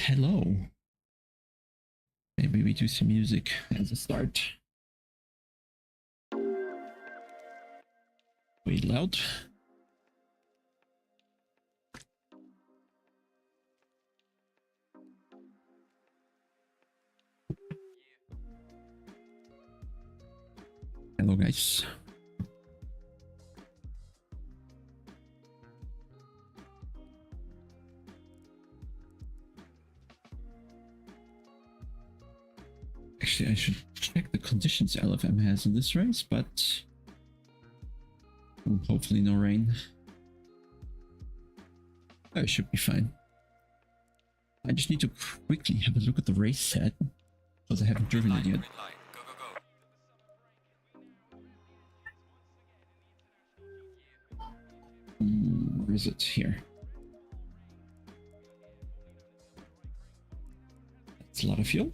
hello. Maybe we do some music as a start. Way loud. Hello, guys. Actually, I should check the conditions LFM has in this race, but hopefully no rain. I should be fine. I just need to quickly have a look at the race set because I haven't driven it yet. Where is it? Here. That's a lot of fuel.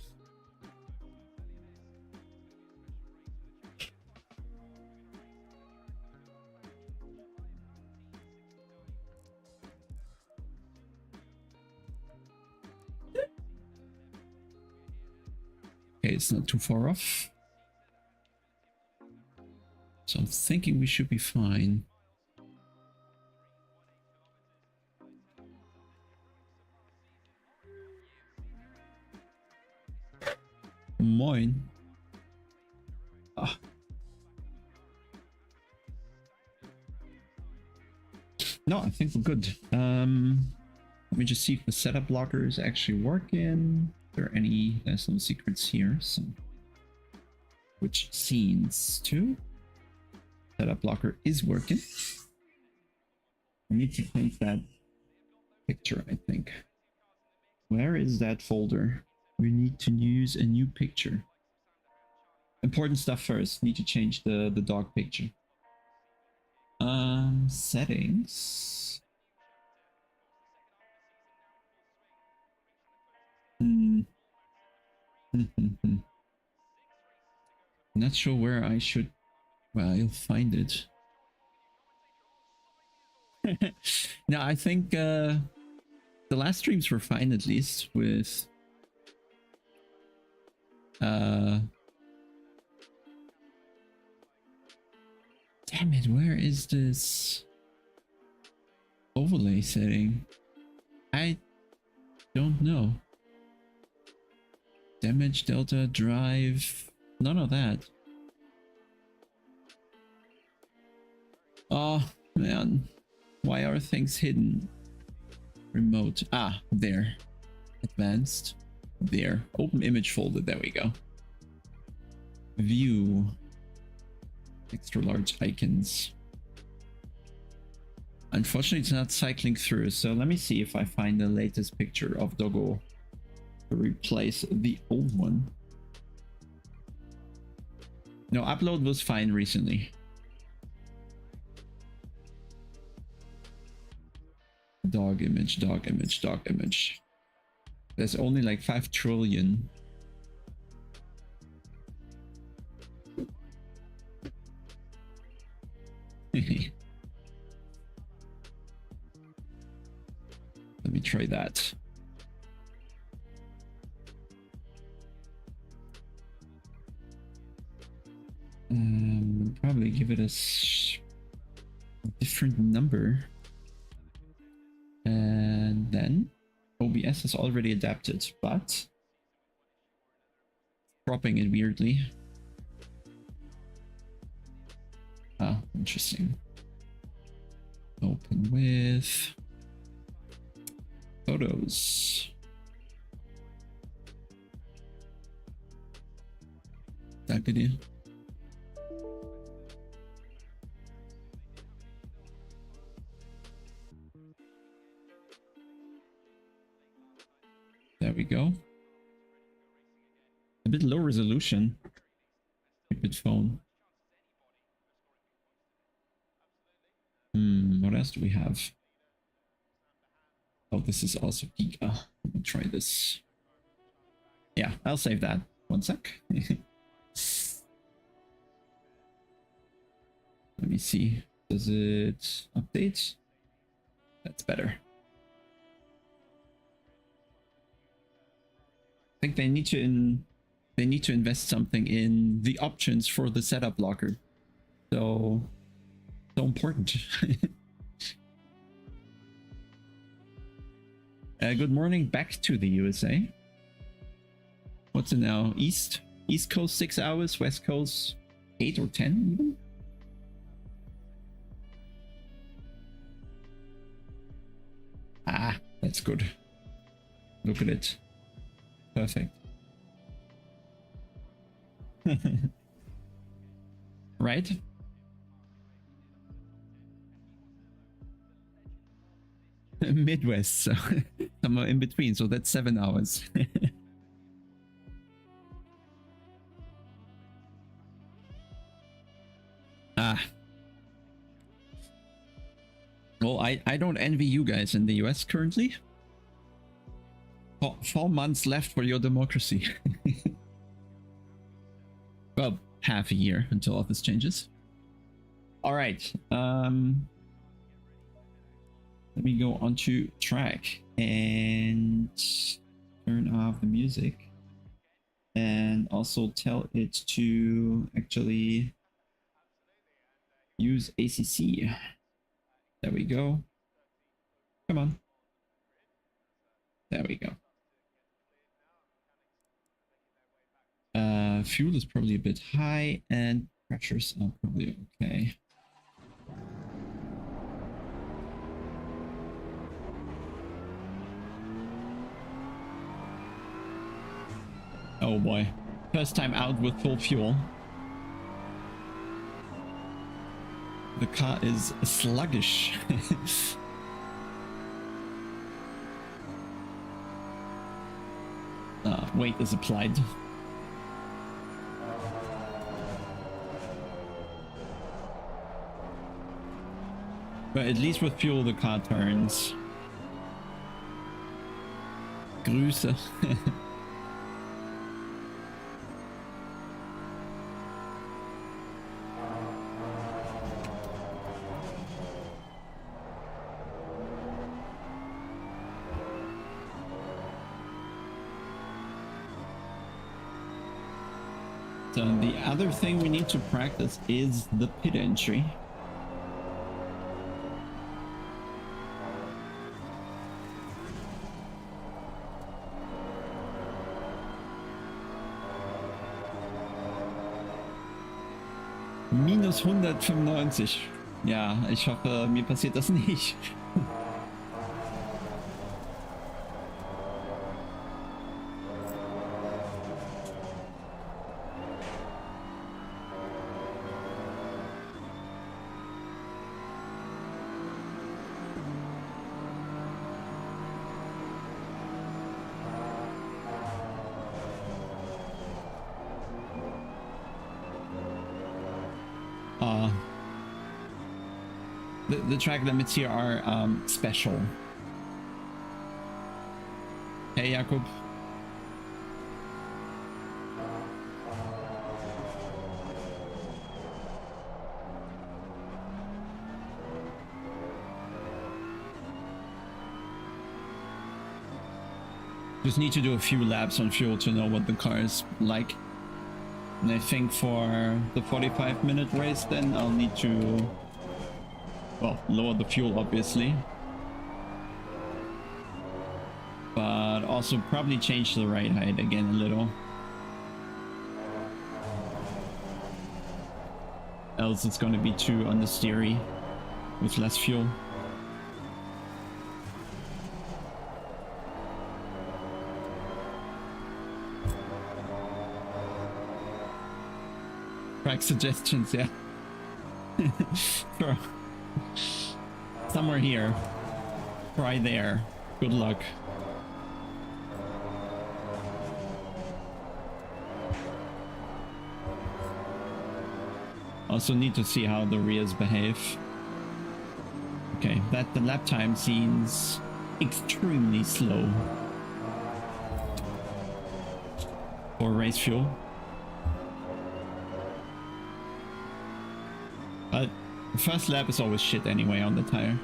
Okay, it's not too far off. So I'm thinking we should be fine. Moin. Ah. No, I think we're good. Let me just see if the setup blocker is actually working. There's no secrets here, so which scenes to? Setup blocker is working. I need to change that picture, I think. Where is that folder? We need to use a new picture. Important stuff first. Need to change the dog picture. Settings. Not sure where I should. Well, I'll find it. No, I think the last streams were fine, at least with damn it, where is this overlay setting? I don't know. Damage, delta, drive, none of that. Oh man, why are things hidden? Remote, there. Advanced, there. Open image folder, there we go. View. Extra large icons. Unfortunately, it's not cycling through, so let me see if I find the latest picture of Doggo to replace the old one. No, upload was fine recently. Dog image, dog image, dog image. There's only like 5 trillion. Let me try that. Probably give it a different number. And then OBS is already adapted, but cropping it weirdly. Ah, interesting. Open with photos. Deputy. There we go. A bit low resolution. Stupid phone. What else do we have? Oh, this is also Giga. Let me try this. Yeah, I'll save that. One sec. Let me see. Does it update? That's better. think they need to invest something in the options for the setup blocker. So important. Good morning back to the USA. What's it now? East Coast 6 hours, West Coast 8 or 10 even? Ah, that's good. Look at it. Perfect. Right? Midwest, so somewhere in between, so that's 7 hours. Well, I don't envy you guys in the US currently. 4 months left for your democracy. Well, half a year until all this changes. All right. Let me go onto track and turn off the music and also tell it to actually use ACC. There we go. Come on. There we go. Fuel is probably a bit high and pressures are probably okay. Oh boy. First time out with full fuel. The car is sluggish. Weight is applied. But at least with fuel the car turns. Grüße. So the other thing we need to practice is the pit entry. Minus 195. Ja, ich hoffe, mir passiert das nicht. The track limits here are special. Hey, Jakob. Just need to do a few laps on fuel to know what the car is like. And I think for the 45-minute race then I'll need to, well, lower the fuel obviously. But also probably change the ride height again a little. Else it's gonna be too understeery with less fuel. Track suggestions, yeah. Sure. Somewhere here. Try there. Good luck. Also need to see how the rears behave. Okay, the lap time seems extremely slow for race fuel. But the first lap is always shit anyway on the tire.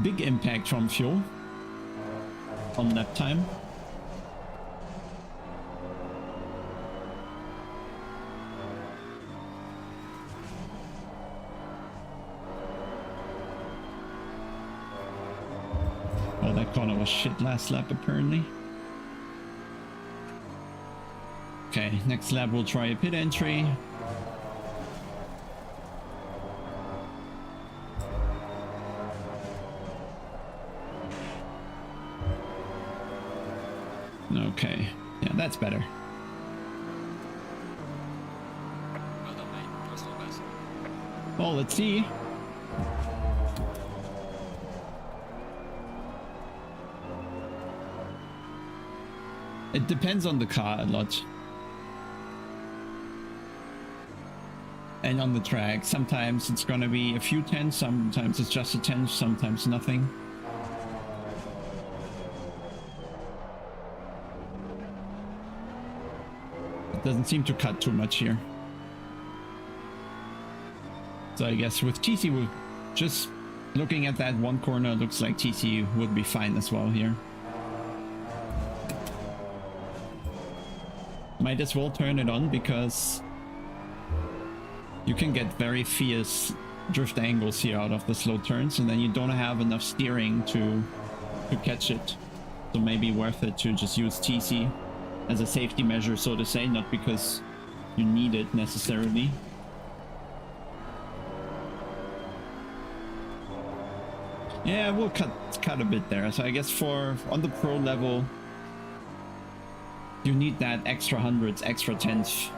Big impact from fuel on lap time. Oh, that corner was shit last lap apparently. Okay, next lap we'll try a pit entry. Okay, yeah, that's better. Well done, mate. That's not bad. Well, let's see. It depends on the car a lot. And on the track. Sometimes it's gonna be a few tenths, sometimes it's just a tenth, sometimes nothing. It doesn't seem to cut too much here. So I guess with TC, we're just looking at that one corner, it looks like TC would be fine as well here. Might as well turn it on because you can get very fierce drift angles here out of the slow turns, and then you don't have enough steering to catch it. So maybe worth it to just use TC as a safety measure, so to say, not because you need it necessarily. Yeah, we'll cut a bit there. So I guess for on the pro level, you need that extra hundreds, extra tenths,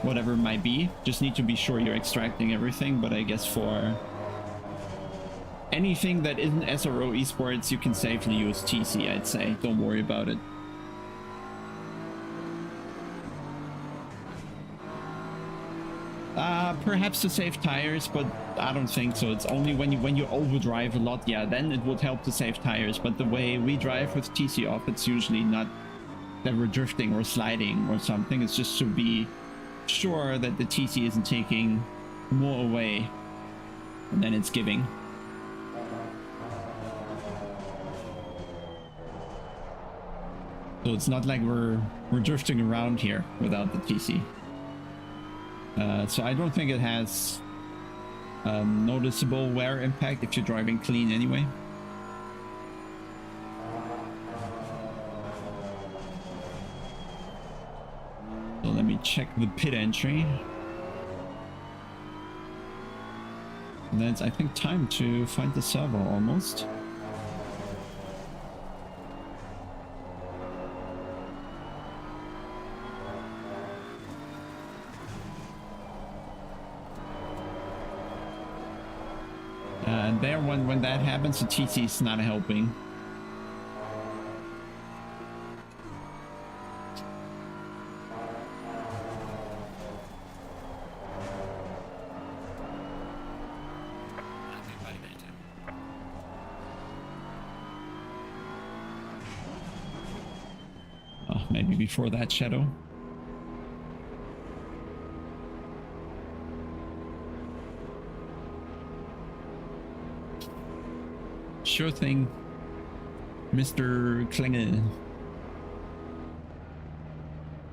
whatever it might be. Just need to be sure you're extracting everything. But I guess for anything that isn't SRO esports, you can safely use TC, I'd say. Don't worry about it. Perhaps to save tires, but I don't think so. It's only when you overdrive a lot, yeah, then it would help to save tires. But the way we drive with TC off, it's usually not that we're drifting or sliding or something. It's just to be sure that the TC isn't taking more away than it's giving. So it's not like we're drifting around here without the TC. So I don't think it has noticeable wear impact if you're driving clean anyway. So let me check the pit entry. And then it's, I think, time to find the servo almost. And there, when that happens, the TC is not helping. Oh, maybe before that shadow. Sure thing, Mr. Klingel.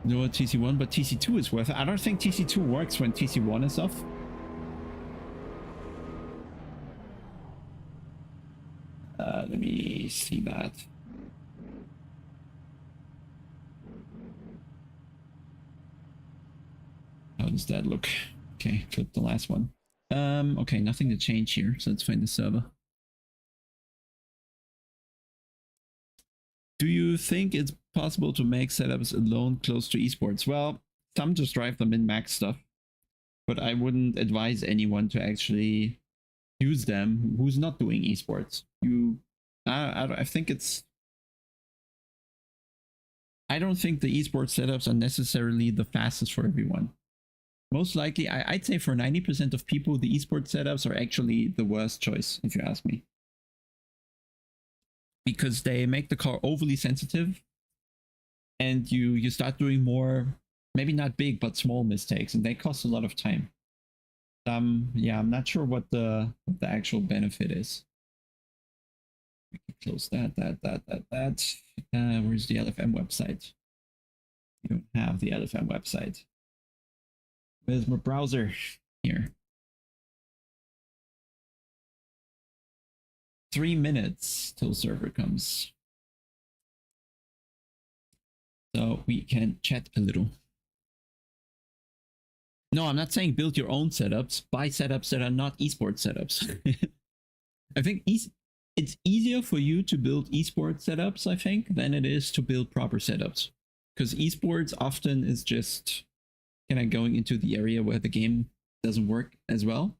No TC1, but TC2 is worth it. I don't think TC2 works when TC1 is off. Let me see that. How does that look? Okay, flip the last one. Okay, nothing to change here, so let's find the server. Do you think it's possible to make setups alone close to esports? Well, some just drive them in max stuff, but I wouldn't advise anyone to actually use them who's not doing esports. I think it's... I don't think the esports setups are necessarily the fastest for everyone. Most likely, I'd say for 90% of people, the esports setups are actually the worst choice, if you ask me. Because they make the car overly sensitive, and you start doing more, maybe not big, but small mistakes, and they cost a lot of time. Yeah, I'm not sure what the actual benefit is. We can close that. Where's the LFM website? You don't have the LFM website. Where's my browser? Here. 3 minutes till server comes. So we can chat a little. No, I'm not saying build your own setups. Buy setups that are not esports setups. I think it's easier for you to build esports setups, I think, than it is to build proper setups. Because esports often is just kind of going into the area where the game doesn't work as well.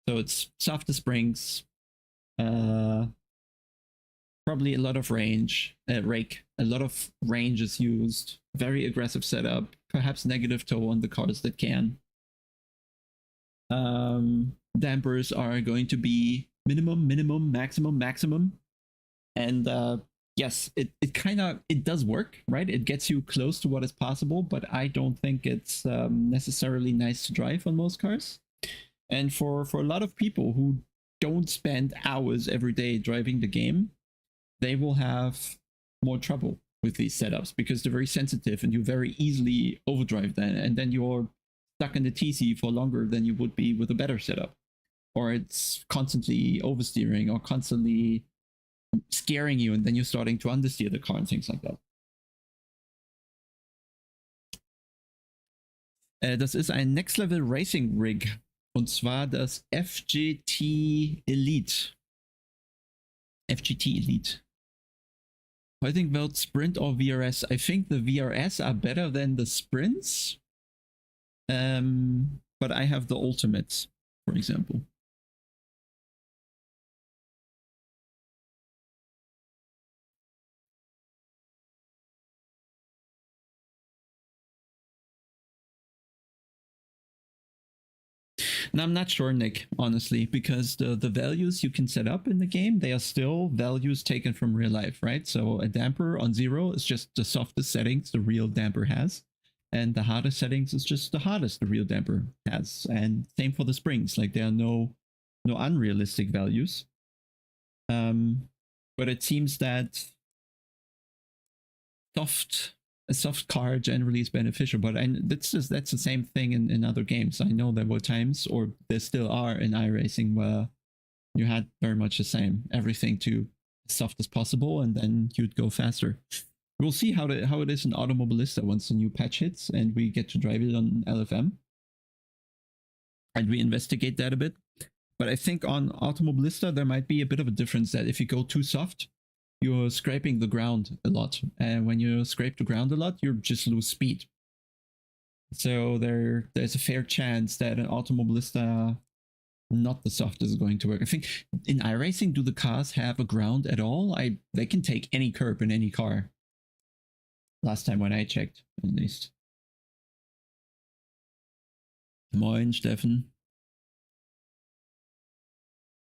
So it's softer springs, probably a lot of range, rake, a lot of range is used, very aggressive setup, perhaps negative toe on the cars that can. Dampers are going to be minimum, maximum. And yes, it does work, right? It gets you close to what is possible, but I don't think it's necessarily nice to drive on most cars. And for a lot of people who don't spend hours every day driving the game, they will have more trouble with these setups because they're very sensitive and you very easily overdrive them, and then you're stuck in the TC for longer than you would be with a better setup. Or it's constantly oversteering or constantly scaring you, and then you're starting to understeer the car and things like that. Das ist ein Next Level Racing Rig, und zwar das FGT Elite. FGT Elite. I think about Sprint or VRS. I think the VRS are better than the Sprints. But I have the Ultimates, for example. Now, I'm not sure, Nick, honestly, because the values you can set up in the game, they are still values taken from real life, right? So a damper on 0 is just the softest settings the real damper has. And the hardest settings is just the hardest the real damper has. And same for the springs, like there are no unrealistic values. But it seems that a soft car generally is beneficial, but that's the same thing in other games. I know there were times, or there still are in iRacing, where you had very much the same, everything to as soft as possible, and then you'd go faster. We'll see how it is in Automobilista once the new patch hits and we get to drive it on LFM, and we investigate that a bit. But I think on Automobilista there might be a bit of a difference, that if you go too soft, you're scraping the ground a lot. And when you scrape the ground a lot, you just lose speed. So there's a fair chance that an Automobilista, not the softest, is going to work. I think in iRacing, do the cars have a ground at all? They can take any curb in any car. Last time when I checked, at least. Moin, Steffen.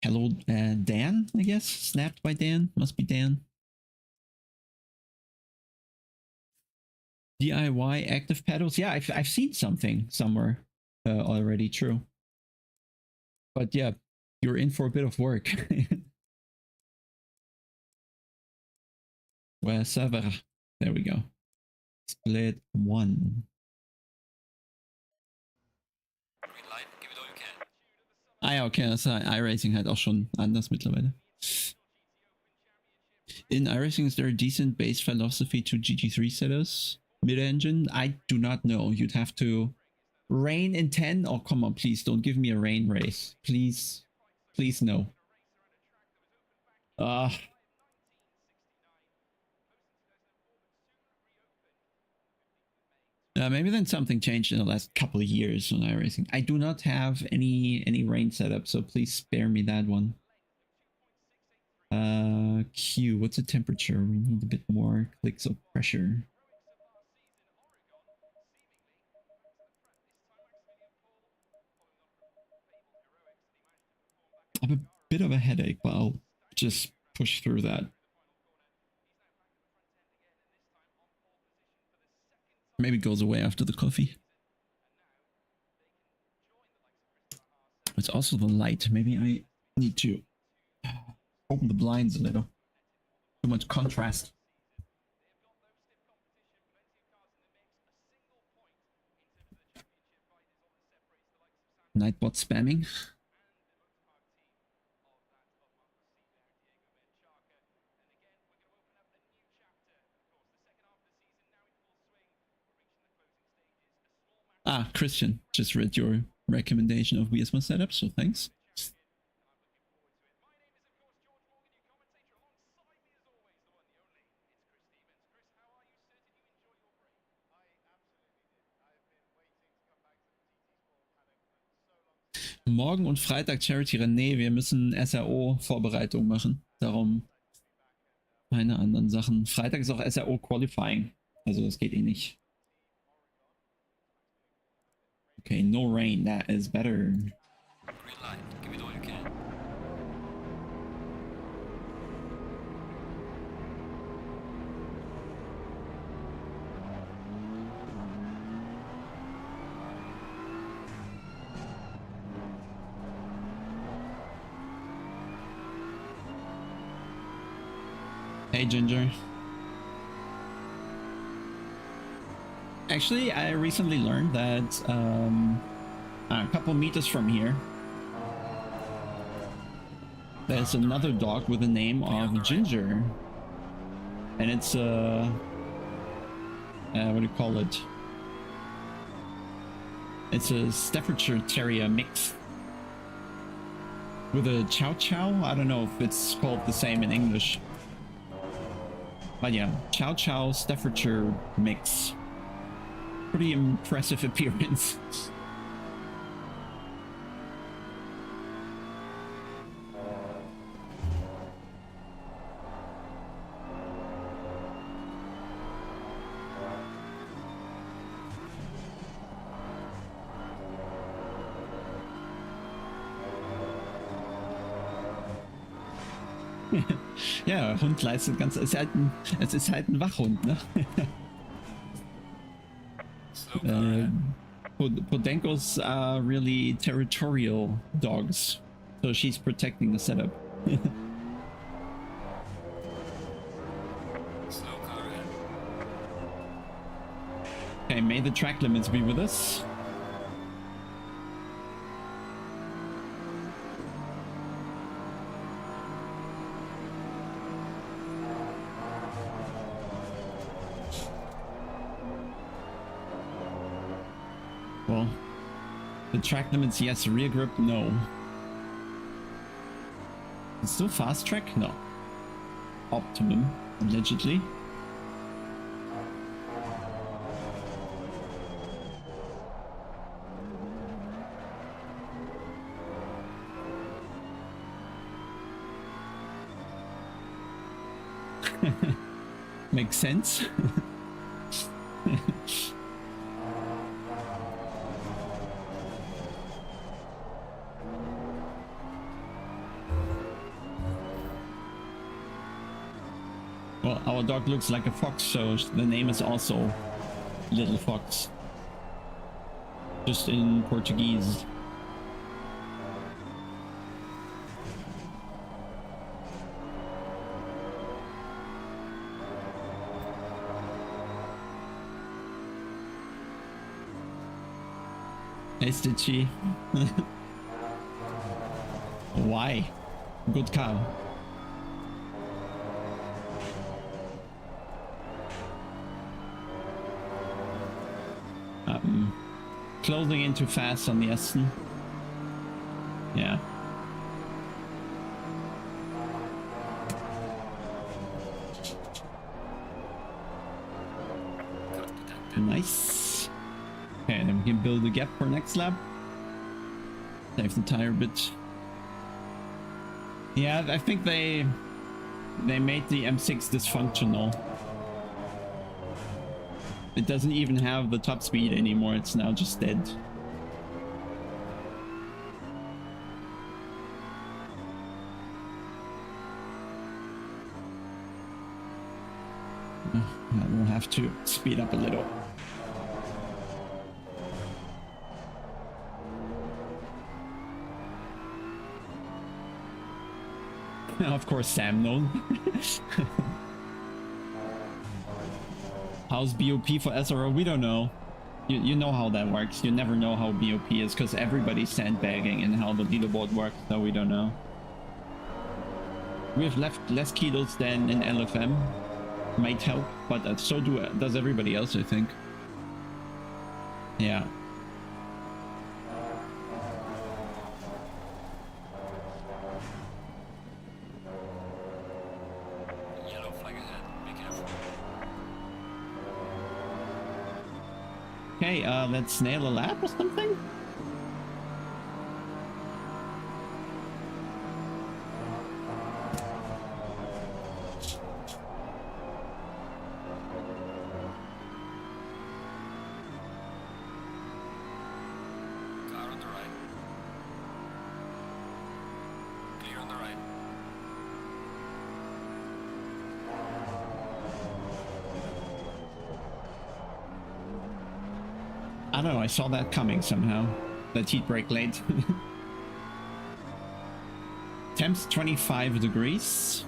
Hello, Dan, I guess? Snapped by Dan? Must be Dan. DIY active pedals? Yeah, I've seen something somewhere already, true. But yeah, you're in for a bit of work. Where server? There we go. Split 1. Green light, give it all you can. Ah ja, okay, das ist iRacing halt auch schon anders mittlerweile. In iRacing, is there a decent base philosophy to GT3 setups? Mid-engine? I do not know. You'd have to... Rain in 10? Oh, come on, please don't give me a rain race. Please. Please, no. Maybe then something changed in the last couple of years on iRacing. I do not have any rain setup, so please spare me that one. Q, what's the temperature? We need a bit more clicks of pressure. have a bit of a headache, but I'll just push through that. Maybe it goes away after the coffee. It's also the light. Maybe I need to open the blinds a little. Too much contrast. Nightbot spamming. Ah, Christian, just read your recommendation of VSMO setup, so thanks. Morgen und Freitag Charity-Rennen. Nee, wir müssen SRO-Vorbereitung machen. Darum keine anderen Sachen. Freitag ist auch SRO-Qualifying. Also das geht eh nicht. Okay, no rain. That is better. Green light. Give it all you can. Hey, Ginger. Actually, I recently learned that a couple meters from here, there's another dog with the name of Ginger. And it's what do you call it? It's a Staffordshire Terrier mix with a Chow Chow. I don't know if it's called the same in English. But yeah, Chow Chow Staffordshire mix. Pretty impressive appearance. Ja, Hund leistet ganz. Es ist halt ein Wachhund, ne? Podenkos are really territorial dogs, so she's protecting the setup. Slow car ahead. Okay, may the track limits be with us. Well, the track limits, yes. Rear grip, no. It's still fast track? No. Optimum, allegedly. Makes sense. Well, our dog looks like a fox, so the name is also Little Fox. Just in Portuguese. Hey, Stitchy. Why? Good cow. Closing in too fast on the Aston. Yeah. Nice. Okay, then we can build a gap for next lap. Save the tire a bit. Yeah, I think they made the M6 dysfunctional. It doesn't even have the top speed anymore, it's now just dead. I will have to speed up a little. Of course, Sam knows. How's BOP for SRO? We don't know. You know how that works. You never know how BOP is because everybody's sandbagging and how the leaderboard works, so we don't know. We have left less kilos than in LFM. Might help, but so does everybody else, I think. Yeah. Yellow flag ahead. Be careful. Okay, let's nail a lap or something? Car on the right. Clear on the right. I don't know, I saw that coming somehow. That heat break late. Temps 25 degrees.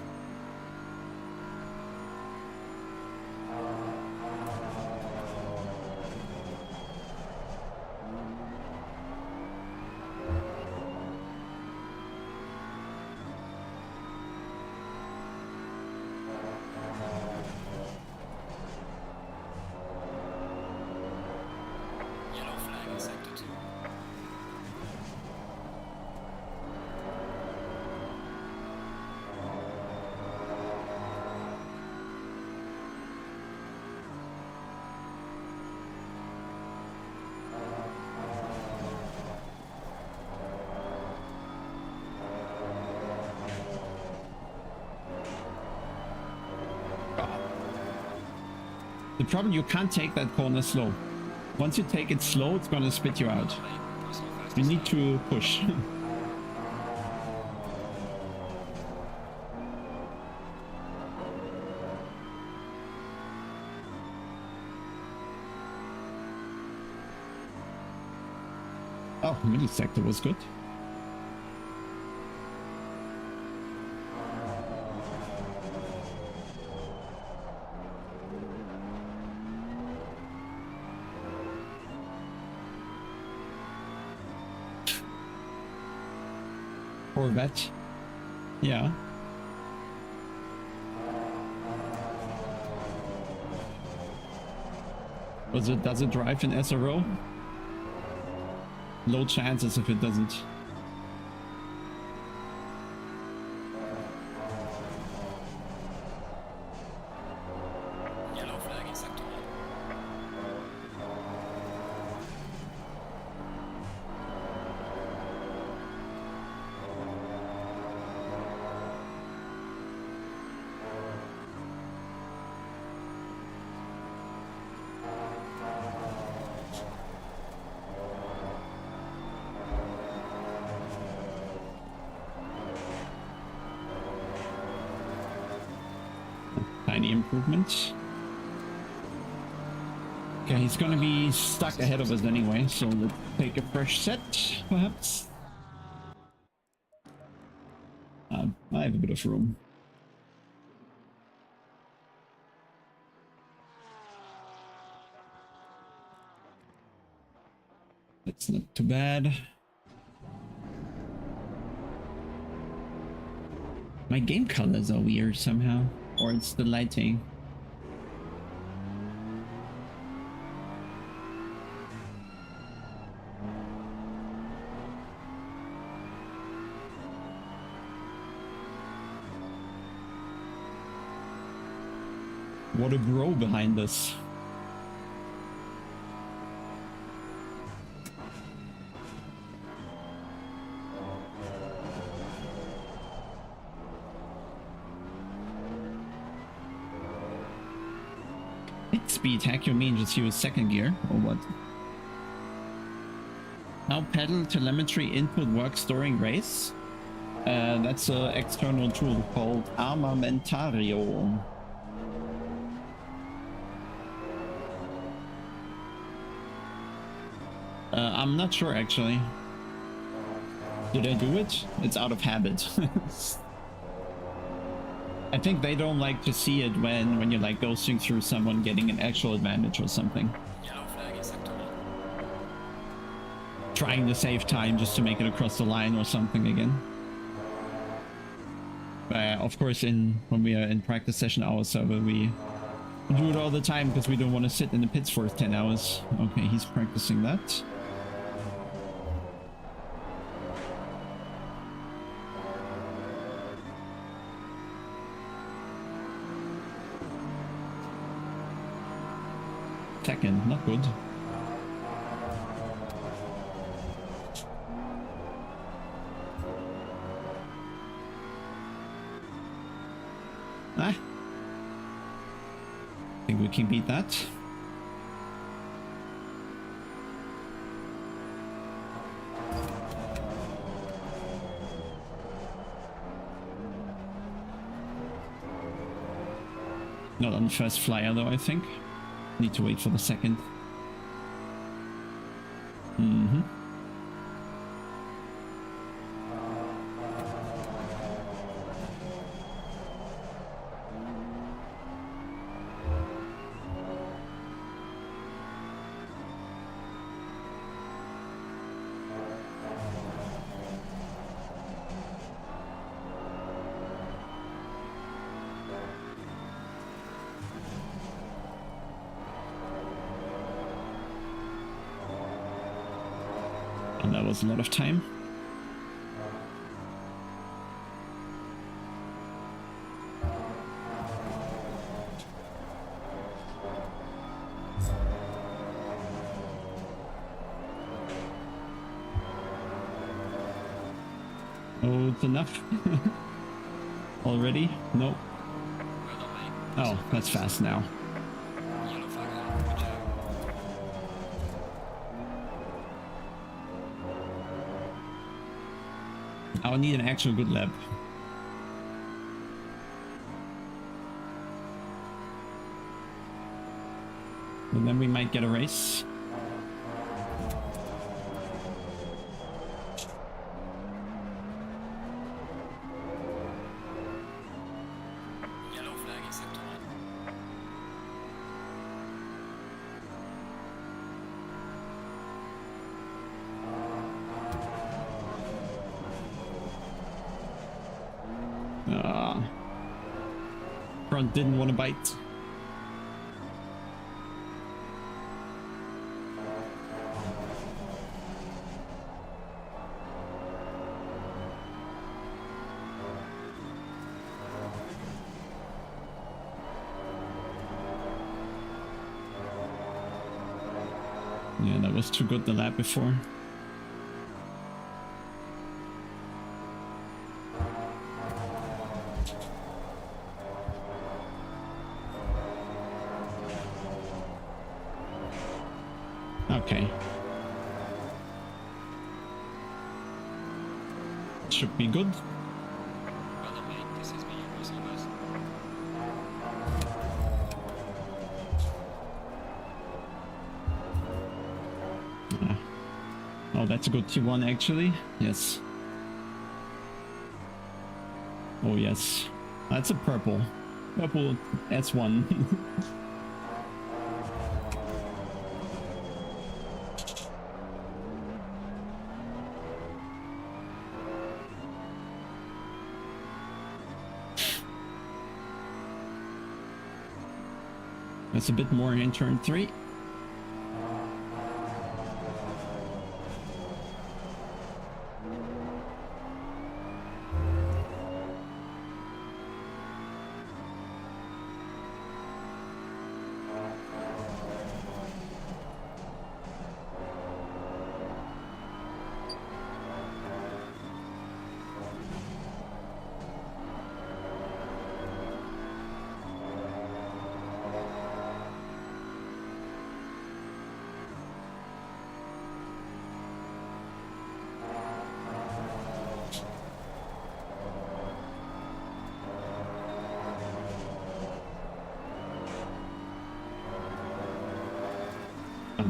Yellow flag in sector 2. The problem, you can't take that corner slow. Once you take it slow, it's gonna spit you out. Personal fastest You need lap. to push. Oh, middle sector was good. Corvette. Yeah. Does it drive in SRO? Low chances if it doesn't. Yellow flag in sector 1. Tiny improvement. Okay, he's gonna be stuck ahead of us anyway, so let's take a fresh set, perhaps. I have a bit of room. That's not too bad. My game colors are weird somehow. Or it's the lighting. What a bro behind us. Speed hack, you mean just use second gear or what? How pedal telemetry input works during race? That's an external tool called Armamentario. I'm not sure actually. Did I do it? It's out of habit. I think they don't like to see it when you're like ghosting through someone getting an actual advantage or something. Yellow flag in sector 1. Trying to save time just to make it across the line or something again. Of course, when we are in practice session hours, so we do it all the time because we don't want to sit in the pits for 10 hours. Okay, he's practicing that. Second, not good. I think we can beat that. Not on the first flyer though, I think. Need to wait for the second. Mm-hmm. And that was a lot of time. Oh, it's enough. Already? Nope. Oh, that's fast now. Yellow flag on. Good job. I'll need an actual good lap. And then we might get a race. Yellow flag in sector 1. Front didn't want to bite. Yeah, that was too good the lap before. Okay. Should be good. Well done, mate. This has been your personal best. Oh, that's a good T1 actually. Yes. Oh yes. That's a purple. Purple S1. That's a bit more in turn 3.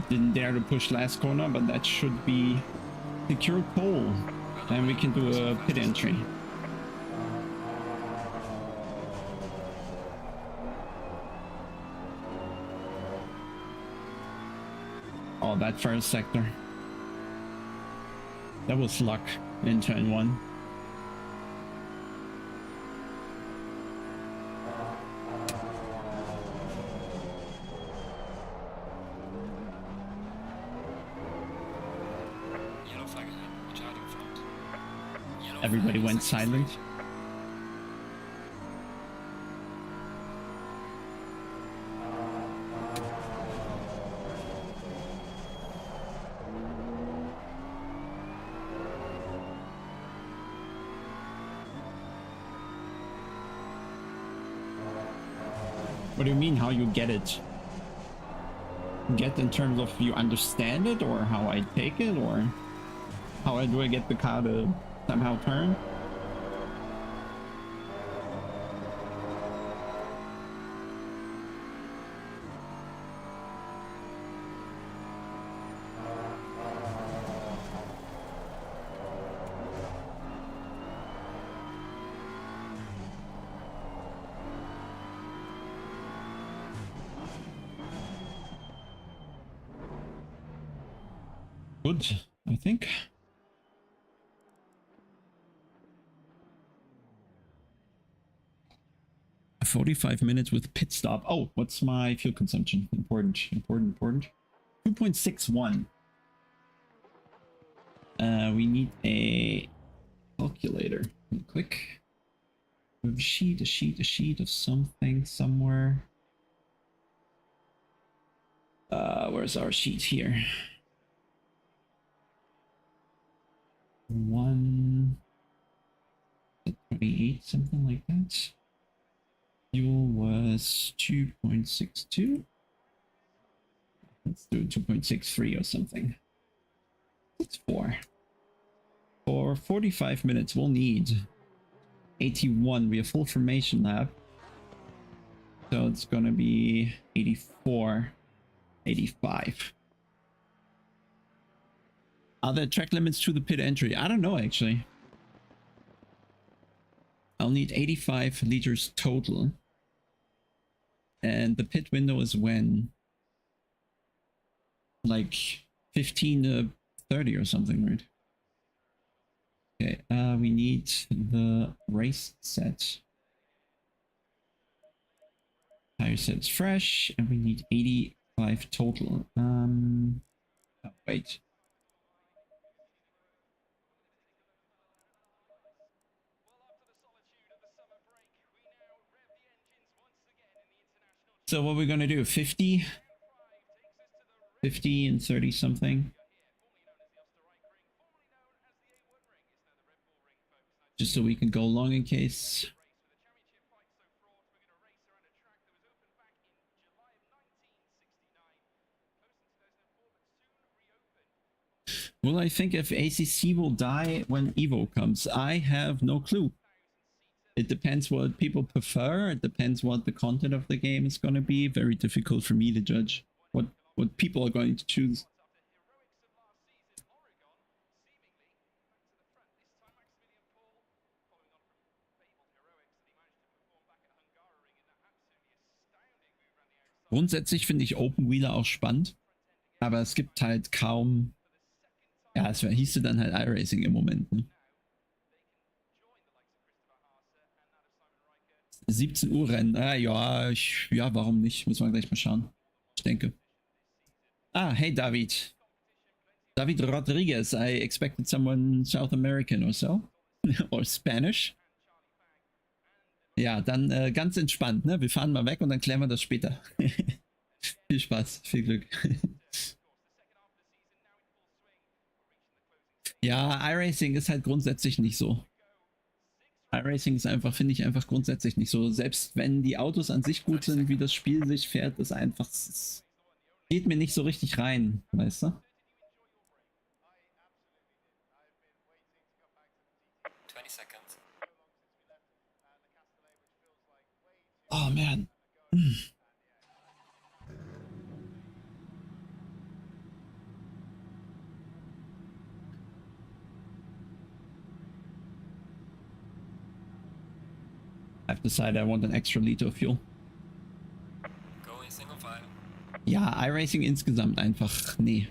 Didn't dare to push last corner, but that should be secure pole. Then we can do a pit entry. Oh, that first sector. That was luck in turn 1. Yellow flag ahead. Watch out in front. Yellow Everybody flag, went second silent. straight. What do you mean, how you get it? Get in terms of you understand it, or how I take it, or how do I get the car to somehow turn? Good, I think. A 45 minutes with pit stop. Oh, what's my fuel consumption? Important. 2.61. We need a calculator. Real quick. We have a sheet of something somewhere. Where's our sheet here? 128, something like that. Fuel was 2.62. Let's do 2.63 or something. 64. For 45 minutes, we'll need 81. We have full formation lap. So it's gonna be 84, 85. Are there track limits to the pit entry? I don't know, actually. I'll need 85 liters total. And the pit window is when? Like 15 to 30 or something, right? Okay, we need the race set. Tire set's fresh, and we need 85 total. Oh, wait. So what we're gonna do, 50 and 30 something, just so we can go long in case. Well, I think if ACC will die when Evo comes, I have no clue. It depends what people prefer. It depends what the content of the game is going to be. Very difficult for me to judge what people are going to choose. Grundsätzlich finde ich Open Wheeler auch spannend, aber es gibt halt kaum, ja, es hieße dann halt iRacing im Moment. Ne? 17 Uhr Rennen, ja, ja, warum nicht? Müssen wir gleich mal schauen. Ich denke. Ah, hey David. David Rodriguez, I expected someone South American or so. Or Spanish. Ja, dann ganz entspannt, ne? Wir fahren mal weg und dann klären wir das später. Viel Spaß, viel Glück. Ja, iRacing ist halt grundsätzlich nicht so. iRacing ist einfach, finde ich einfach grundsätzlich nicht so. Selbst wenn die Autos an sich gut sind, wie das Spiel sich fährt, ist einfach, es geht mir nicht so richtig rein, weißt du? 20 seconds. Oh man. I've decided I want an extra liter of fuel. Go in single file. Ja, iRacing insgesamt einfach. Nee.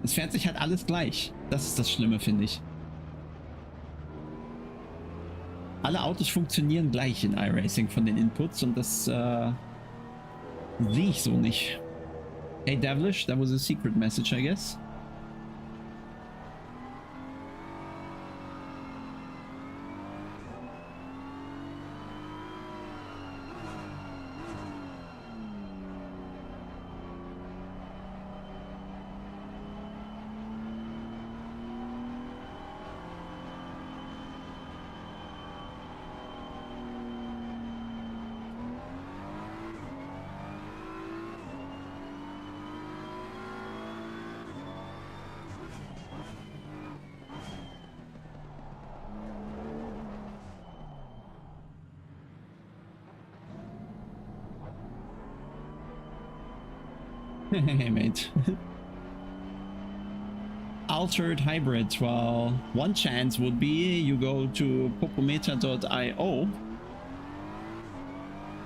Es fährt sich halt alles gleich. Das ist das Schlimme, finde ich. Alle Autos funktionieren gleich in iRacing von den Inputs und das sehe ich so nicht. Hey Devilish, that was a secret message, I guess. Hey mate. Altered hybrids. Well, one chance would be you go to popometer.io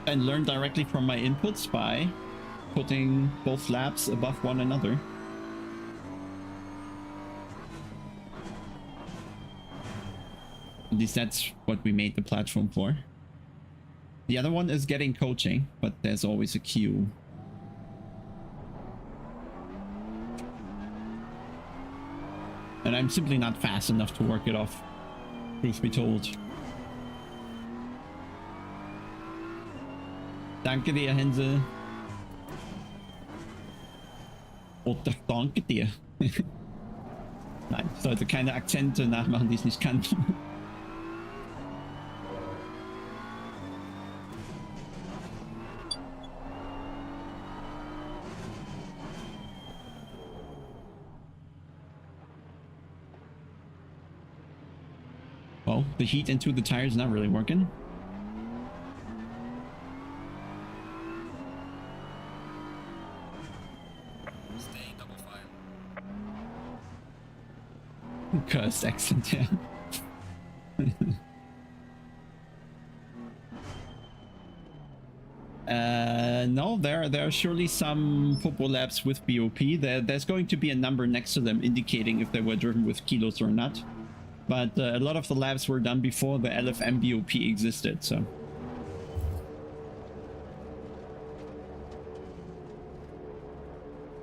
and learn directly from my inputs by putting both labs above one another. At least that's what we made the platform for. The other one is getting coaching, but there's always a queue. And I'm simply not fast enough to work it off, truth be told. Danke dir, Hänsel. Oder danke dir. Nein, ich sollte keine Akzente nachmachen, die ich nicht kann. Well, the heat into the tires is not really working. Stay in double file. Cursed accent, yeah. No, there are surely some football laps with BOP. There's going to be a number next to them indicating if they were driven with kilos or not. But a lot of the laps were done before the LFM BOP existed, so.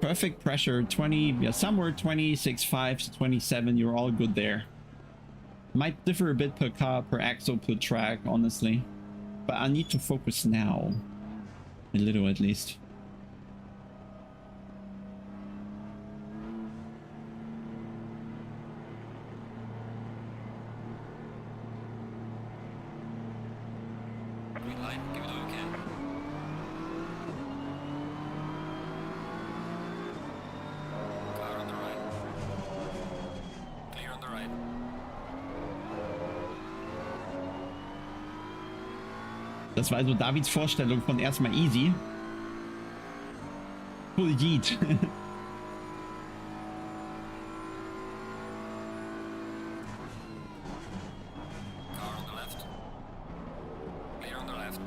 Perfect pressure, 20, yeah, somewhere 26.5 to 27, you're all good there. Might differ a bit per car, per axle, per track, honestly. But I need to focus now. A little at least. Green light, give it all you can. Car on the right. Clear on the right. Das war also Davids Vorstellung von erstmal easy. Full Yeet. Car on the left. Clear on the left.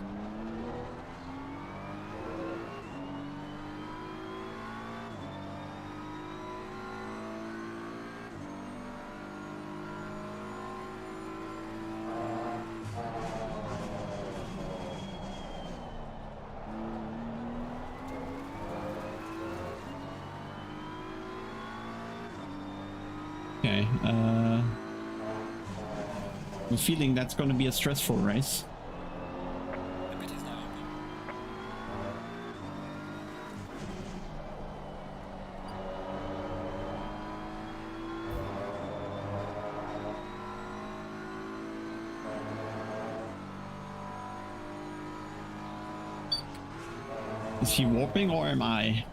Okay, I'm feeling that's going to be a stressful race. The pit is now open. Is he warping or am I?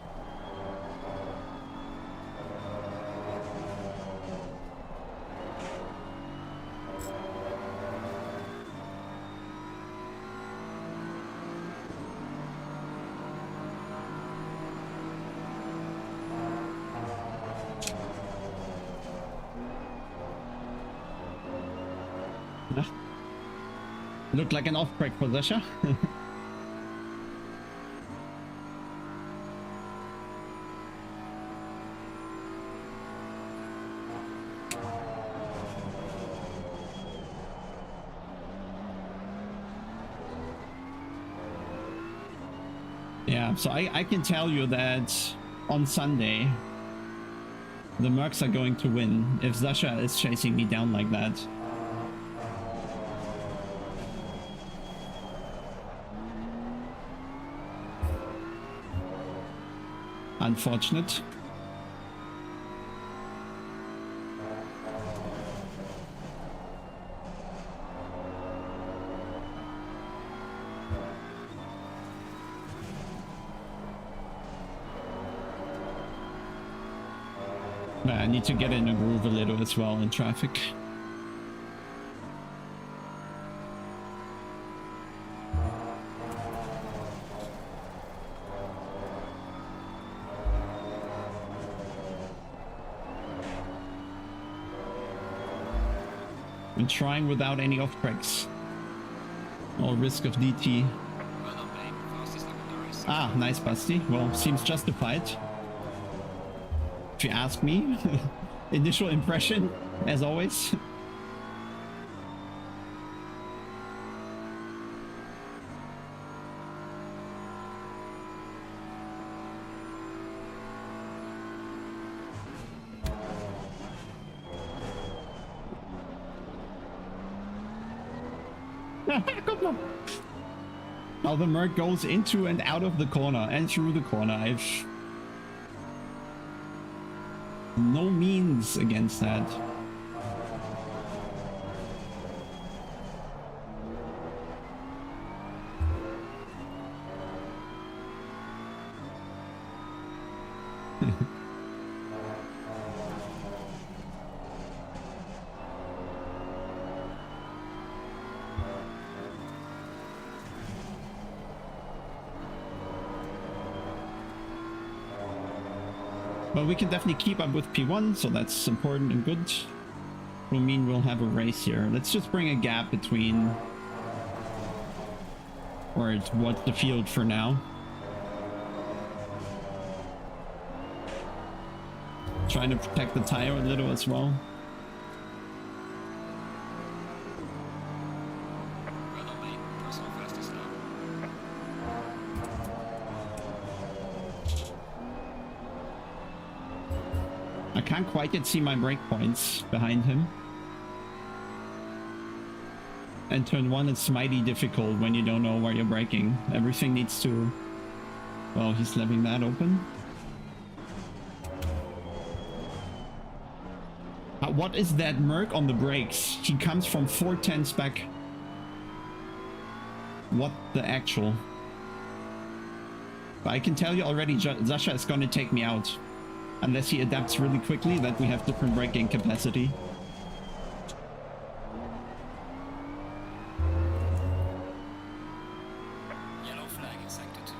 Looked like an off-track for Sasha. Yeah, so I can tell you that on Sunday, the Mercs are going to win if Sasha is chasing me down like that. Unfortunate. I need to get in a groove a little as well in traffic. I'm trying without any off tracks or risk of DT. Ah, nice, Basti. Well, seems justified. If you ask me. Initial impression, as always. Come on. How the Merc goes into and out of the corner and through the corner. I've no means against that. But we can definitely keep up with P1, so that's important and good. Will mean we'll have a race here. Let's just bring a gap between, or what's the field for now. Trying to protect the tire a little as well. I can't quite yet see my breakpoints behind him. And turn 1 is mighty difficult when you don't know where you're braking. Everything needs to... Well, he's leaving that open. What is that Merc on the brakes? He comes from 410 back. What the actual? But I can tell you already, Sasha is going to take me out. Unless he adapts really quickly, that we have different braking capacity. Yellow flag in sector 2.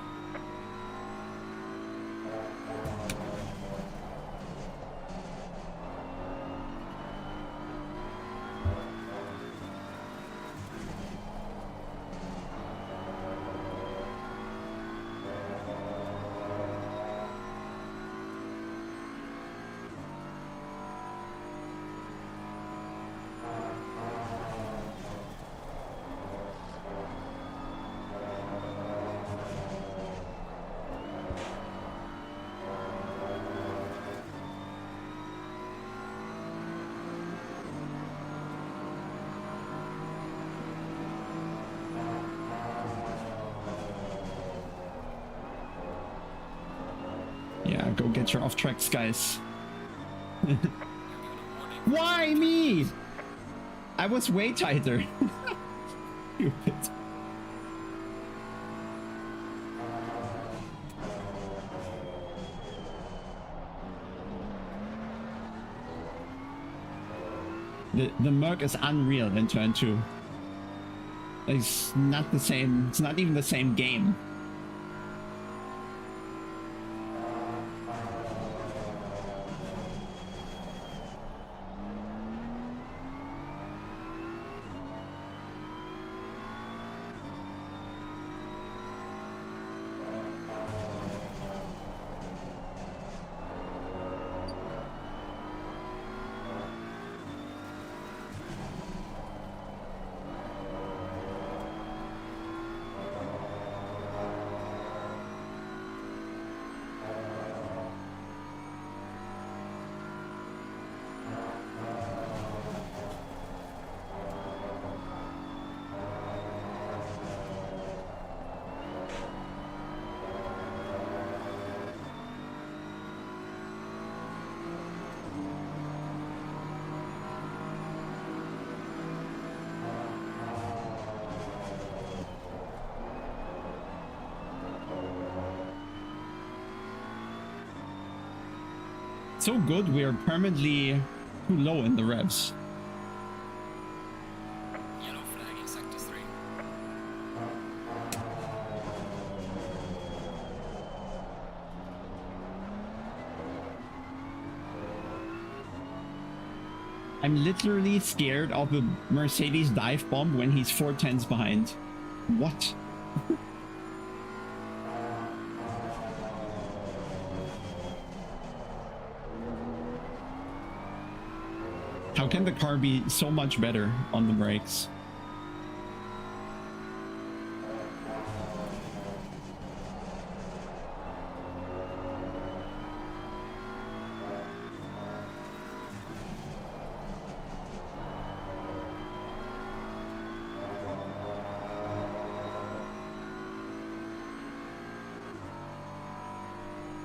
Yeah, go get your off tracks, guys. Why me? I was way tighter. Stupid. The Merc is unreal in turn 2. It's not the same, it's not even the same game. so good we're permanently too low in the revs. Yellow flag in sector 3. I'm literally scared of a Mercedes dive bomb when he's 4 tenths behind. What? How can the car be so much better on the brakes?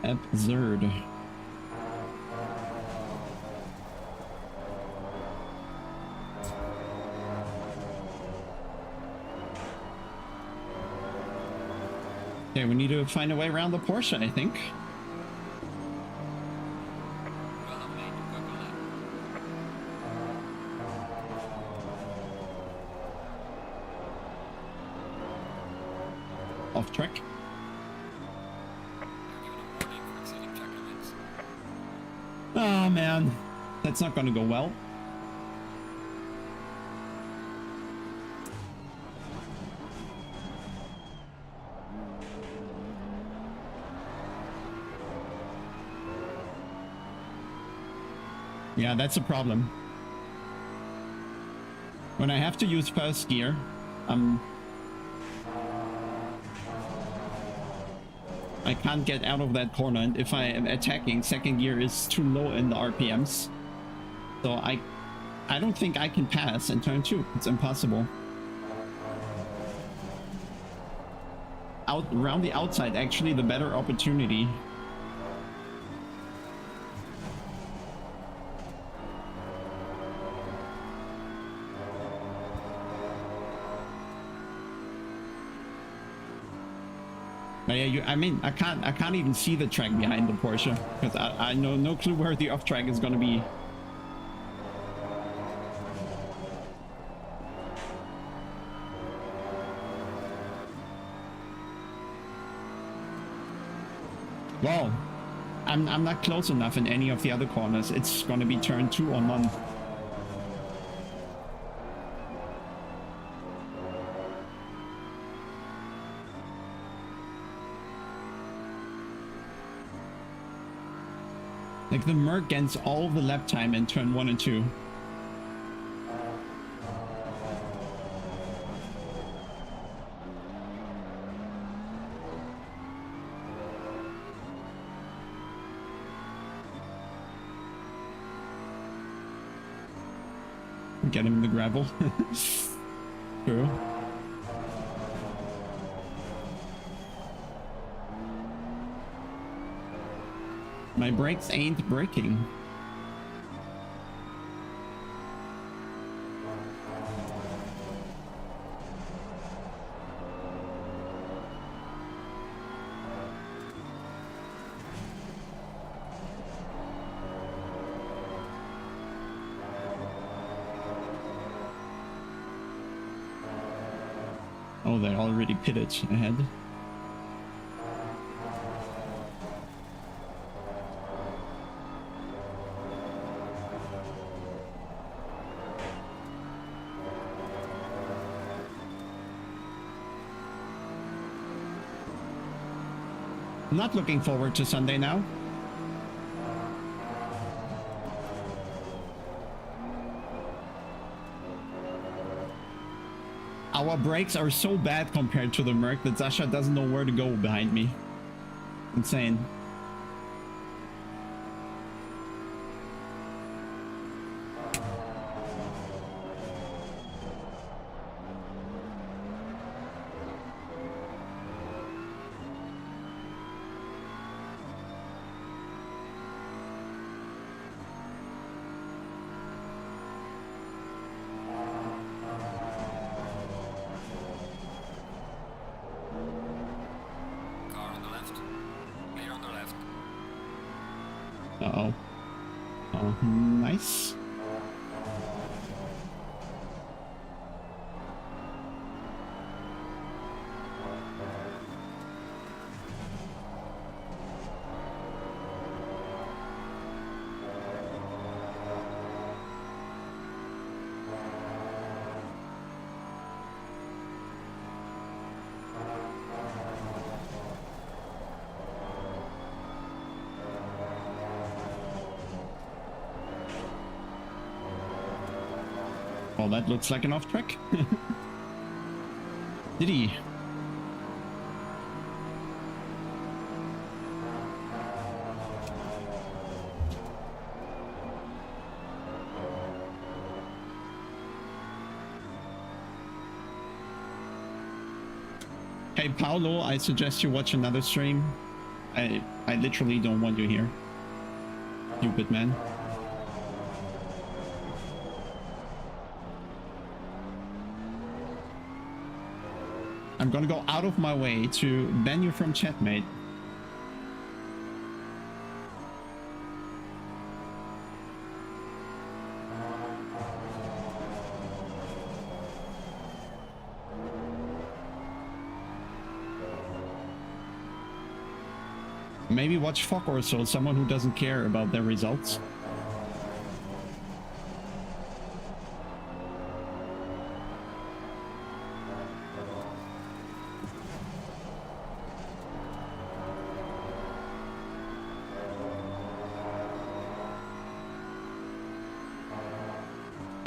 Absurd. Okay, we need to find a way around the Porsche, I think. Well done, mate. Good lap. Off track. You're given a warning for exceeding track limits. Oh man, that's not gonna go well. Yeah, that's a problem. When I have to use first gear, I can't get out of that corner, and if I am attacking, second gear is too low in the RPMs. So I don't think I can pass in turn 2. It's impossible. Around the outside, actually the better opportunity. But yeah, I mean, I can't even see the track behind the Porsche because I know no clue where the off track is gonna be. Well, I'm not close enough in any of the other corners. It's gonna be turn 2 or none. Like the Merc gets all the lap time in turn 1 and 2. Get him in the gravel. True. My brakes ain't braking. Oh, they're already pitted ahead. Not looking forward to Sunday now. Our brakes are so bad compared to the Merc that Sasha doesn't know where to go behind me. Insane. Car on the left. Clear on the left. Nice. Well, that looks like an off track. Did he? Hey Paolo, I suggest you watch another stream. I literally don't want you here. Stupid man. I'm gonna go out of my way to ban you from chat, mate. Maybe watch Fog or so, someone who doesn't care about their results.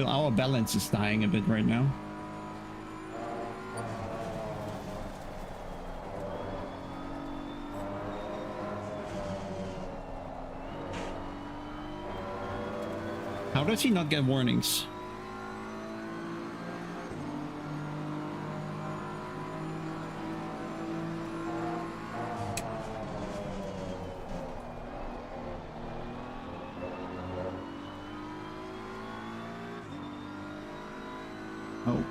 Our balance is dying a bit right now. How does he not get warnings? Oh.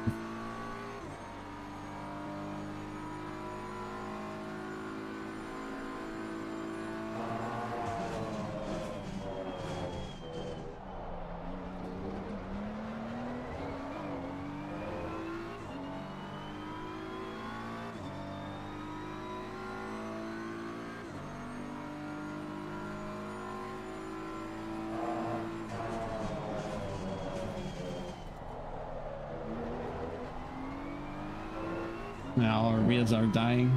Now our wheels are dying.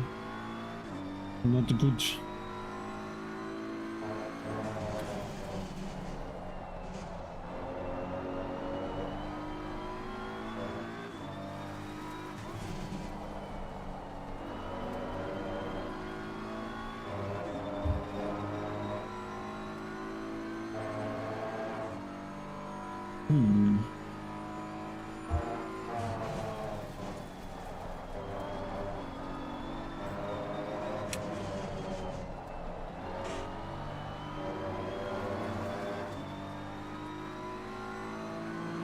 Not good.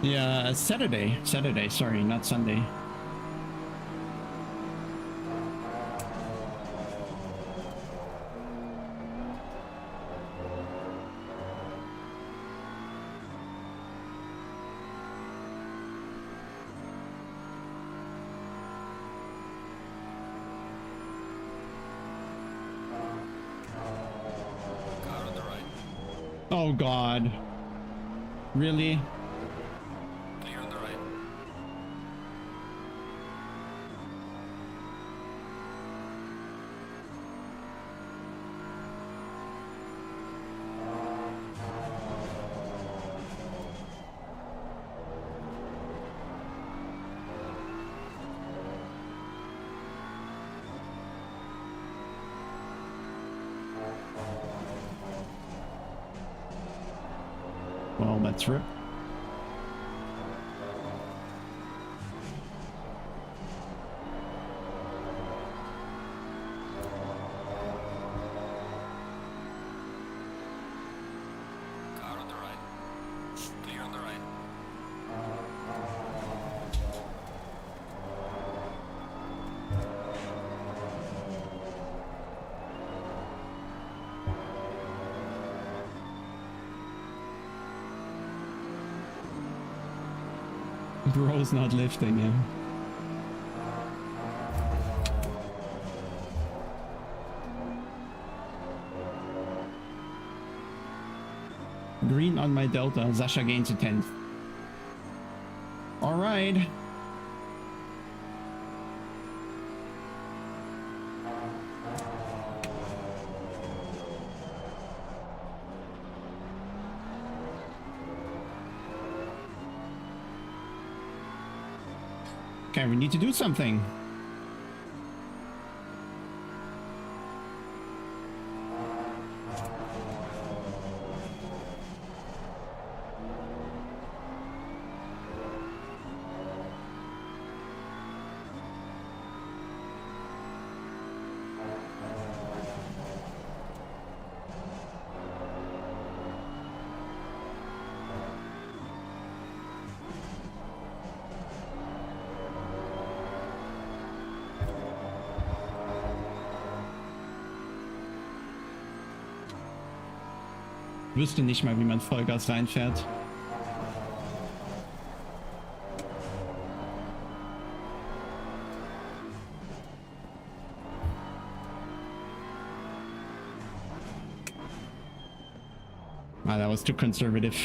Yeah, Saturday, sorry, not Sunday. Car on the right. Oh God. Really? Clear on the right. Well, that's rip. Car on the right. Clear on the right. Bro's not lifting, yeah. Green on my Delta. Sasha gains a 10th. Alright. Okay, we need to do something. Ich wüsste nicht mal, wie man Vollgas reinfährt. Ah, that was too conservative.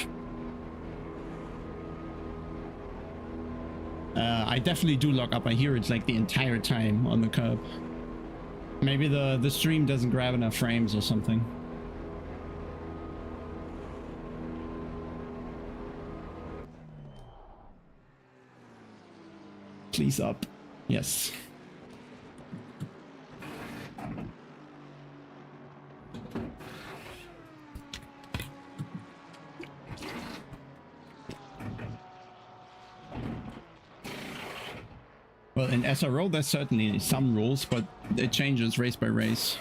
I definitely do lock up. I hear it like the entire time on the curb. Maybe the stream doesn't grab enough frames or something. Please up. Yes. Well, in SRO there's certainly some rules, but it changes race by race.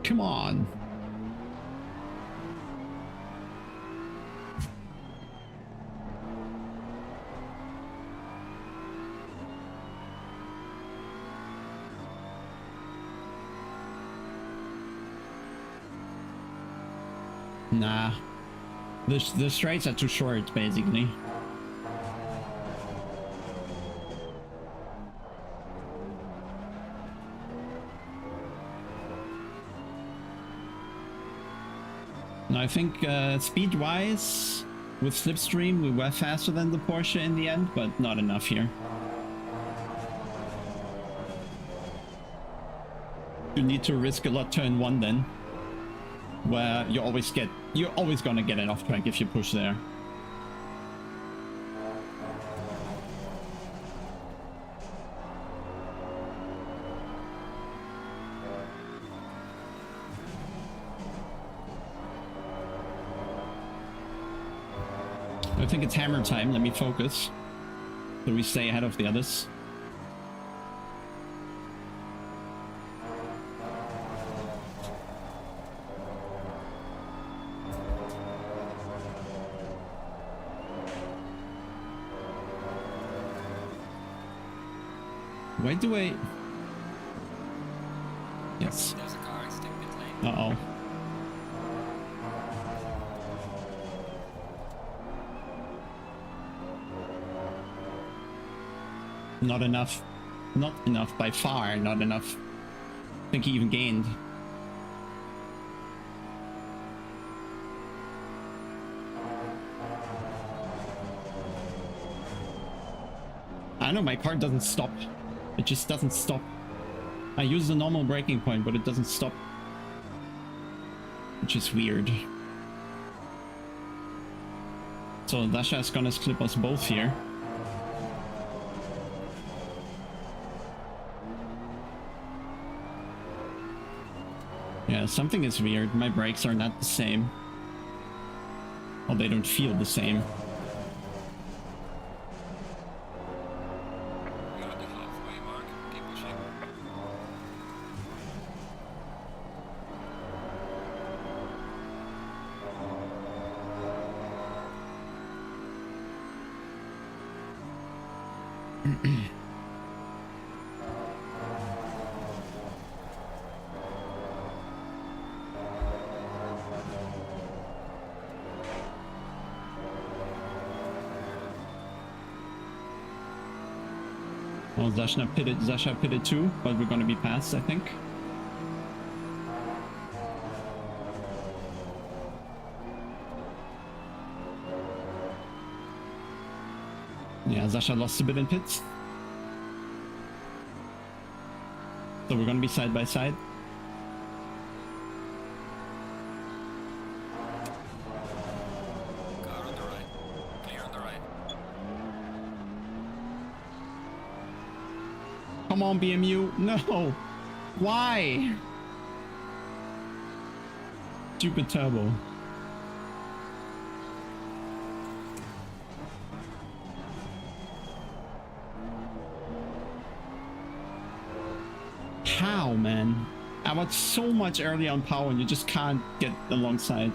Come on. Nah. The straights are too short, basically. I think speed-wise, with Slipstream, we were faster than the Porsche in the end, but not enough here. You need to risk a lot turn 1 then, where you're always gonna get it off track if you push there. I think it's hammer time. Let me focus so we stay ahead of the others. Why do I... Yes. There's a car exiting pit lane. Uh-oh. Not enough. Not enough, by far not enough. I think he even gained. I don't know, my car doesn't stop. It just doesn't stop. I use the normal braking point, but it doesn't stop. Which is weird. So Dasha is gonna clip us both here. Yeah, something is weird. My brakes are not the same. Or they don't feel the same. You're at the halfway mark. Keep pushing. Well, Zasha pitted too, but we're gonna be passed, I think. Yeah, Zasha lost a bit in pits. So we're gonna be side by side. Car on the right. Clear on the right. Come on, BMU. No! Why? Stupid turbo. How, man? I want so much early on power and you just can't get alongside.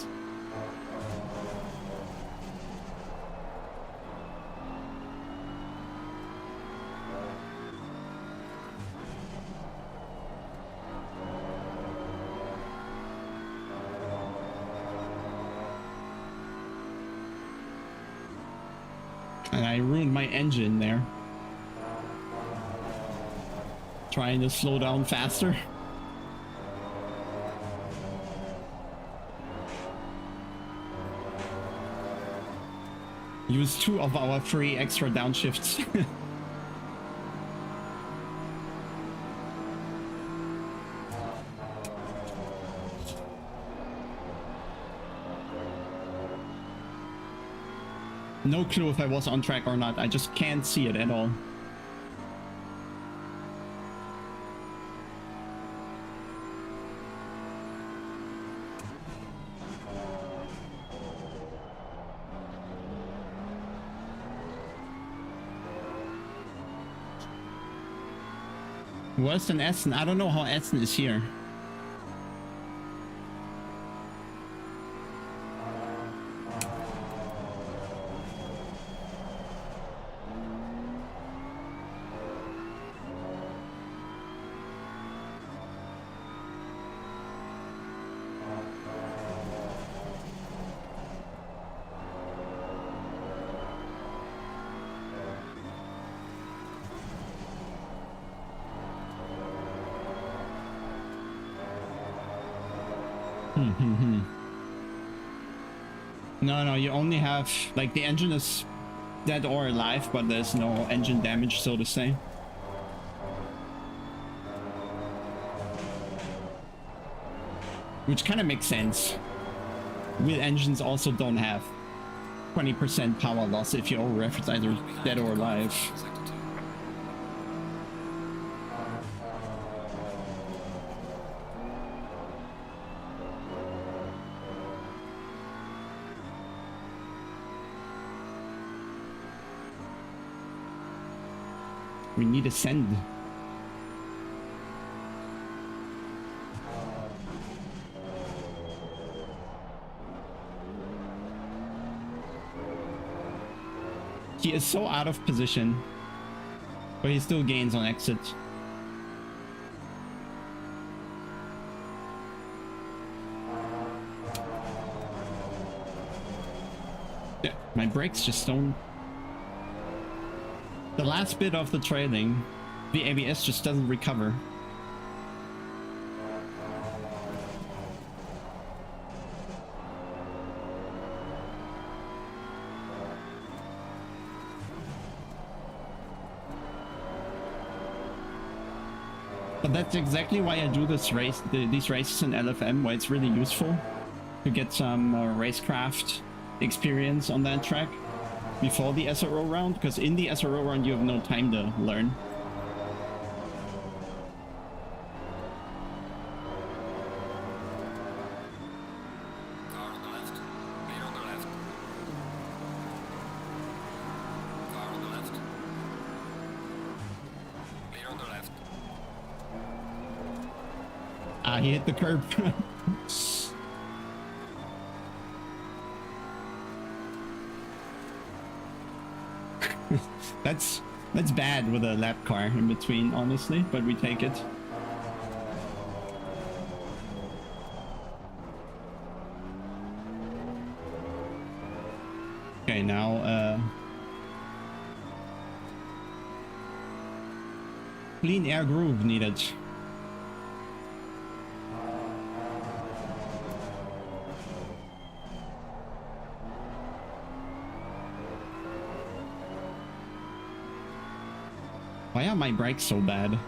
And I ruined my engine there. Trying to slow down faster. Use 2 of our 3 extra downshifts. No clue if I was on track or not. I just can't see it at all. Worse than Essen. I don't know how Essen is here. No, you only have, like, the engine is dead or alive, but there's no engine damage, so to say. Which kind of makes sense. Wheel engines also don't have 20% power loss if your ref is either dead or alive. Sector 2. We need a send. He is so out of position, but he still gains on exit. Yeah, my brakes just don't. The last bit of the trailing, the ABS just doesn't recover. But that's exactly why I do this race, these races in LFM, why it's really useful to get some racecraft experience on that track before the SRO round, because in the SRO round you have no time to learn. Car on the left. Clear on the left. Car on the left. Clear on the left. Ah, he hit the curb. That's bad with a lap car in between, honestly, but we take it. Okay, now clean air groove needed. Why are my brakes so bad?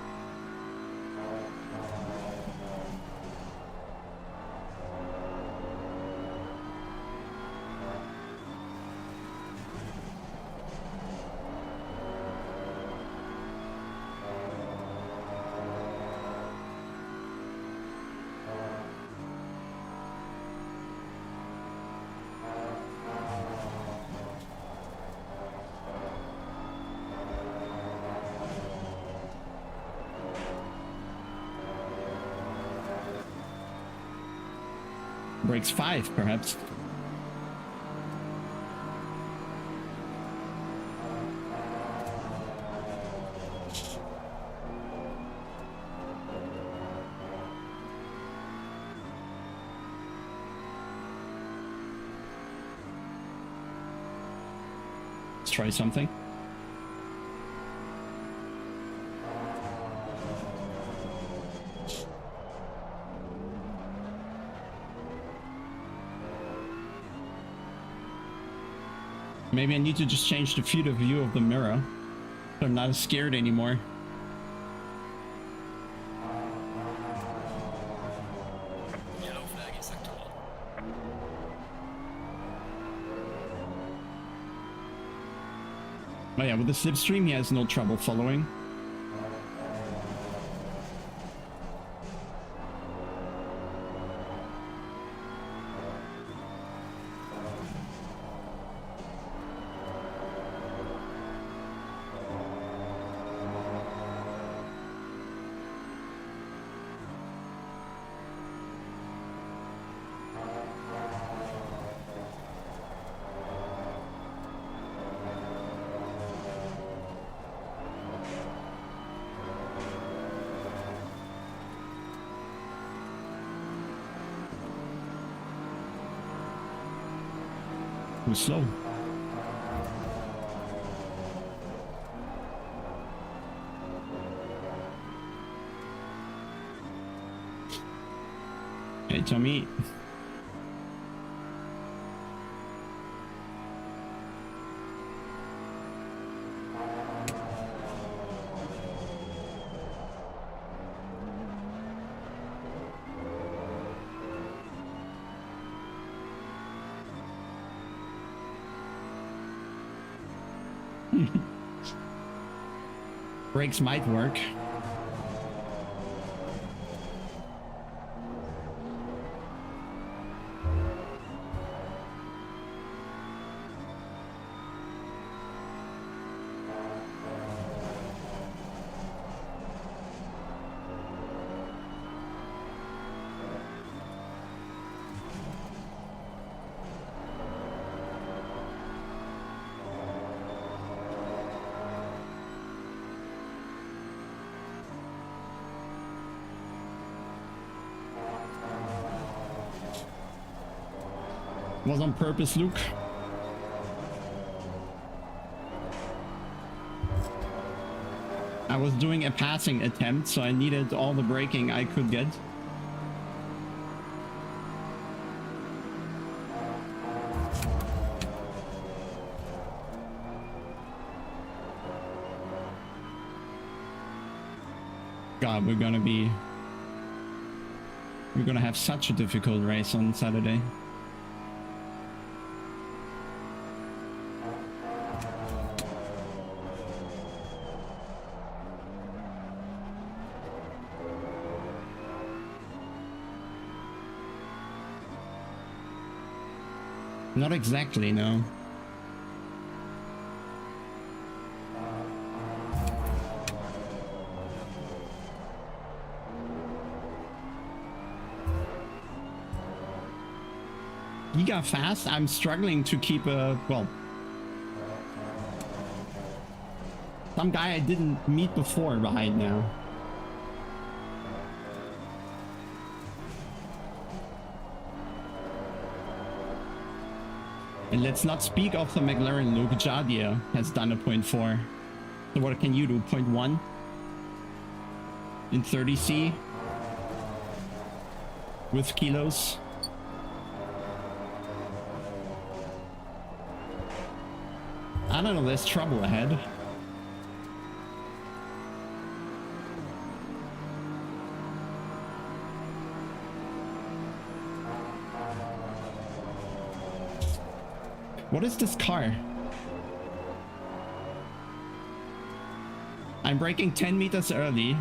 Brakes 5, perhaps. Let's try something. Maybe I need to just change the field of view of the mirror, so I'm not as scared anymore. Yellow flag in sector 1. Oh yeah, with the slipstream he has no trouble following. Too slow. Hey, Tommy. Brakes might work. Was on purpose, Luke. I was doing a passing attempt, so I needed all the braking I could get. God, we're gonna have such a difficult race on Saturday. Not exactly, no. Giga fast, I'm struggling to keep a, well, Some guy I didn't meet before behind now. And let's not speak of the McLaren Luke Jadia has done a 0.4. So what can you do? 0.1 in 30C with kilos. I don't know, there's trouble ahead. What is this car? I'm braking 10 meters early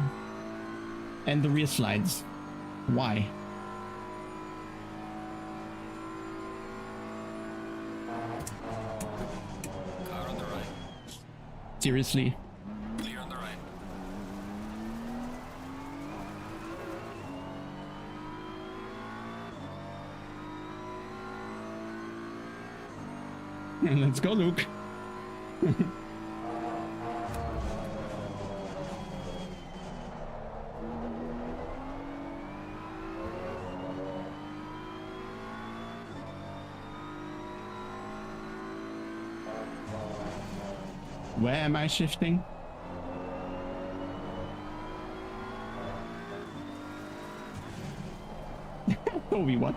and the rear slides. Why? Car on the right. Seriously? Clear on the right. Let's go, Luke. Where am I shifting? Toby, what?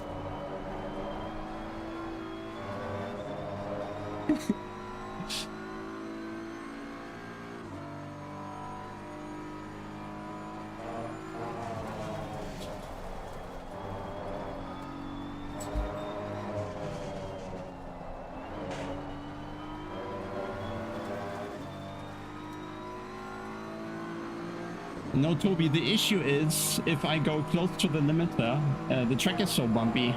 No, Toby, the issue is if I go close to the limiter, the track is so bumpy.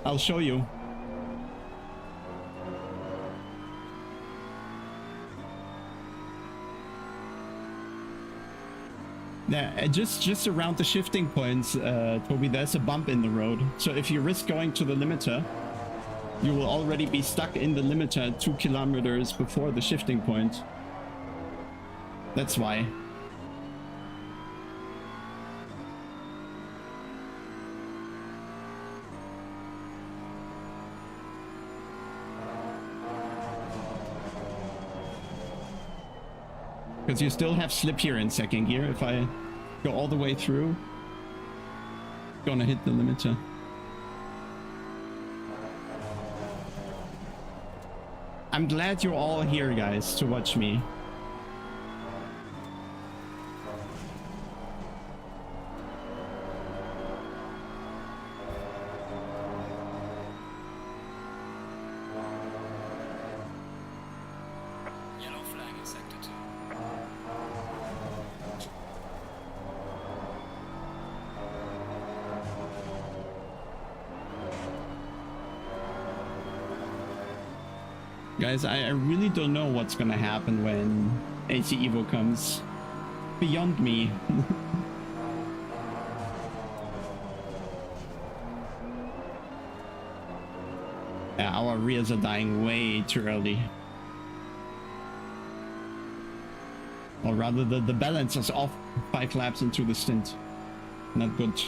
I'll show you. Yeah, just around the shifting points, Toby, there's a bump in the road. So if you risk going to the limiter, you will already be stuck in the limiter 2 kilometers before the shifting point. That's why. Because you still have slip here in second gear. If I go all the way through, gonna hit the limiter. I'm glad you're all here, guys, to watch me. Yellow flag in sector 2. Guys, I really don't know what's gonna happen when AC Evo comes. Beyond me. Yeah, our rears are dying way too early. Or rather, the balance is off 5 laps into the stint. Not good.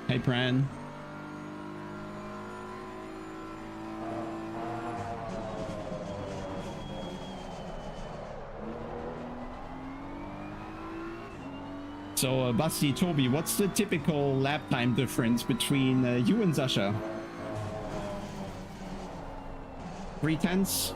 Hey, Pran. So, Basti, Toby, what's the typical lap time difference between you and Sasha? 3/10?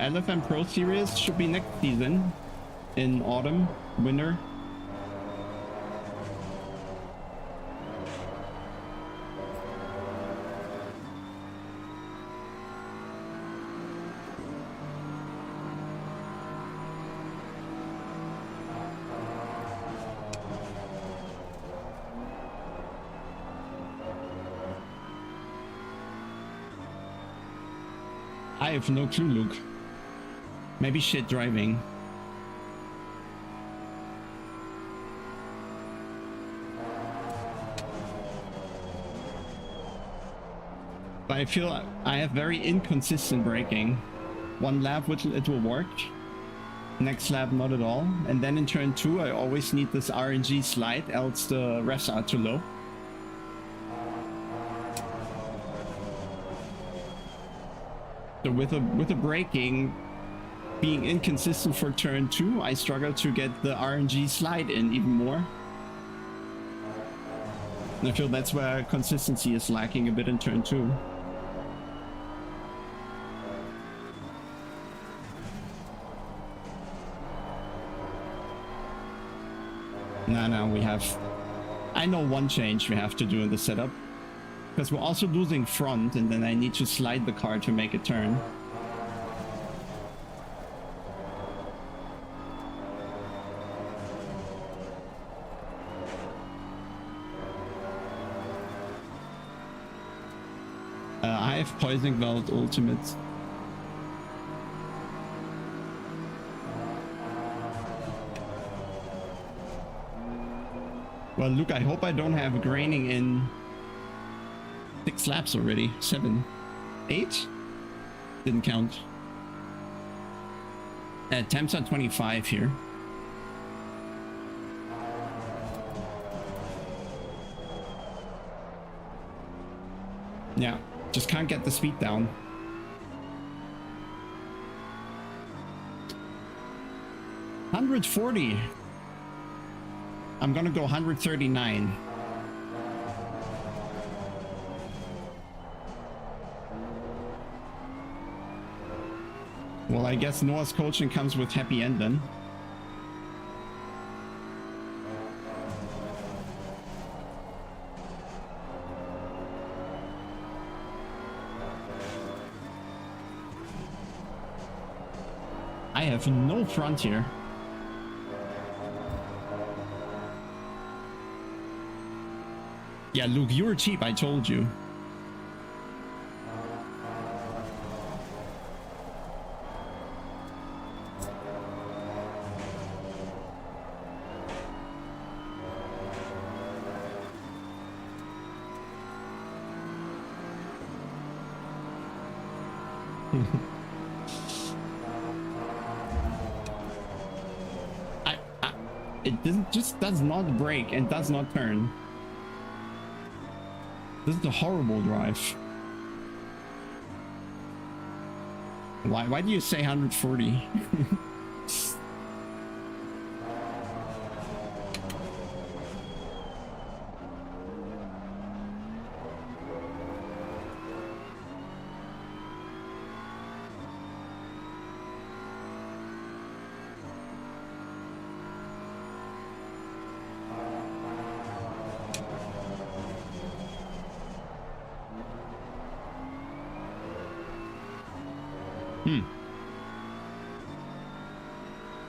LFM Pro Series should be next season in autumn, winter. I have no clue, Luke. Maybe shit driving. But I feel I have very inconsistent braking. One lap it will work. Next lap not at all. And then in turn 2 I always need this RNG slide, else the revs are too low. So with the braking being inconsistent for turn 2, I struggle to get the RNG slide in even more. And I feel that's where consistency is lacking a bit in turn 2. No, we have... I know one change we have to do in the setup. Because we're also losing front, and then I need to slide the car to make a turn. I have poisoning valve ultimate. Well, look, I hope I don't have graining in 6 laps already. 7. 8? Didn't count. Temps are 25 here. Yeah, just can't get the speed down. $140. I'm gonna go 139. Well, I guess Noah's coaching comes with happy end then. I have no front here. Yeah, Luke, you were cheap, I told you. It just does not brake and does not turn. This is a horrible drive. Why do you say 140?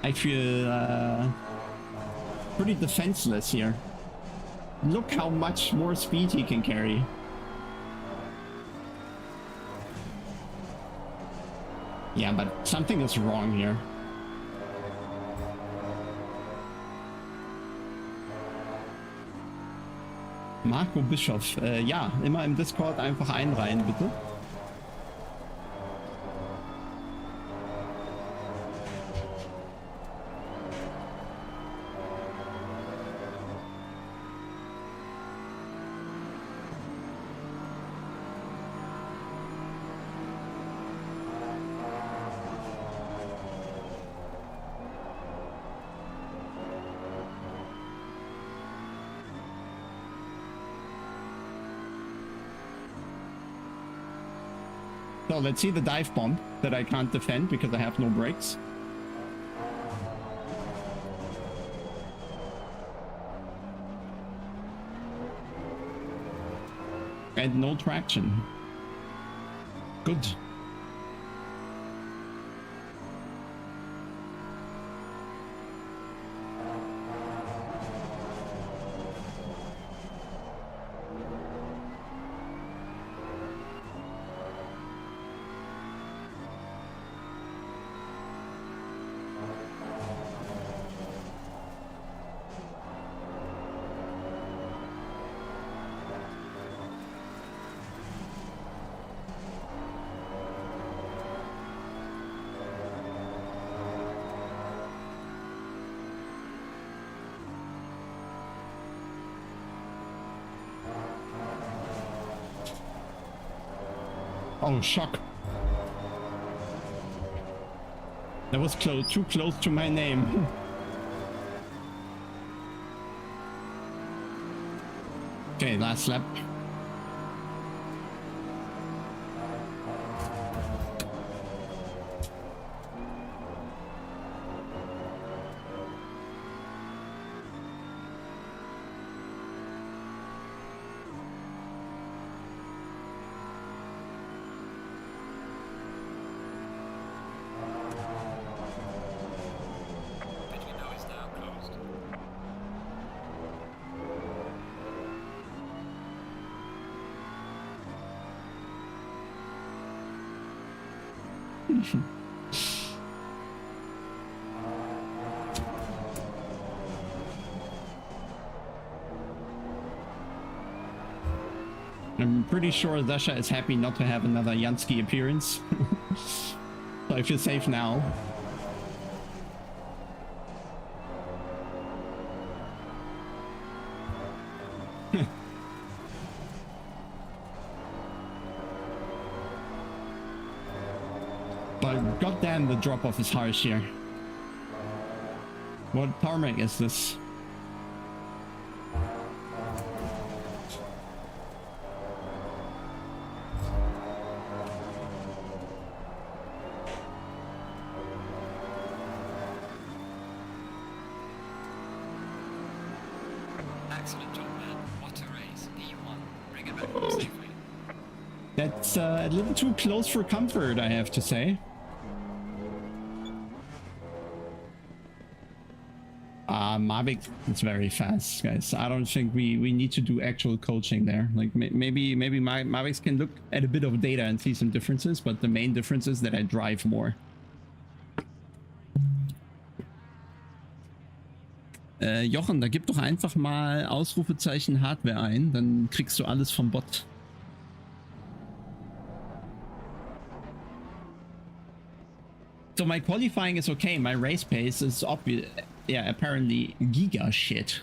I feel pretty defenseless here. Look how much more speed he can carry. Yeah, but something is wrong here. Marco Bischoff, ja, immer im Discord einfach einreihen, bitte. So let's see the dive bomb that I can't defend because I have no brakes. And no traction. Good. Oh, shock. That was close, too close to my name. Okay, last lap. Did you know it's now closed? I'm pretty sure Dasha is happy not to have another Jansky appearance. So I feel safe now. But goddamn, the drop-off is harsh here. What tarmac is this? Excellent job, man. What a race. P1. Bring it back home safely. That's a little too close for comfort, I have to say. Mavic is very fast, guys. I don't think we need to do actual coaching there. Like maybe Mavics can look at a bit of data and see some differences, but the main difference is that I drive more. Jochen, da gib doch einfach mal Ausrufezeichen Hardware ein, dann kriegst du alles vom Bot. So my qualifying is okay, my race pace is obvious. Yeah, apparently giga shit.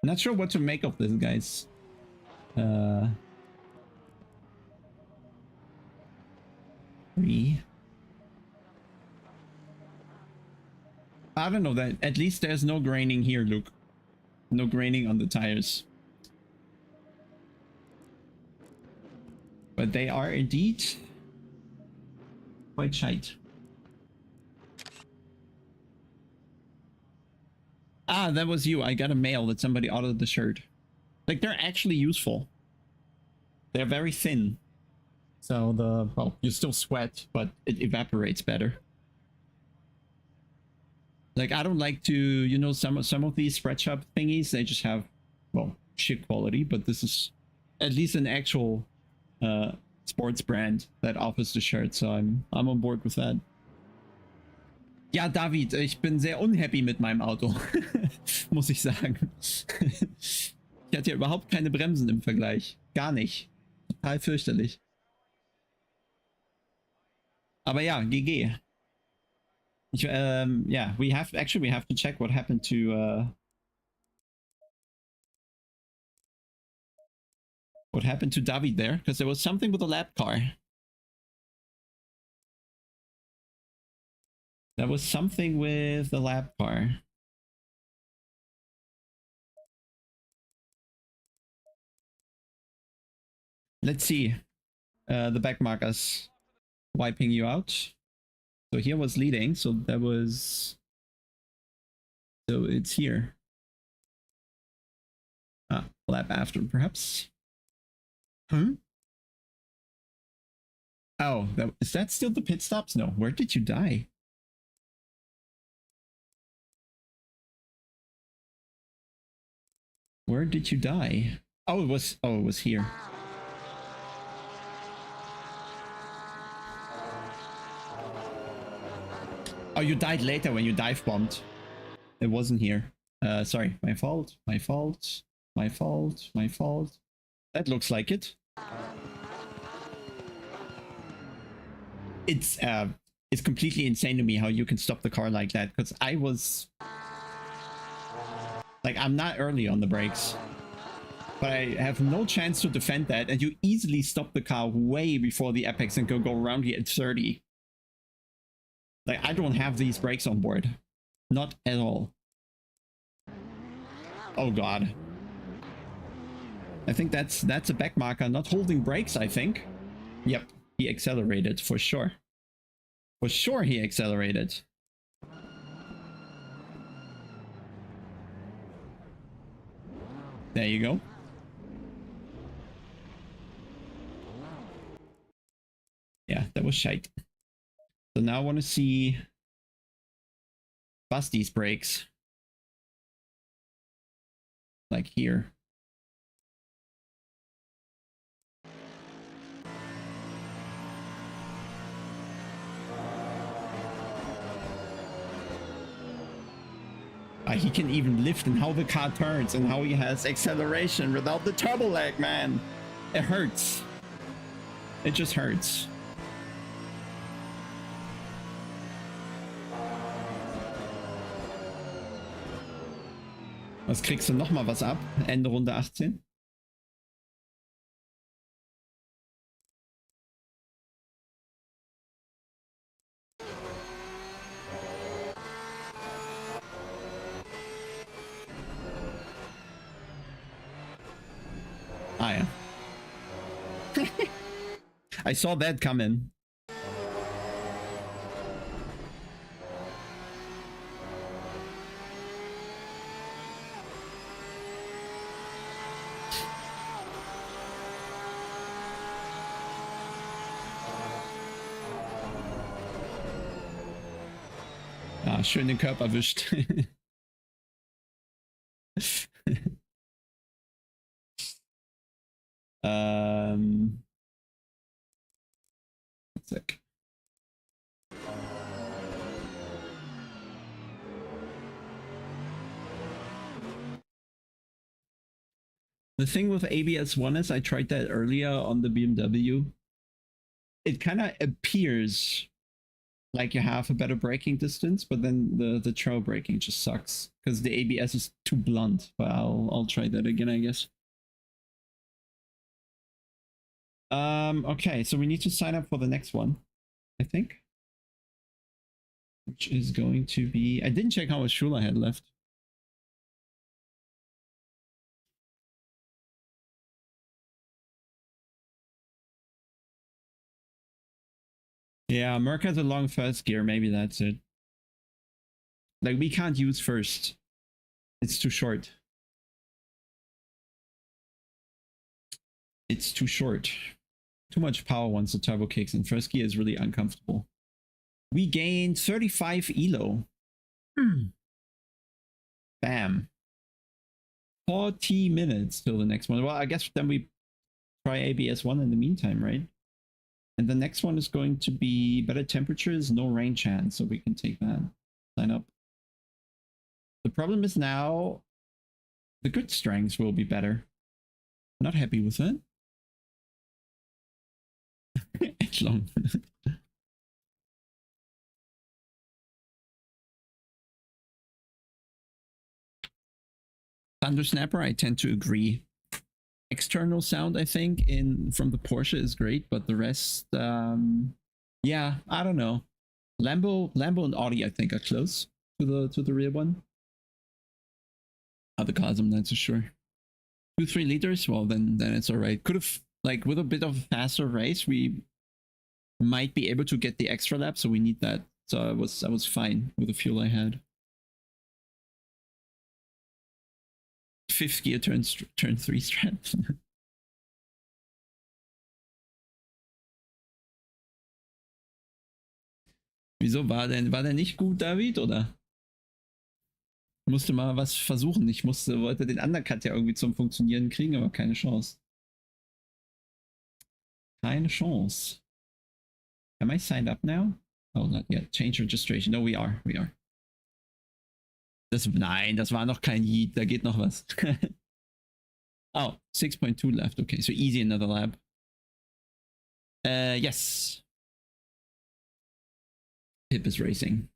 Not sure what to make of this, guys. Three. I don't know, that at least there's no graining here, Luke. No graining on the tires. But they are indeed quite shite. Ah, that was you. I got a mail that somebody ordered the shirt. Like, they're actually useful. They're very thin. So well, you still sweat, but it evaporates better. Like, I don't like to, you know, some of these spreadshop thingies, they just have, well, shit quality, but this is at least an actual sports brand that offers the shirt, so I'm on board with that. Ja, David, ich bin sehr unhappy mit meinem Auto, muss ich sagen. Ich hatte ja überhaupt keine Bremsen im Vergleich. Gar nicht. Total fürchterlich. Aber ja, GG. Yeah, we have to check what happened to David there, because there was something with the lap car. There was something with the lap car. Let's see. The back markers wiping you out. So here was leading, so that was... So it's here. Ah, lap after, perhaps. Huh? Oh, is that still the pit stops? No, where did you die? Where did you die? Oh, it was here. Oh, you died later when you dive bombed. It wasn't here. Sorry, my fault. That looks like it. It's It's completely insane to me how you can stop the car like that, because I was like, I'm not early on the brakes, but I have no chance to defend that, and you easily stop the car way before the apex and go around here at 30. Like, I don't have these brakes on board. Not at all. Oh god. I think that's a back marker. Not holding brakes, I think. Yep, he accelerated for sure. For sure he accelerated. There you go. Yeah, that was shite. So now I want to see Busty's brakes. Like here. He can even lift and how the car turns and how he has acceleration without the turbo lag, man. It hurts. It just hurts. Was kriegst du noch mal was ab? Ende Runde 18. Ah ja. I saw that coming. Ah, schön den Körper erwischt. Sec. The thing with ABS1 is I tried that earlier on the BMW. It kind of appears like you have a better braking distance, but then the trail braking just sucks because the ABS is too blunt. But I'll try that again, I guess. Okay, so we need to sign up for the next one, I think. Which is going to be... I didn't check how much fuel I had left. Yeah, Merc has a long first gear. Maybe that's it. Like, we can't use first. It's too short. It's too short. Too much power once the turbo kicks, and first gear is really uncomfortable. We gained 35 elo. Bam. 40 minutes till the next one. Well, I guess then we try ABS1 in the meantime, right? And the next one is going to be better temperatures, no rain chance, so we can take that. Sign up. The problem is now the grid strengths will be better. Not happy with it. It's long. Thunder Snapper, I tend to agree. External sound, I think, from the Porsche is great, but the rest, yeah, I don't know. Lambo and Audi, I think, are close to the rear one. Other cars, I'm not so sure. 2-3 liters, well, then it's all right. Could have, like, with a bit of a faster race, we might be able to get the extra lap, so we need that. So I was fine with the fuel I had. Fifth gear turn 3 strat. Wieso war der nicht gut, David, oder? Musste mal was versuchen. Wollte den Undercut ja irgendwie zum Funktionieren kriegen, aber keine Chance. Keine Chance. Am I signed up now? Oh, not yet. Change registration. No, we are. Nein, das war noch kein Yeet. Da geht noch was. Oh, 6.2 left. Okay, so easy another lap. Yes. Pip is racing.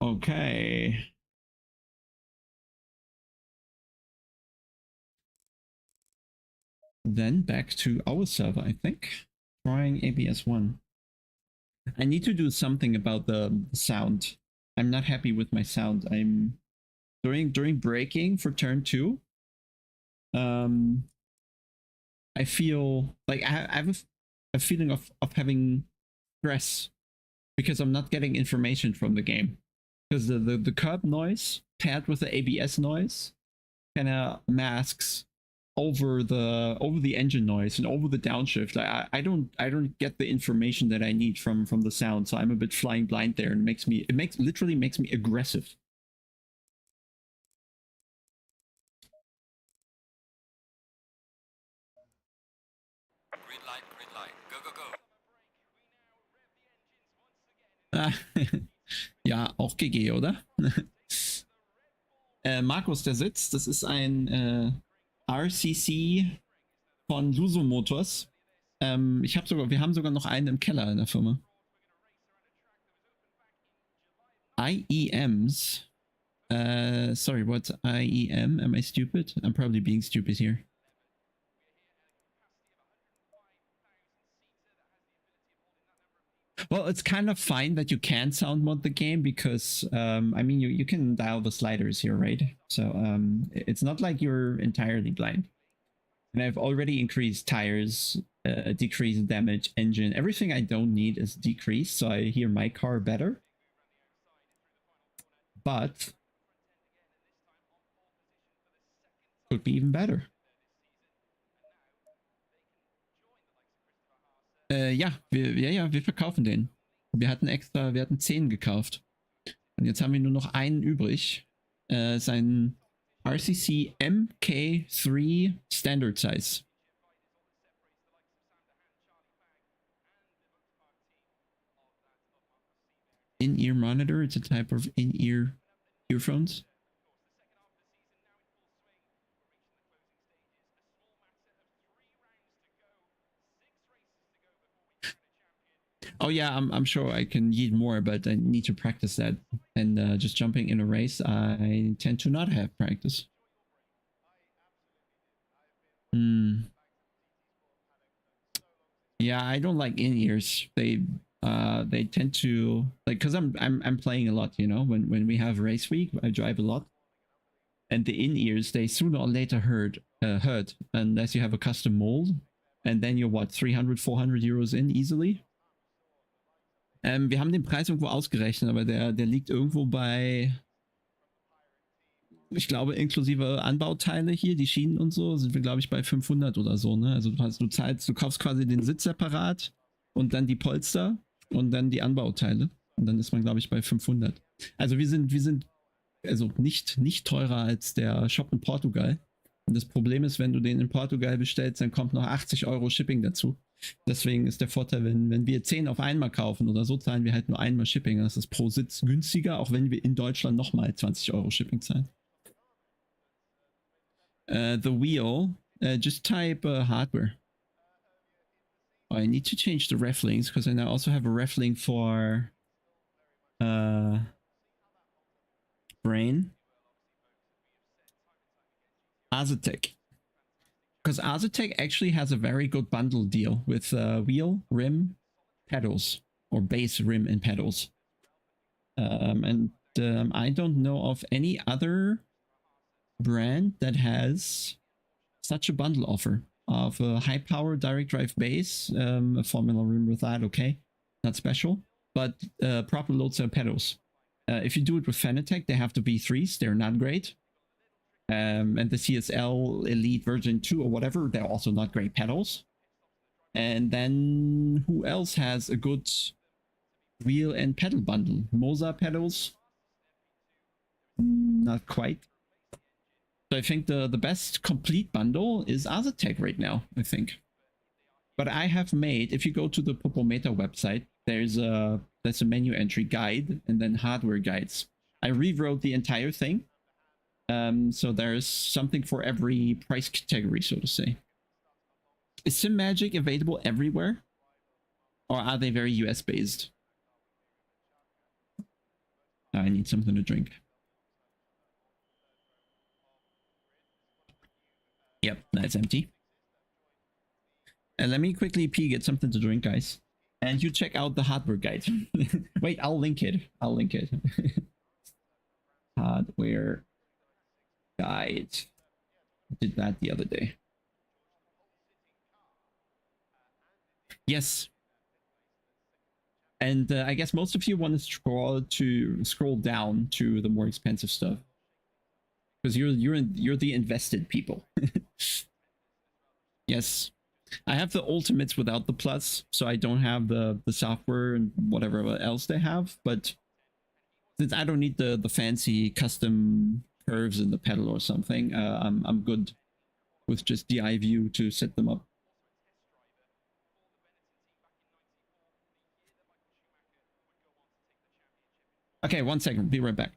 Okay. Then back to our server, I think. Trying ABS1. I need to do something about the sound. I'm not happy with my sound. I'm during braking for turn 2. I feel like I have a feeling of having stress because I'm not getting information from the game. Because the curb noise paired with the ABS noise kind of masks over the engine noise and over the downshift. I don't get the information that I need from the sound, so I'm a bit flying blind there, and literally makes me aggressive. Green light, go, go, go. Ja, auch GG, oder? Markus, der Sitz, das ist ein RCC von Luso Motors. Wir haben sogar noch einen im Keller in der Firma. IEMs. Sorry, what's IEM? Am I stupid? I'm probably being stupid here. Well, it's kind of fine that you can sound mod the game because, I mean, you can dial the sliders here, right? So it's not like you're entirely blind. And I've already increased tires, decreased damage, engine. Everything I don't need is decreased, so I hear my car better. But could be even better. Ja, wir verkaufen den. Wir hatten 10 gekauft. Und jetzt haben wir nur noch einen übrig. Sein RCC MK3 Standard Size. In-ear monitor, it's a type of in-ear earphones. Oh yeah, I'm sure I can yeet more, but I need to practice that. And just jumping in a race, I tend to not have practice. Yeah, I don't like in-ears. They tend to like, because I'm playing a lot, you know. When we have race week, I drive a lot, and the in-ears, they sooner or later hurt unless you have a custom mold, and then you're what, 300, 400 Euros in easily. Wir haben den Preis irgendwo ausgerechnet, aber der liegt irgendwo bei, ich glaube, inklusive Anbauteile hier, die Schienen und so, sind wir, glaube ich, bei 500 oder so, ne? Also du kaufst quasi den Sitz separat und dann die Polster und dann die Anbauteile. Und dann ist man, glaube ich, bei 500. Also wir sind also nicht teurer als der Shop in Portugal. Und das Problem ist, wenn du den in Portugal bestellst, dann kommt noch 80 Euro Shipping dazu. Deswegen ist der Vorteil, wenn wir 10 auf einmal kaufen oder so, zahlen wir halt nur einmal Shipping. Das ist pro Sitz günstiger, auch wenn wir in Deutschland nochmal 20 Euro Shipping zahlen. The wheel, just type hardware. Oh, I need to change the ref links because I now also have a ref link for brain. Aztec. Because Aztec actually has a very good bundle deal with wheel, rim, pedals, or base, rim, and pedals. And I don't know of any other brand that has such a bundle offer of a high power direct drive base, a Formula rim with that, okay, not special, but proper load cell pedals. If you do it with Fanatec, they have to be 3s, they're not great. And the CSL Elite version 2 or whatever, they're also not great pedals. And then who else has a good wheel and pedal bundle? Moza pedals? Not quite. So I think the best complete bundle is Assetto right now, I think. But I have made, if you go to the Popometer website, there's a menu entry guide and then hardware guides. I rewrote the entire thing. So there's something for every price category, so to say. Is SimMagic available everywhere? Or are they very US based? I need something to drink. Yep, that's empty. And let me quickly pee, get something to drink, guys. And you check out the hardware guide. Wait, I'll link it. I'll link it. Hardware guide. I did that the other day. Yes. And I guess most of you want to scroll down to the more expensive stuff. Because you're the invested people. Yes. I have the ultimates without the plus, so I don't have the software and whatever else they have, but since I don't need the fancy custom curves in the pedal or something, I'm good with just DI view to set them up. Okay, 1 second, be right back.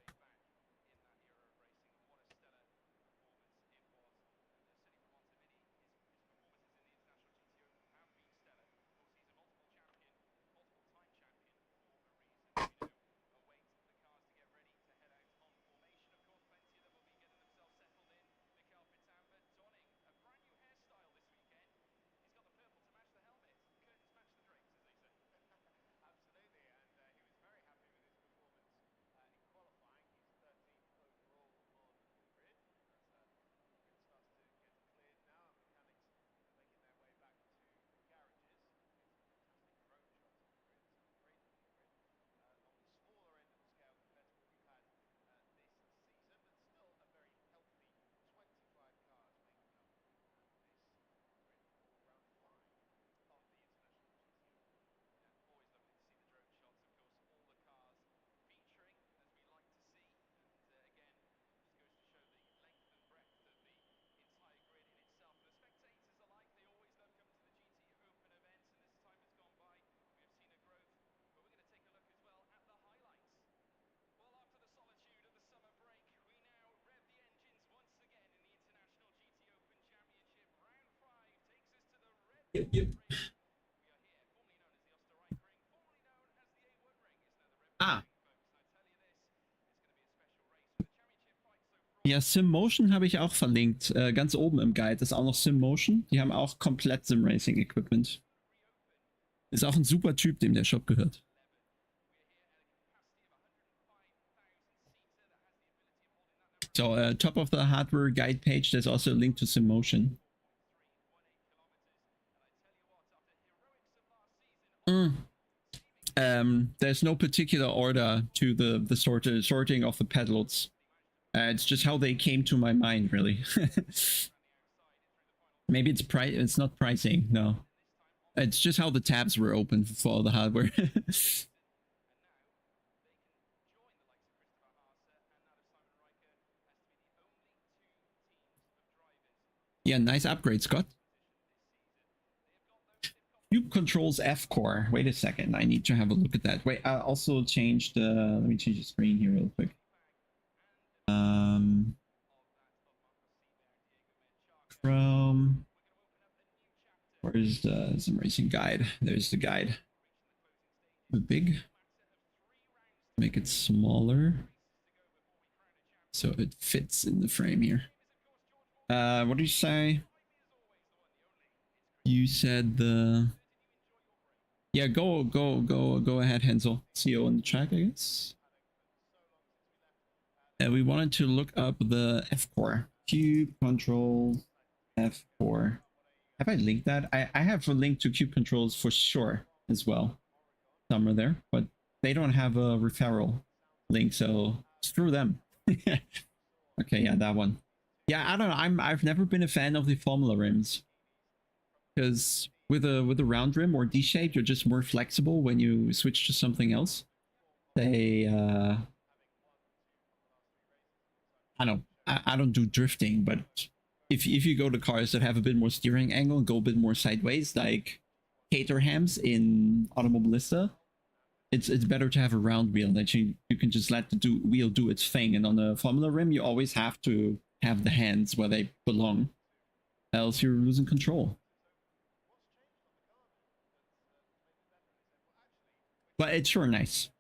Yep. Ah. Ja, SimMotion habe ich auch verlinkt. Ganz oben im Guide ist auch noch SimMotion. Die haben auch komplett Simracing-Equipment. Ist auch ein super Typ, dem der Shop gehört. So, top of the hardware guide page, there's also a link to SimMotion. There's no particular order to the sorting of the pedals. It's just how they came to my mind, really. Maybe it's not pricing, no. It's just how the tabs were open for all the hardware. Yeah, nice upgrade, Scott. Cube controls F core. Wait a second, I need to have a look at that. Wait, I also changed let me change the screen here real quick. Chrome. Where's the Simracing guide? There's the guide. Big. Make it smaller. So it fits in the frame here. What did you say? You said the... Yeah, go ahead, Hensel. CO in the track, I guess. We wanted to look up the F core. Cube controls F core. Have I linked that? I have a link to Cube controls for sure as well. Somewhere there, but they don't have a referral link, so screw them. Okay, yeah, that one. Yeah, I don't know. I've never been a fan of the Formula rims because with a round rim or D-shape, you're just more flexible when you switch to something else. They I don't know. I don't do drifting, but if you go to cars that have a bit more steering angle and go a bit more sideways, like Caterhams in Automobilista, it's better to have a round wheel that you can just let the wheel do its thing. And on a Formula rim, you always have to have the hands where they belong, else you're losing control. But it's sure nice.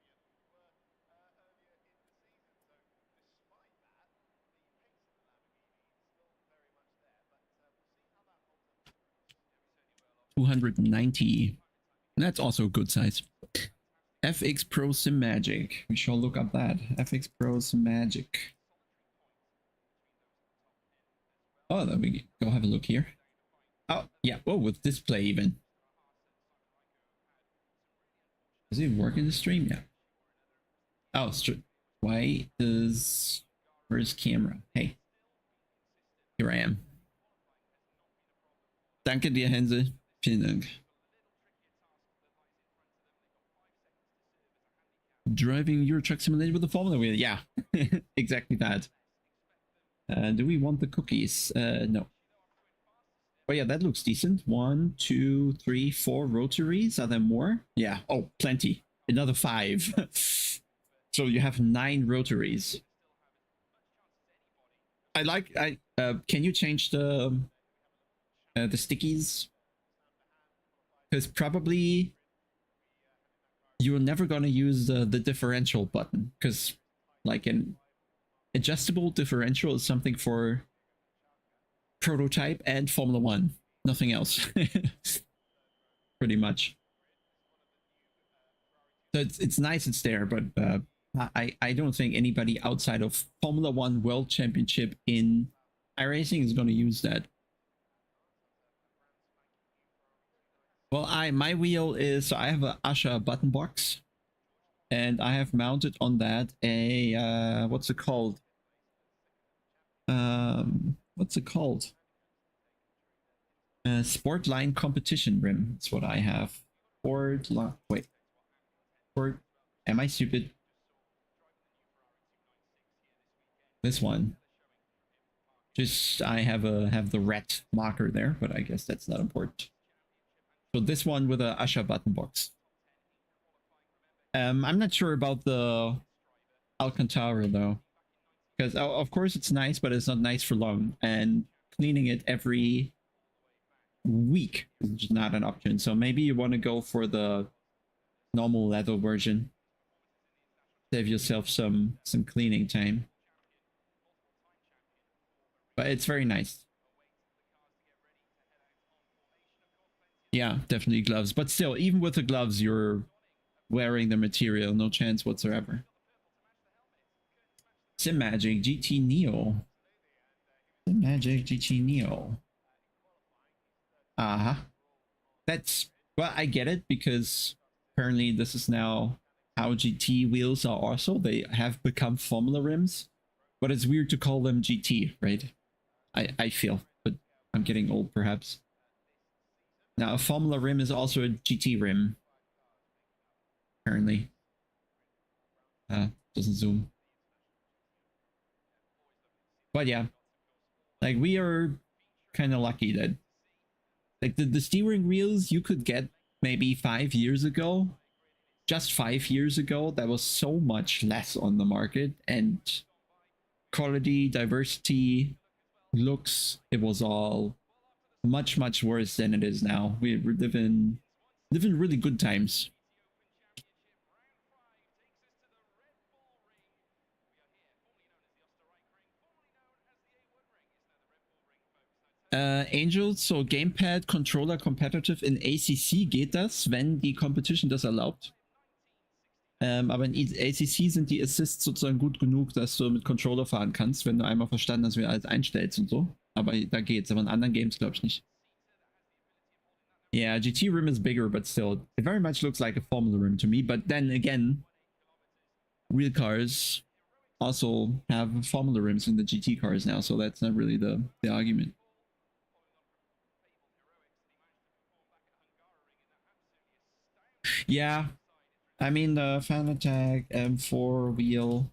$290. That's also a good size. FX Pro Sim Magic. We shall look up that. FX Pro Sim Magic. Oh, there we go. Have a look here. Oh, yeah. Oh, with display even. Does it work in the stream? Yeah. Oh, why does... Where's camera? Hey. Here I am. Danke dir, Hänsel. Vielen Dank. Driving Euro Truck Simulator with the Formula wheel. Yeah, exactly that. Do we want the cookies? No. Oh yeah, that looks decent. 1, 2, 3, 4 rotaries. Are there more? Yeah. Oh, plenty. Another 5. So you have 9 rotaries. Can you change the stickies? Because probably you're never gonna use the differential button, because like an adjustable differential is something for prototype and Formula 1, nothing else. Pretty much. So it's nice it's there, but I don't think anybody outside of Formula 1 World Championship in iRacing is going to use that. Well, my wheel is, so I have a Asha button box, and I have mounted on that a what's it called? What's it called? Sportline competition rim. That's what I have. Am I stupid? This one. Just I have the red marker there, but I guess that's not important. So this one with a Asha button box. I'm not sure about the Alcantara though, because of course it's nice, but it's not nice for long, and cleaning it every week is just not an option. So maybe you want to go for the normal leather version. Save yourself some cleaning time. But it's very nice. Yeah, definitely gloves. But still, even with the gloves, you're wearing the material. No chance whatsoever. Sim Magic GT Neo. Sim Magic GT Neo. Uh-huh. That's... Well, I get it, because apparently this is now how GT wheels are also. They have become Formula rims. But it's weird to call them GT, right? I feel. But I'm getting old, perhaps. Now, a Formula rim is also a GT rim. Apparently. Doesn't zoom. But yeah. Like, we are kind of lucky that... Like, the steering wheels you could get maybe 5 years ago. Just 5 years ago, there was so much less on the market. And quality, diversity, looks, it was all much, much worse than it is now. We're living really good times. Angels, so Gamepad Controller competitive in ACC geht das, wenn die Competition das erlaubt. Aber in ACC sind die Assists sozusagen gut genug, dass du mit Controller fahren kannst, wenn du einmal verstanden hast, wie du alles einstellst und so. Aber da geht's, aber in anderen Games glaube ich nicht. Yeah, GT rim is bigger, but still, it very much looks like a Formula rim to me. But then again, real cars also have Formula rims in the GT cars now, so that's not really the argument. Yeah, I mean the Fanatec M4 wheel.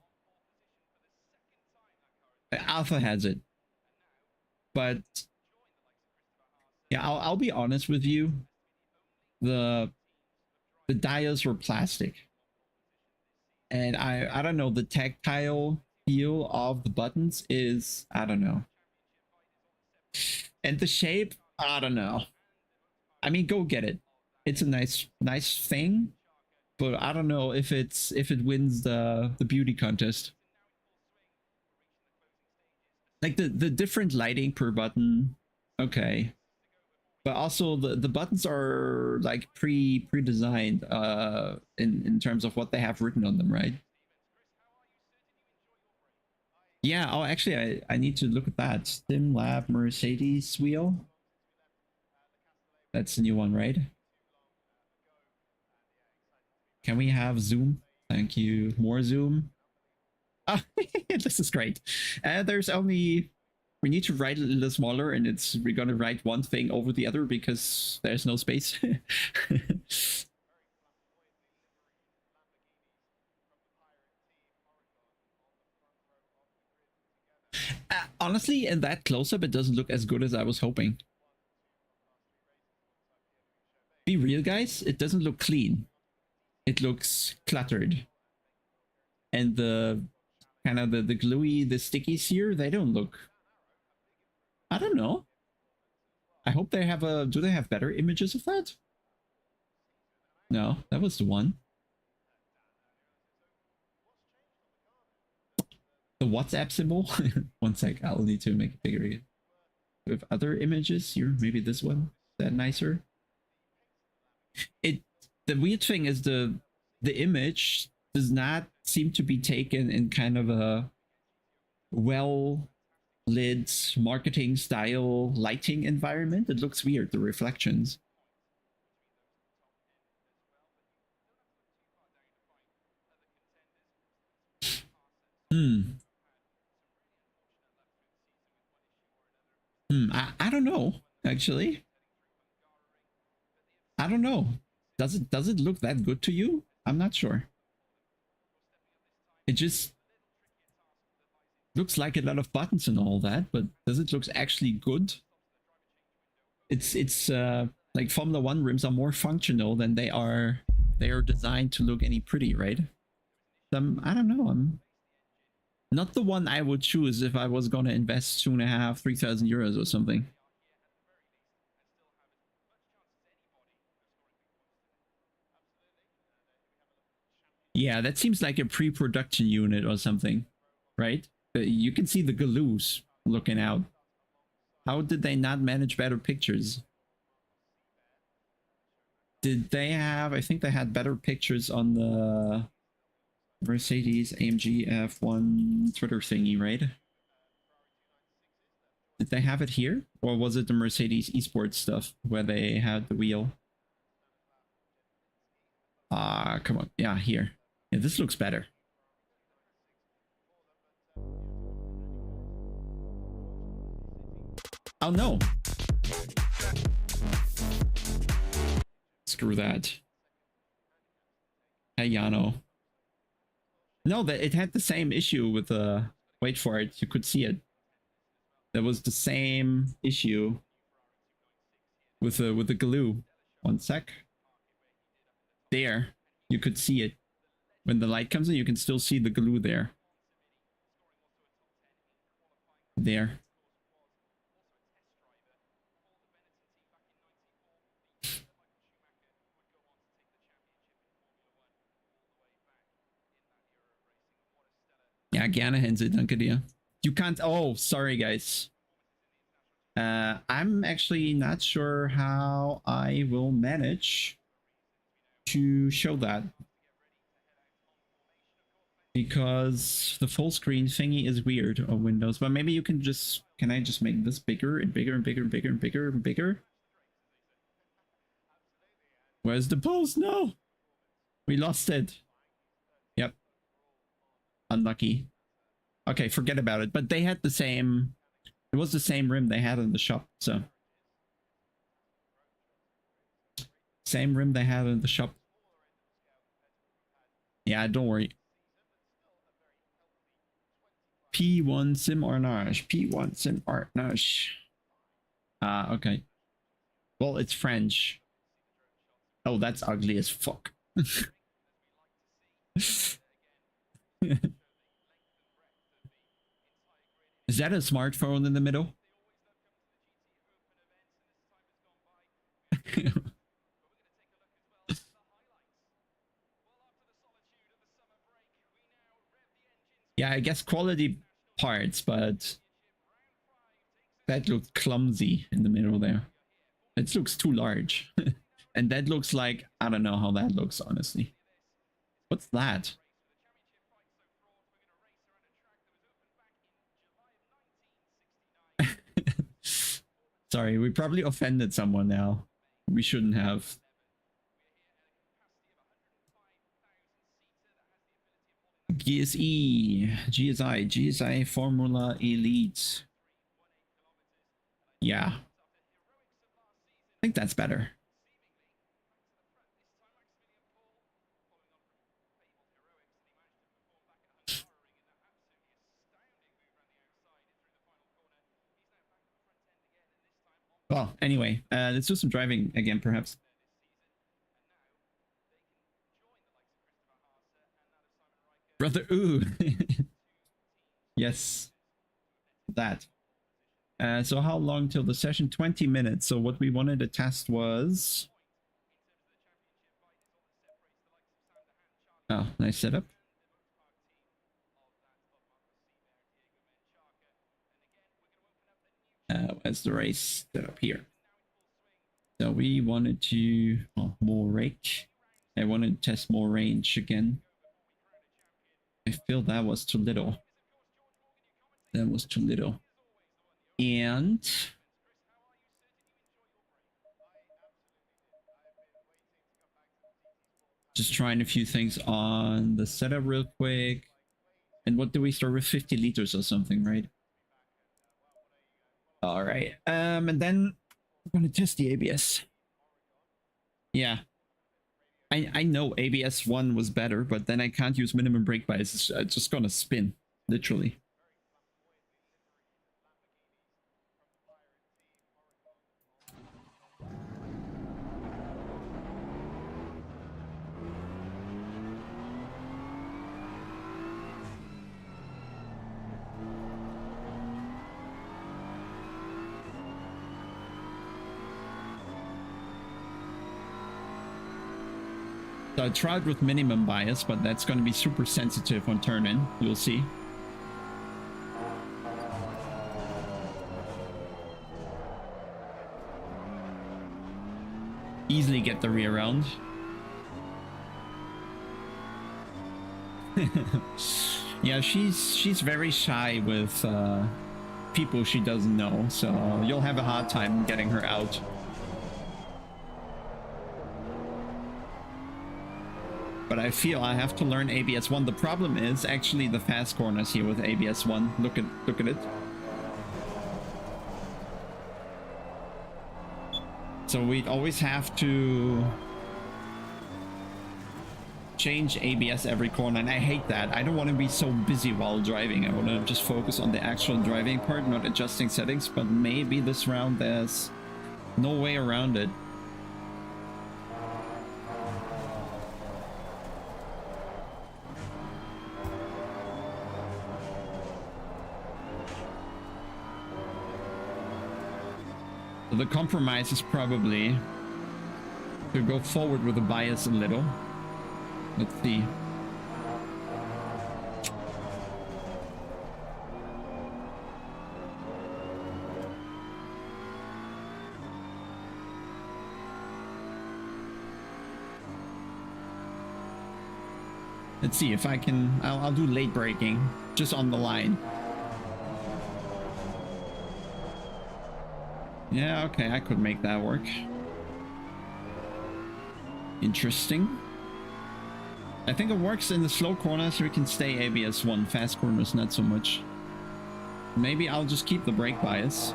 Alpha has it, but yeah, I'll be honest with you. The dials were plastic, and I don't know, the tactile feel of the buttons is, I don't know, and the shape, I don't know. I mean, go get it. It's a nice thing, but I don't know if it wins the beauty contest. Like the different lighting per button, okay, but also the buttons are like pre-designed in terms of what they have written on them, right? Yeah. Oh, actually, I need to look at that. Sim Lab Mercedes wheel. That's the new one, right? Can we have zoom? Thank you. More zoom. Ah, this is great. There's only, we need to write it a little smaller, and we're gonna write one thing over the other because there's no space. Honestly, in that close-up, it doesn't look as good as I was hoping. Be real, guys, it doesn't look clean. It looks cluttered. And the kind of the gluey, the stickies here, they don't look, I don't know. I hope they have do they have better images of that? No, that was the one. The WhatsApp symbol. One sec, I'll need to make it bigger again. With other images here, maybe this one. Is that nicer? The weird thing is the image does not seem to be taken in kind of a well lit marketing style lighting environment. It looks weird, the reflections. I don't know, actually. I don't know. Does it look that good to you? I'm not sure. It just looks like a lot of buttons and all that, but does it look actually good? It's like Formula One rims are more functional than they are designed to look any pretty, right? I don't know. I'm not the one I would choose if I was gonna invest 2.5, 3,000 euros or something. Yeah, that seems like a pre-production unit or something, right? You can see the galoos looking out. How did they not manage better pictures? Did they have, I think they had better pictures on the Mercedes AMG F1 Twitter thingy, right? Did they have it here? Or was it the Mercedes esports stuff where they had the wheel? Ah, come on. Yeah, here. Yeah, this looks better. Oh no. Screw that. Hey, Yano. No, that it had the same issue with the. Wait for it. You could see it. There was the same issue with the glue. One sec. There, you could see it. When the light comes in, you can still see the glue there. There. Ja, gerne, Hense, danke dir. You can't. Oh, sorry, guys. I'm actually not sure how I will manage to show that. Because the full screen thingy is weird on Windows. But maybe you can just. Can I just make this bigger and bigger and bigger and bigger and bigger and bigger? Where's the post? No! We lost it. Yep. Unlucky. Okay, forget about it. But they had the same. It was the same rim they had in the shop, so. Same rim they had in the shop. Yeah, don't worry. P1 Sim Arnage. P1 Sim Arnage. Ah, okay. Well, it's French. Oh, that's ugly as fuck. Is that a smartphone in the middle? Yeah, I guess quality parts, but that looks clumsy in the middle there. It looks too large. And that looks like, I don't know how that looks, honestly. What's that? Sorry, we probably offended someone now. We shouldn't have. GSI Formula Elite. Yeah. I think that's better. Well, anyway, let's do some driving again, perhaps. Brother, ooh. Yes. That. So how long till the session? 20 minutes. So what we wanted to test was... Oh, nice setup. Where's the race setup here? So we wanted to... Oh, more rake. I wanted to test more range again. I feel that was too little. That was too little. And... just trying a few things on the setup real quick. And what do we start with? 50 liters or something, right? All right. And then we're going to test the ABS. Yeah. I know ABS 1 was better, but then I can't use minimum brake bias. It's just going to spin, literally. So I tried with minimum bias, but that's going to be super sensitive on turn-in. You'll see. Easily get the rear round. Yeah, she's very shy with people she doesn't know, so you'll have a hard time getting her out. But I feel I have to learn ABS 1. The problem is actually the fast corners here with ABS 1. Look at it. So we'd always have to change ABS every corner, and I hate that. I don't want to be so busy while driving. I want to just focus on the actual driving part, not adjusting settings, but maybe this round there's no way around it. The compromise is probably to go forward with the bias a little. Let's see. Let's see if I can... I'll do late braking just on the line. Yeah, okay, I could make that work. Interesting. I think it works in the slow corners, so we can stay ABS 1. Fast corners, not so much. Maybe I'll just keep the brake bias.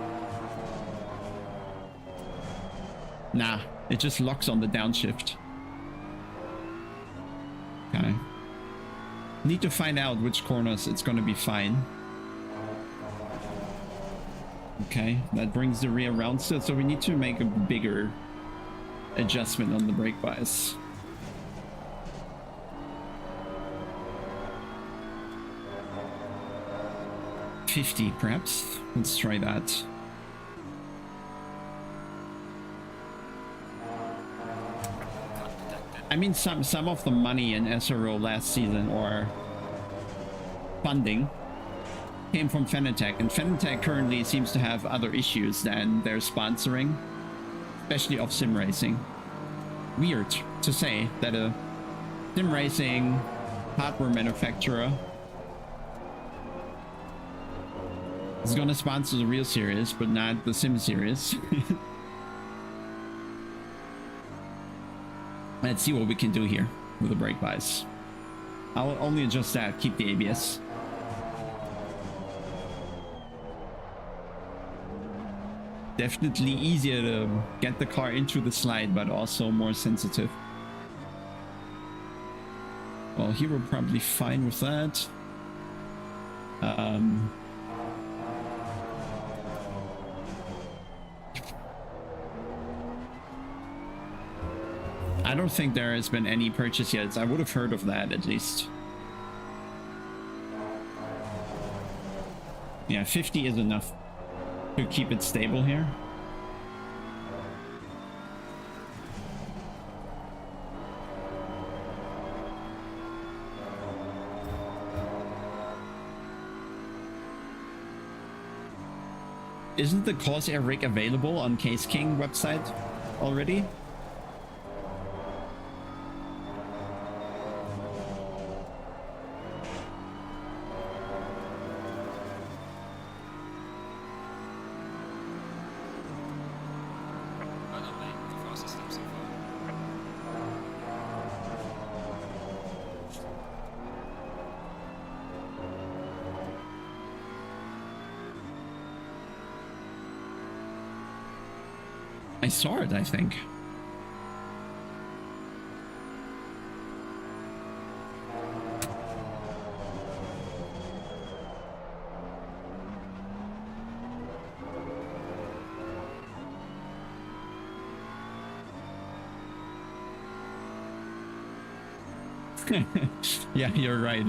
Nah, it just locks on the downshift. Okay. Need to find out which corners it's gonna be fine. Okay, that brings the rear round still, so we need to make a bigger adjustment on the brake bias. $50 perhaps. Let's try that. I mean, some of the money in SRO last season, or funding, came from Fanatec, and Fanatec currently seems to have other issues than their sponsoring, especially of sim racing. Weird to say that a sim racing hardware manufacturer is gonna sponsor the real series, but not the sim series. Let's see what we can do here with the brake bias. I'll only adjust that, keep the ABS. Definitely easier to get the car into the slide, but also more sensitive. Well, here we're probably fine with that. I don't think there has been any purchase yet. I would have heard of that at least. Yeah, 50 is enough to keep it stable here. Isn't the Corsair rig available on Case King website already? I saw it, I think. Yeah, you're right.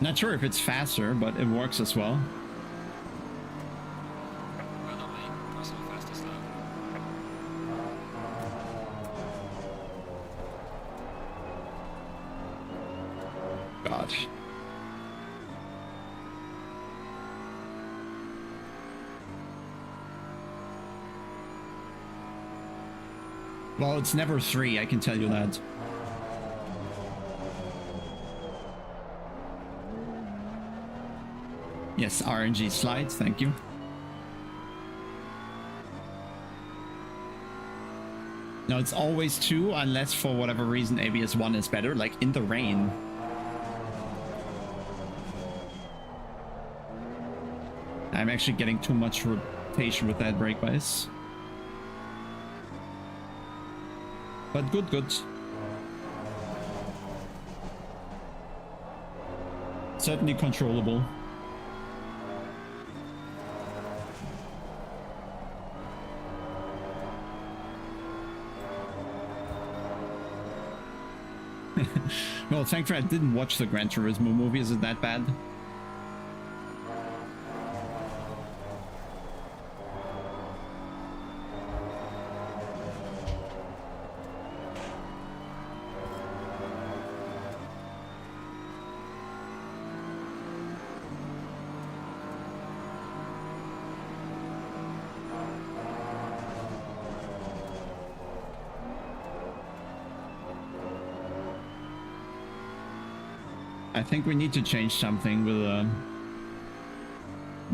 Not sure if it's faster, but it works as well. God. Well, it's never 3, I can tell you that. Yes, RNG slides, thank you. No, it's always 2, unless for whatever reason ABS 1 is better, like in the rain. I'm actually getting too much rotation with that brake bias. But good, good. Certainly controllable. Well, thankfully I didn't watch the Gran Turismo movie. Is it that bad? I think we need to change something with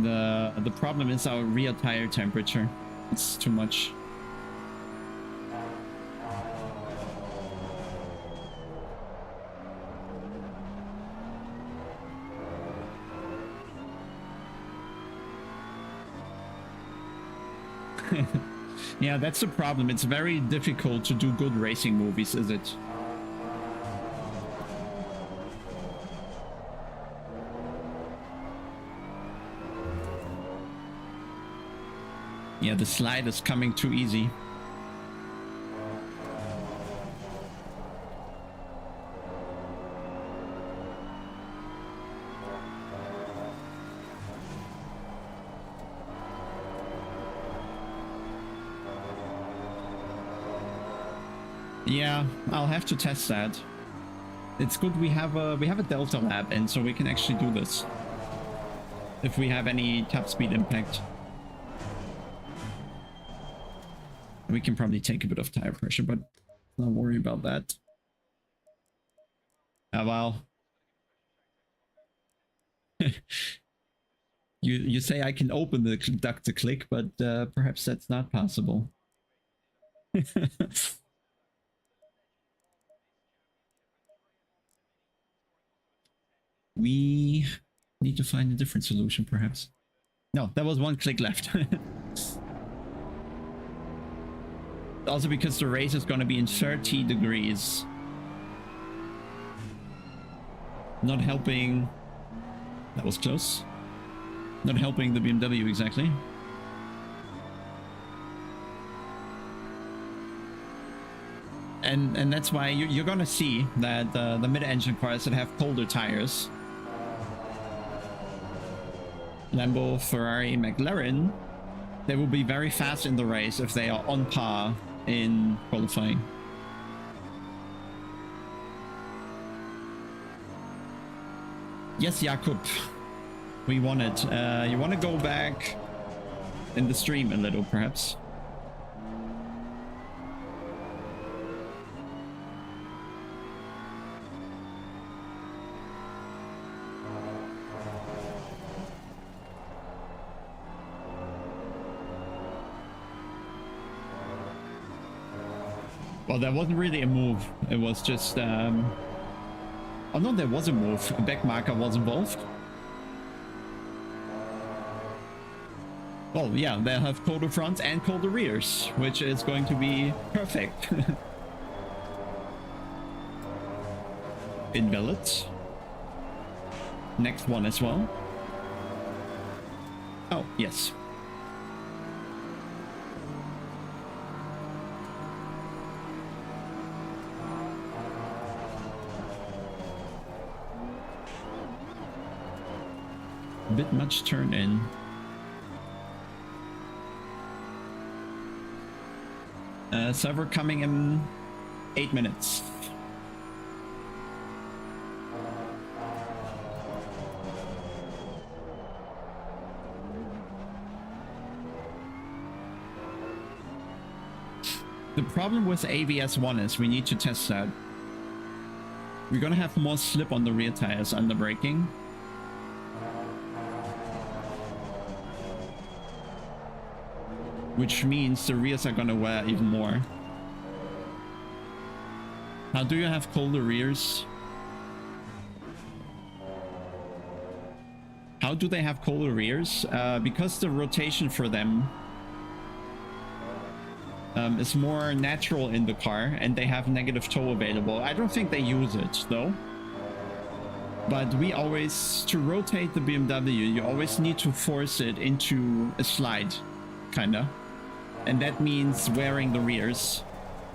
the problem is our rear tire temperature. It's too much. Yeah, that's the problem. It's very difficult to do good racing movies, is it? Yeah, the slide is coming too easy. Yeah, I'll have to test that. It's good we have a Delta lab, and so we can actually do this if we have any top speed impact. We can probably take a bit of tire pressure, but don't worry about that. Ah, well. You say I can open the duct to click, but perhaps that's not possible. We need to find a different solution, perhaps. No, there was one click left. Also because the race is going to be in 30 degrees. Not helping... That was close. Not helping the BMW exactly. And that's why you're going to see that the mid-engine cars that have colder tires, Lambo, Ferrari, McLaren, they will be very fast in the race if they are on par in qualifying. Yes, Jakub, we won it. You want to go back in the stream a little, perhaps? Well, that wasn't really a move. It was just... Oh no, there was a move. A back marker was involved. Well, yeah, they'll have colder fronts and colder rears, which is going to be perfect. Invalid. Next one as well. Oh, yes. Bit much turn in. Server coming in 8 minutes. The problem with AVS1 is we need to test that. We're gonna have more slip on the rear tires under braking. Which means the rears are gonna wear even more. How do you have colder rears? How do they have colder rears? Because the rotation for them is more natural in the car and they have negative toe available. I don't think they use it though. But we always, to rotate the BMW, you always need to force it into a slide, kinda. And that means wearing the rears.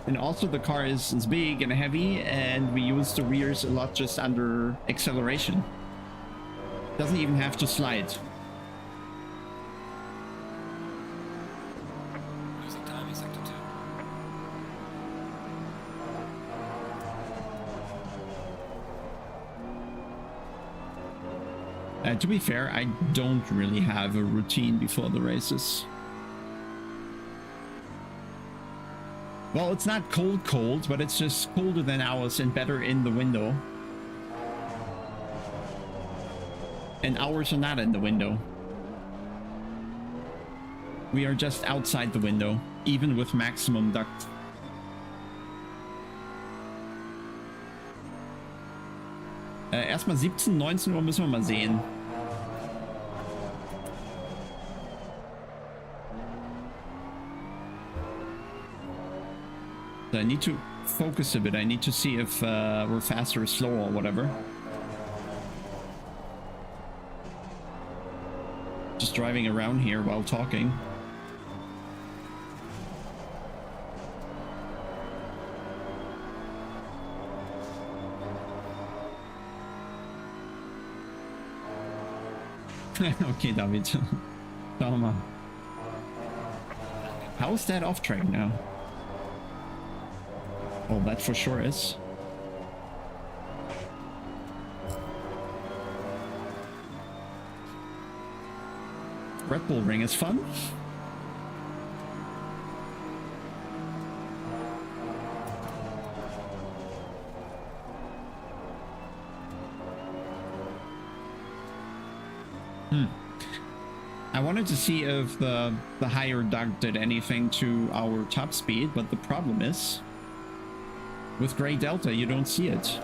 And also the car is big and heavy, and we use the rears a lot just under acceleration. Doesn't even have to slide. Losing time in sector 2. To be fair, I don't really have a routine before the races. Well, it's not cold, but it's just colder than ours and better in the window. And ours are not in the window. We are just outside the window, even with maximum duct. Erstmal 17, 19 Uhr müssen wir mal sehen. So I need to focus a bit. I need to see if we're faster or slower or whatever. Just driving around here while talking. Okay, David. Schauen wir mal. How is that off track now? Oh, that for sure is. Red Bull Ring is fun. I wanted to see if the higher duct did anything to our top speed, but the problem is, with Gray Delta, you don't see it.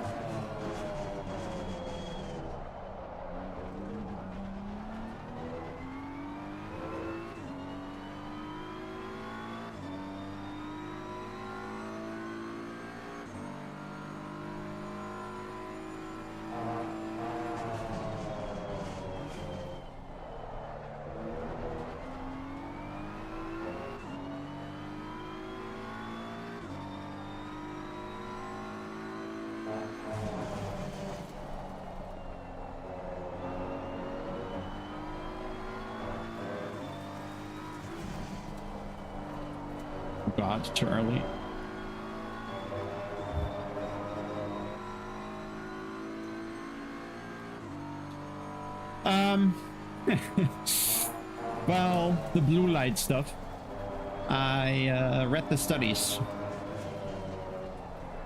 God, too early. Well, the blue light stuff. I read the studies.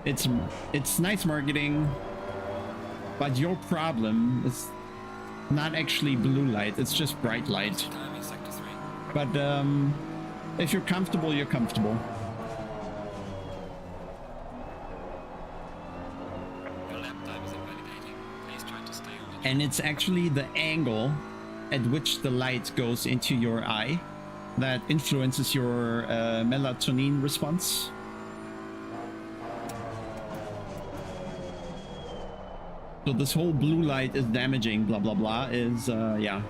It's nice marketing, but your problem is not actually blue light. It's just bright light. But if you're comfortable, you're comfortable. Your lap time is invalidating. Please try to stay on it. And it's actually the angle at which the light goes into your eye that influences your melatonin response. So this whole blue light is damaging, blah, blah, blah, is, yeah.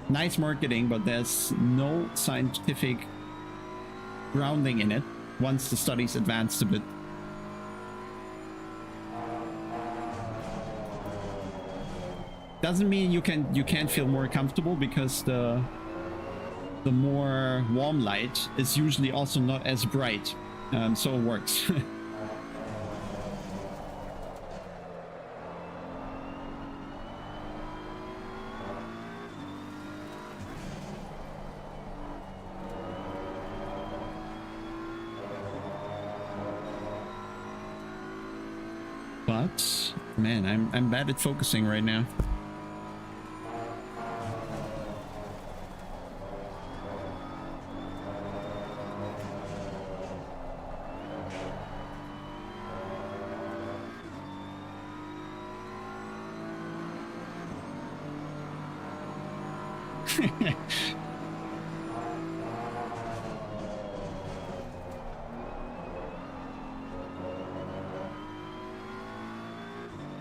Nice marketing, but there's no scientific grounding in it once the studies advanced a bit. Doesn't mean you can't feel more comfortable, because the more warm light is usually also not as bright, so it works. But man, I'm bad at focusing right now.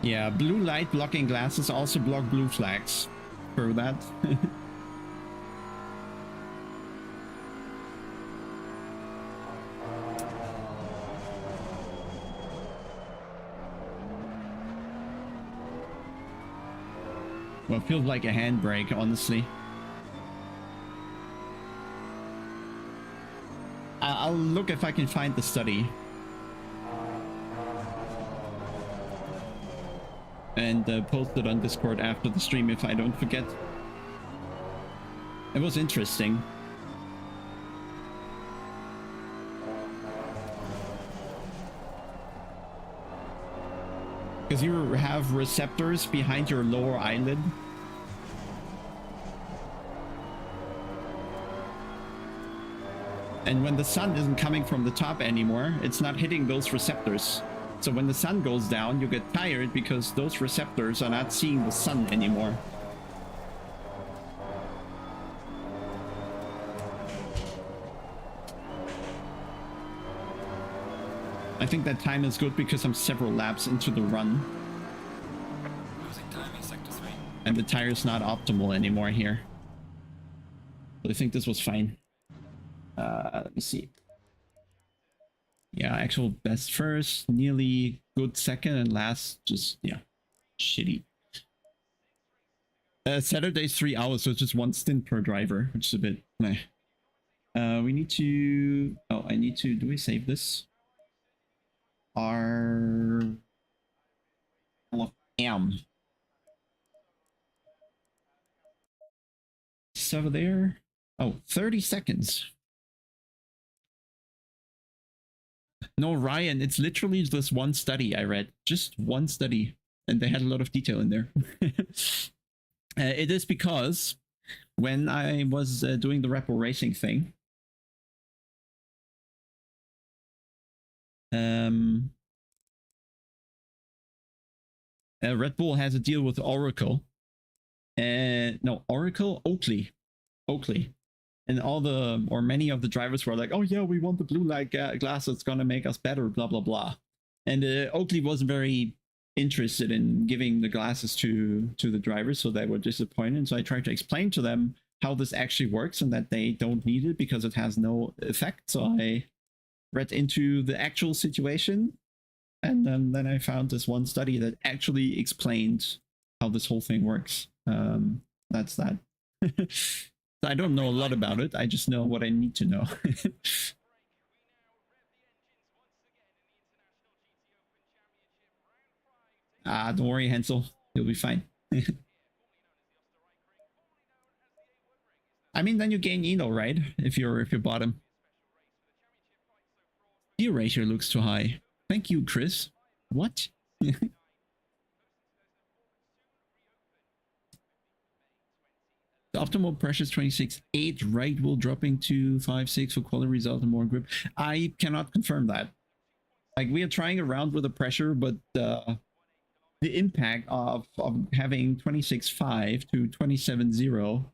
Yeah, blue light blocking glasses also block blue flags. For that. Well, it feels like a handbrake, honestly. I'll look if I can find the study. And post it on Discord after the stream if I don't forget. It was interesting. Because you have receptors behind your lower eyelid And when the sun isn't coming from the top anymore, it's not hitting those receptors. So when the sun goes down, you get tired because those receptors are not seeing the sun anymore. I think that time is good because I'm several laps into the run. Losing time in sector 3. And the tire's not optimal anymore here. So I think this was fine. Let me see. Yeah, actual best first, nearly good second, and last just, yeah, shitty. Saturday's 3 hours, so it's just one stint per driver, which is a bit meh. We need to... Oh, I need to... Do we save this? LFM. It's over there. Oh, 30 seconds. No, Ryan, it's literally just one study I read. Just one study. And they had a lot of detail in there. It is because when I was doing the Red Bull Racing thing, Red Bull has a deal with Oracle. No, Oracle? Oakley. And all the, or many of the drivers were like, oh yeah, we want the blue light glass, it's gonna make us better, blah, blah, blah. And Oakley wasn't very interested in giving the glasses to the drivers, so they were disappointed. So I tried to explain to them how this actually works and that they don't need it because it has no effect. So I read into the actual situation, and then I found this one study that actually explained how this whole thing works. That's that. I don't know a lot about it. I just know what I need to know. Don't worry, Hansel. You'll be fine. I mean, then you gain Elo, right? If you're bottom. Gear ratio looks too high. Thank you, Chris. What? The optimal pressure is 26.8, right wheel dropping to 5.6 for quality result and more grip. I cannot confirm that. Like, we are trying around with the pressure, but the impact of having 26.5 to 27.0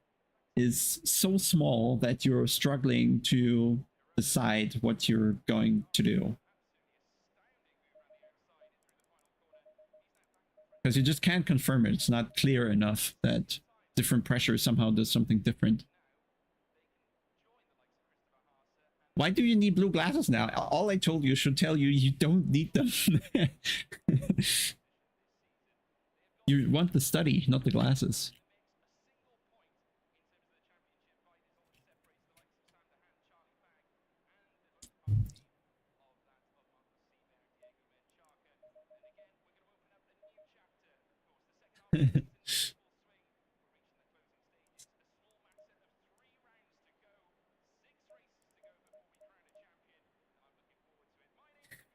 is so small that you're struggling to decide what you're going to do. Because you just can't confirm it. It's not clear enough that different pressure somehow does something different. Why do you need blue glasses now? All I told you should tell you you don't need them. You want the study, not the glasses.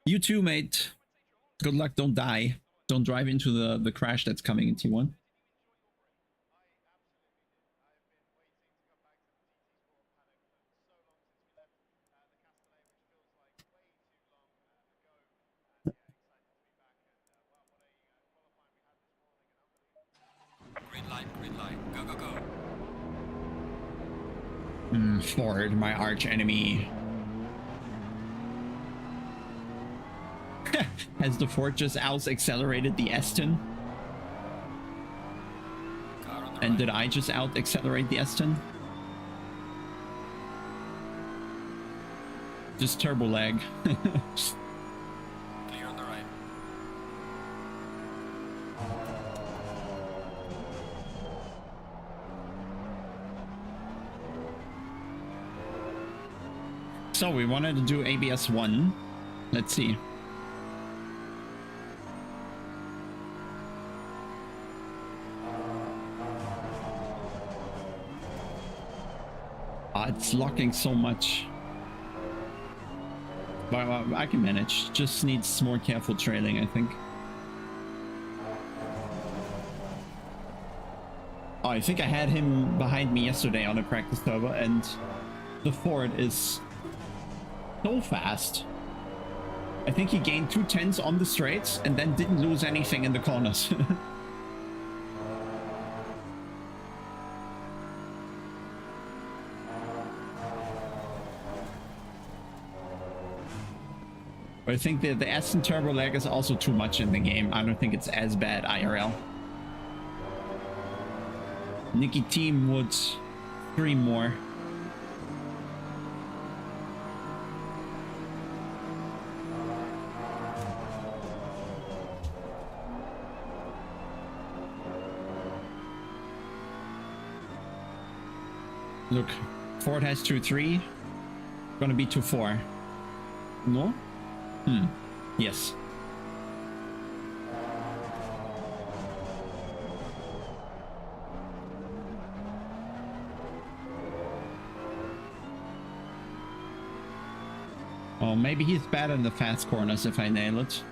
You too, mate. Good luck, don't die. Don't drive into the crash that's coming in T1. Green light, go, go, go. Ford, my arch enemy. Has the Ford just out-accelerated the Aston? And Right. did I just out-accelerate the Aston? Just turbo lag. Clear on the right. So we wanted to do ABS 1. Let's see. It's locking so much. But I can manage. Just needs more careful trailing, I think. Oh, I think I had him behind me yesterday on a practice turbo, and the Ford is so fast. I think he gained 2/10 on the straights and then didn't lose anything in the corners. I think the Aston turbo lag is also too much in the game. I don't think it's as bad IRL. Nicky Team would stream more. Look, Ford has 2.3. Gonna be 2.4. No? Yes. Oh, maybe he's bad in the fast corners if I nail it.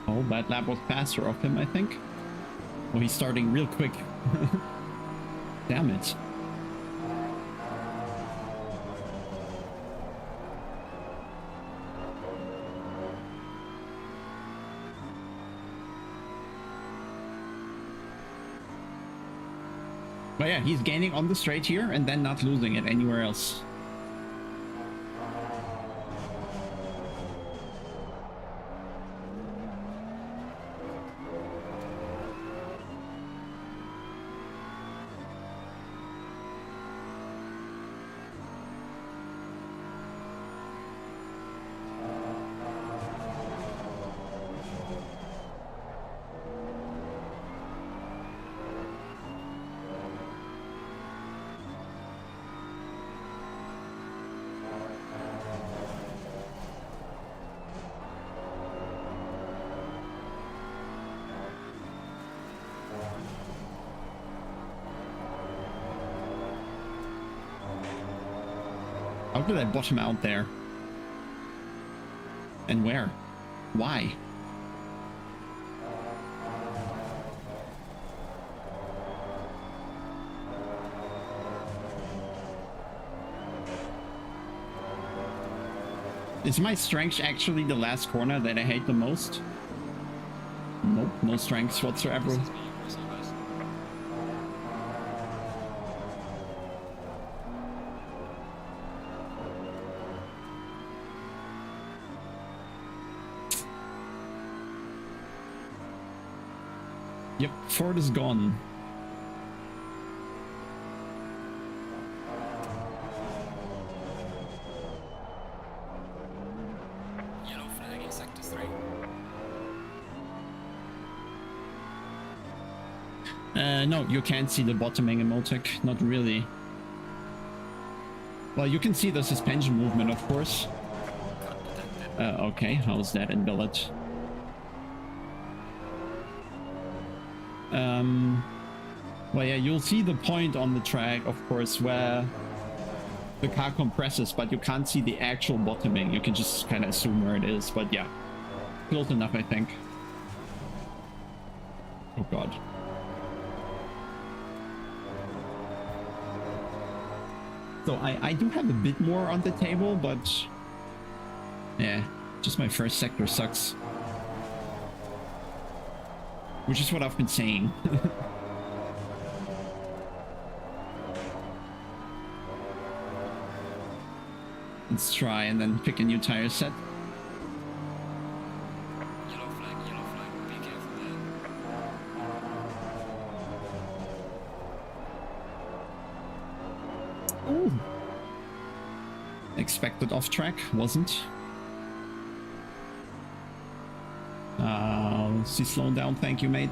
Oh, that lap was faster of him, I think. Oh, he's starting real quick. Damn it. But yeah, he's gaining on the straight here and then not losing it anywhere else. How did I bottom out there? And where? Why? Is my strength actually the last corner that I hate the most? Nope, no strengths whatsoever. Yep, Ford is gone. Yellow flag in sector 3. No, you can't see the bottoming in Motec, not really. Well, you can see the suspension movement, of course. Okay, how's that in billet? Well, yeah, you'll see the point on the track, of course, where the car compresses, but you can't see the actual bottoming. You can just kind of assume where it is, but yeah, close enough, I think. Oh god. So I do have a bit more on the table, but yeah, just my first sector sucks. Which is what I've been saying. Let's try and then pick a new tire set. Yellow flag, be careful there. Ooh. Expected off track, wasn't. She's slowing down, thank you, mate.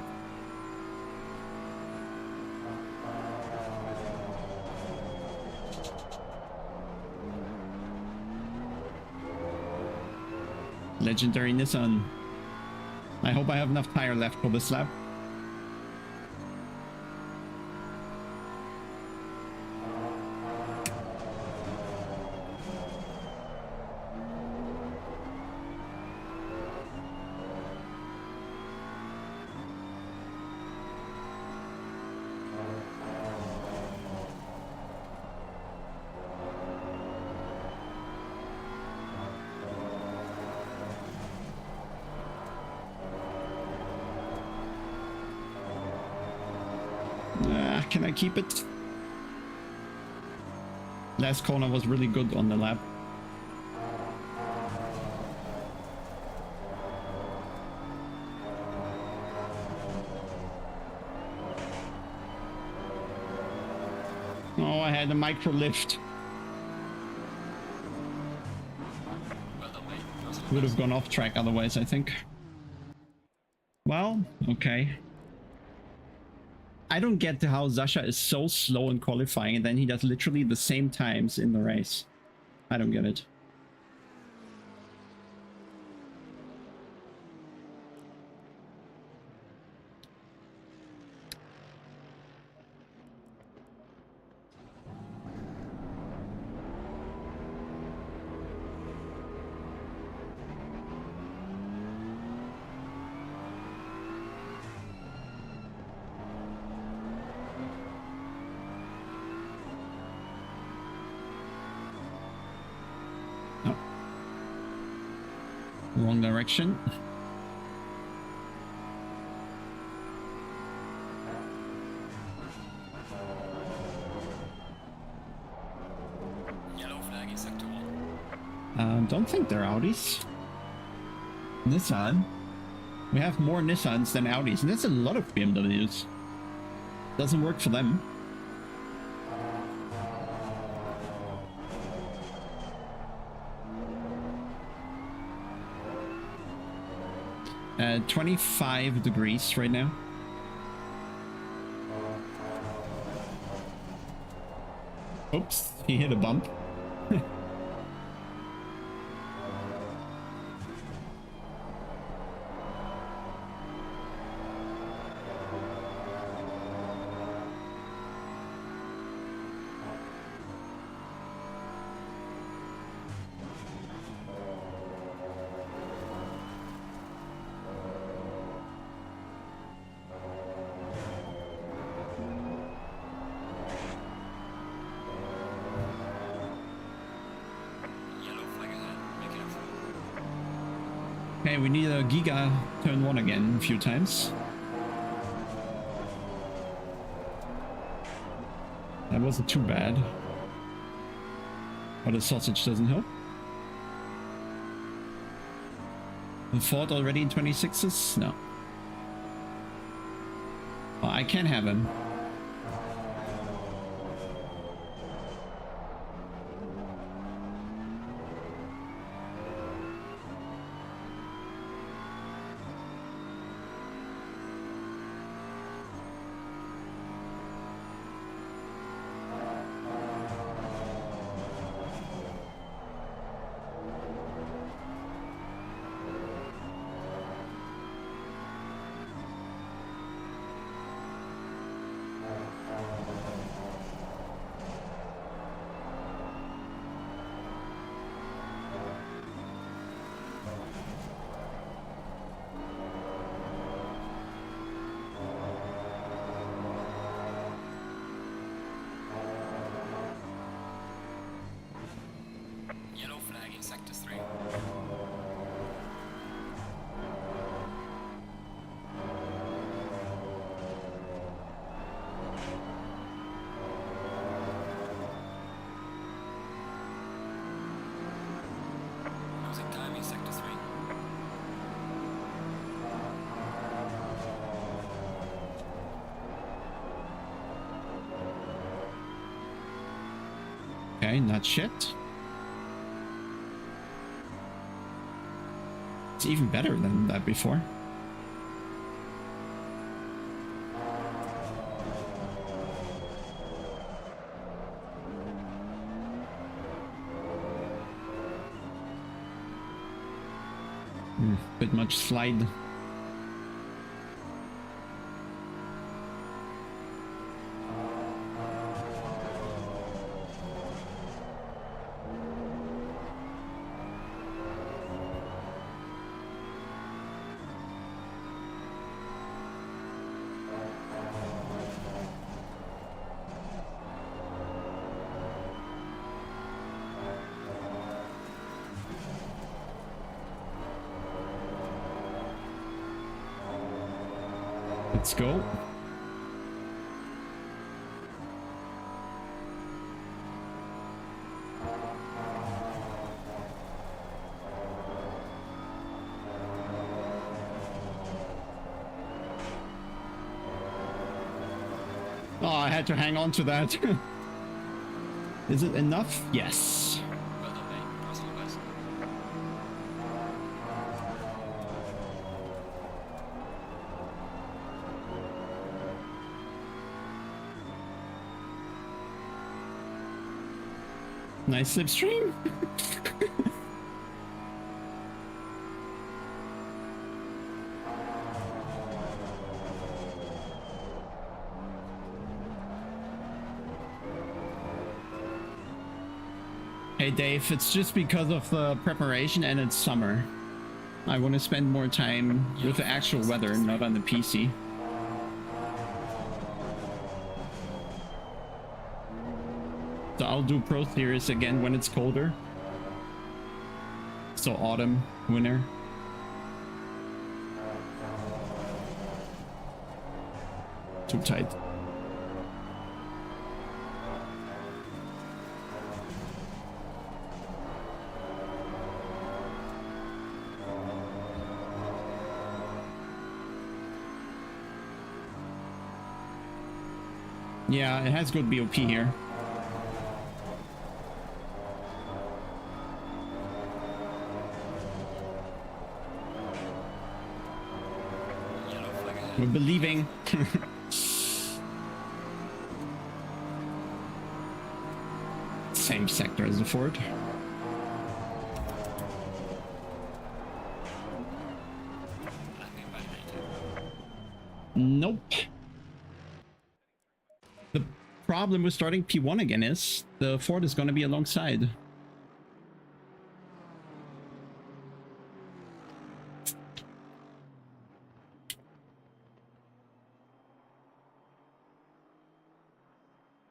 Legendary Nissan. I hope I have enough tire left for this lap. Can I keep it? Last corner was really good on the lap. Oh, I had a micro lift. Would have gone off track otherwise, I think. Well, okay. I don't get how Sasha is so slow in qualifying and then he does literally the same times in the race. I don't get it. Wrong direction. Yellow flag in sector 1. Don't think they're Audis. Nissan. We have more Nissans than Audis, and that's a lot of BMWs. Doesn't work for them. Uh, 25 degrees right now. Oops, he hit a bump. Okay, we need a Giga turn 1 again a few times. That wasn't too bad. But the sausage doesn't help. The Ford already in 26s? No. Oh, I can have him. Yellow flag in sector 3. Losing time in sector 3. Okay, not shit. It's even better than that before. Bit much slide. Let's go. Oh, I had to hang on to that. Is it enough? Yes. Well done, mate. Personal best. Nice slipstream. Hey Dave, it's just because of the preparation and it's summer. I want to spend more time with the actual weather, not on the PC. So I'll do Pro Series again when it's colder. So autumn, winter. Too tight. Yeah, it has good BOP here. Yellow flag ahead. We're believing. Same sector as the Ford. Landing validated. Nope. The problem with starting P1 again is the Ford is going to be alongside.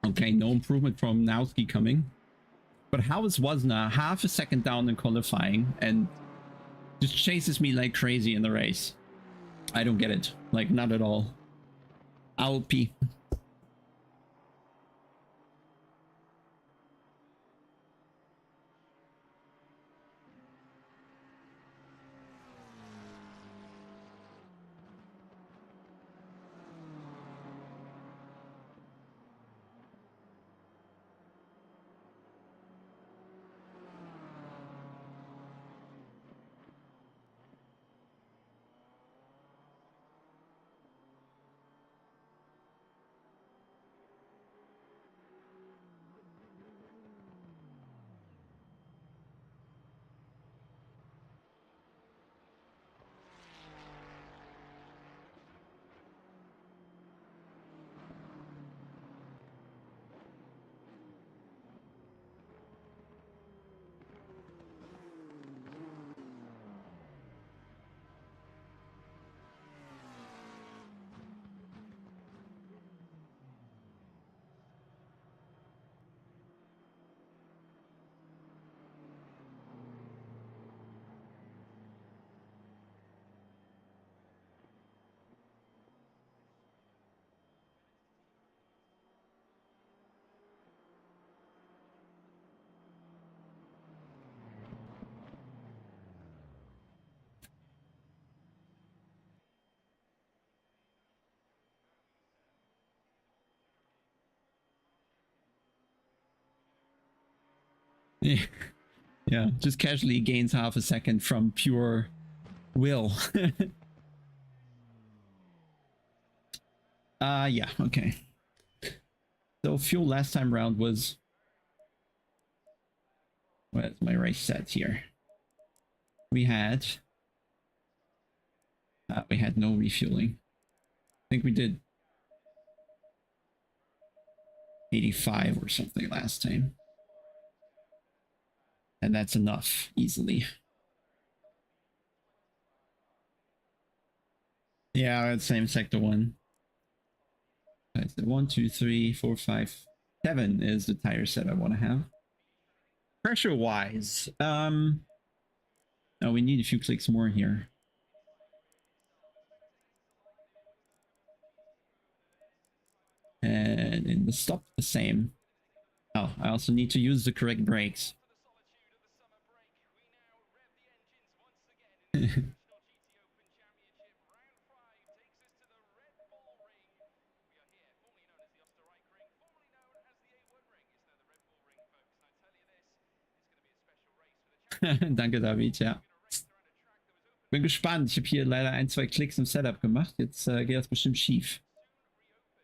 Okay, no improvement from Nowski coming. But how is Wozna half a second down in qualifying and just chases me like crazy in the race? I don't get it. Like, not at all. I'll pee. Yeah, just casually gains half a second from pure Will. Yeah, okay. So fuel last time round was... Where's my race set here? We had no refueling. I think we did 85 or something last time. And that's enough, easily. Yeah, it's same sector 1. Right, so 1, 2, 3, 4, 5, 7 is the tire set I want to have. Pressure wise, oh, we need a few clicks more here. And in the stop, the same. Oh, I also need to use the correct brakes. Danke, David, ja. Bin gespannt. Ich habe hier leider 1, 2 Klicks im Setup gemacht. Jetzt geht das bestimmt schief.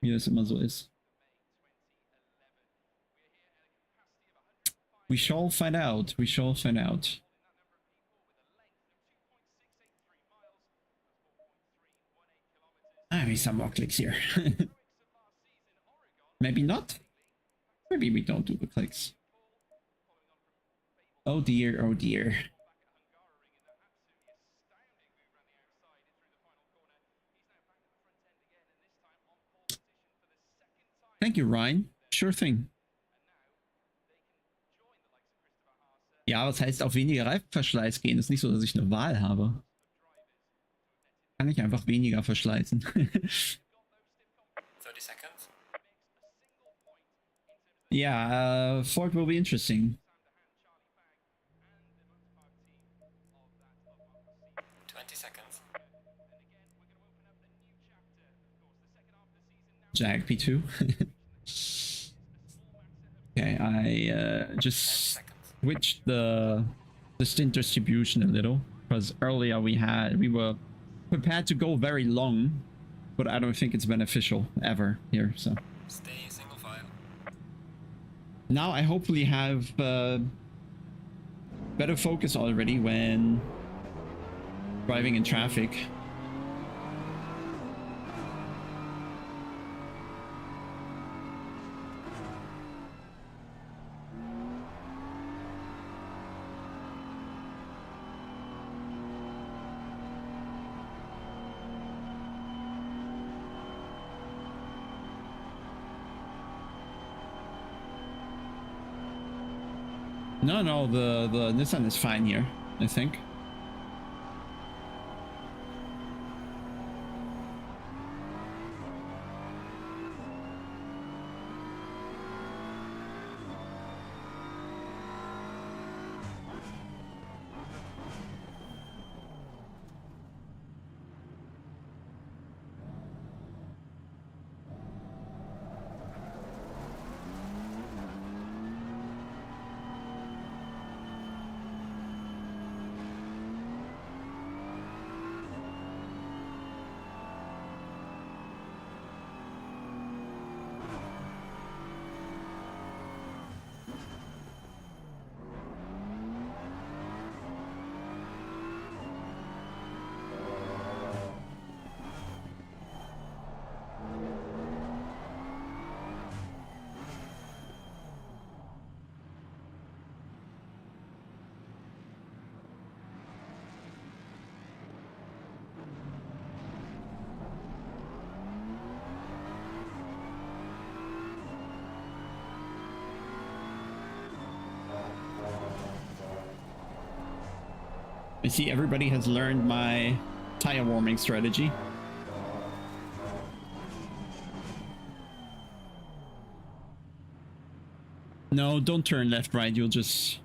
Wie das immer so ist. We shall find out. We shall find out. Maybe some more clicks here. Maybe not. Maybe we don't do the clicks. Oh dear, oh dear. Thank you, Ryan. Sure thing. Ja, was heißt auf weniger Reifenverschleiß gehen? Ist nicht so, dass ich eine Wahl habe. Kann ich einfach weniger verschleißen. 30 seconds. Yeah, Ford will be interesting. 20 seconds. Jag P2. Okay, I just switched the stint distribution a little because earlier we were prepared to go very long, but I don't think it's beneficial ever here. So Stay single file. now I hopefully have better focus already when driving in traffic. No, the Nissan is fine here, I think. I see everybody has learned my tire warming strategy. No, don't turn left, right. You'll just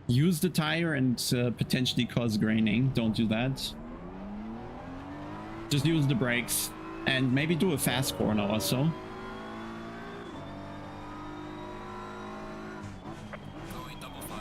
use the tire and potentially cause graining. Don't do that. Just use the brakes and maybe do a fast corner also. Going double file.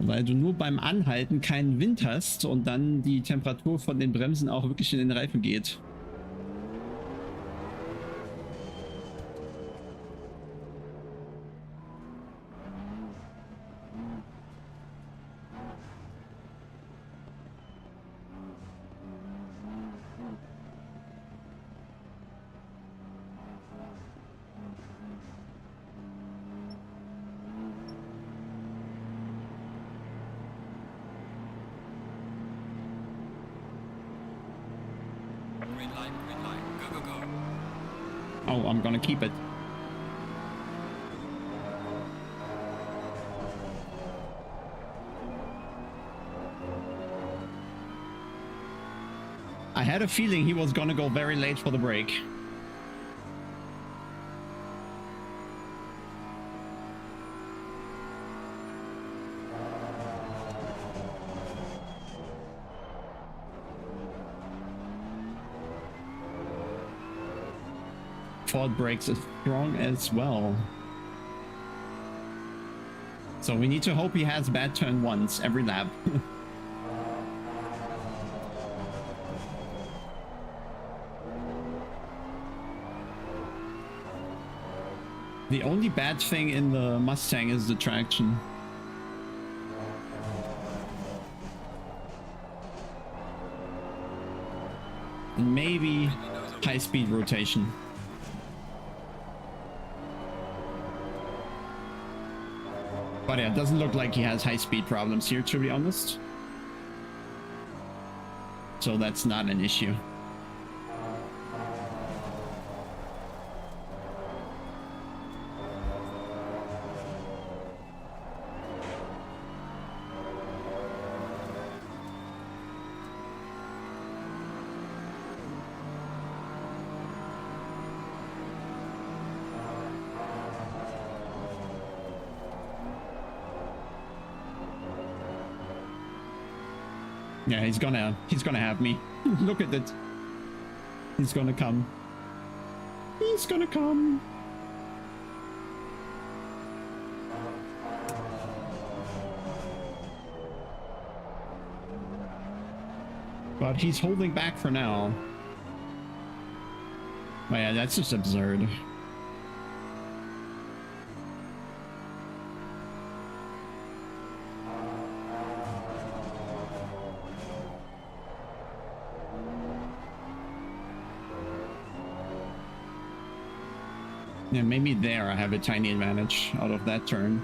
Weil du nur beim Anhalten keinen Wind hast und dann die Temperatur von den Bremsen auch wirklich in den Reifen geht. Green light, go, go, go. Oh, I'm gonna keep it. I had a feeling he was gonna go very late for the break. Forward brakes are strong as well. So we need to hope he has bad turn once every lap. The only bad thing in the Mustang is the traction. And maybe high-speed rotation. But yeah, it doesn't look like he has high-speed problems here, to be honest. So that's not an issue. Yeah, he's gonna have me. Look at it. He's gonna come. He's gonna come. But he's holding back for now. Oh yeah, that's just absurd. Yeah, maybe there I have a tiny advantage out of that turn.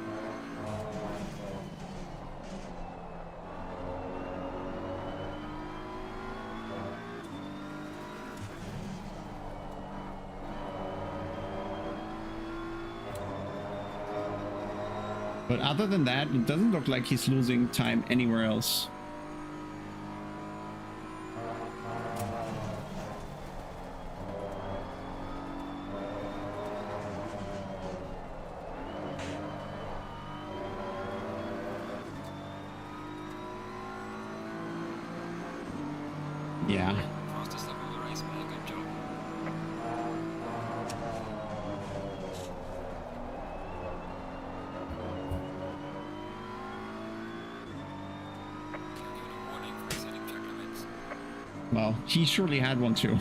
But other than that, it doesn't look like he's losing time anywhere else. Yeah. Fastest lap of the race, man. Good job. Given a warning for exceeding track limits. Well, he surely had one too.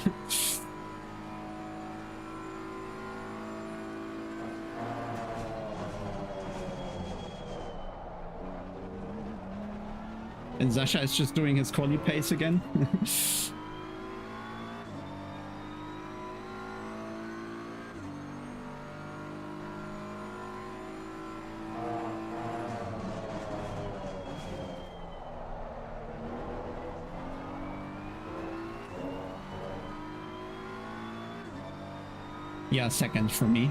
And Sasha is just doing his quali pace again. Yeah, second for me.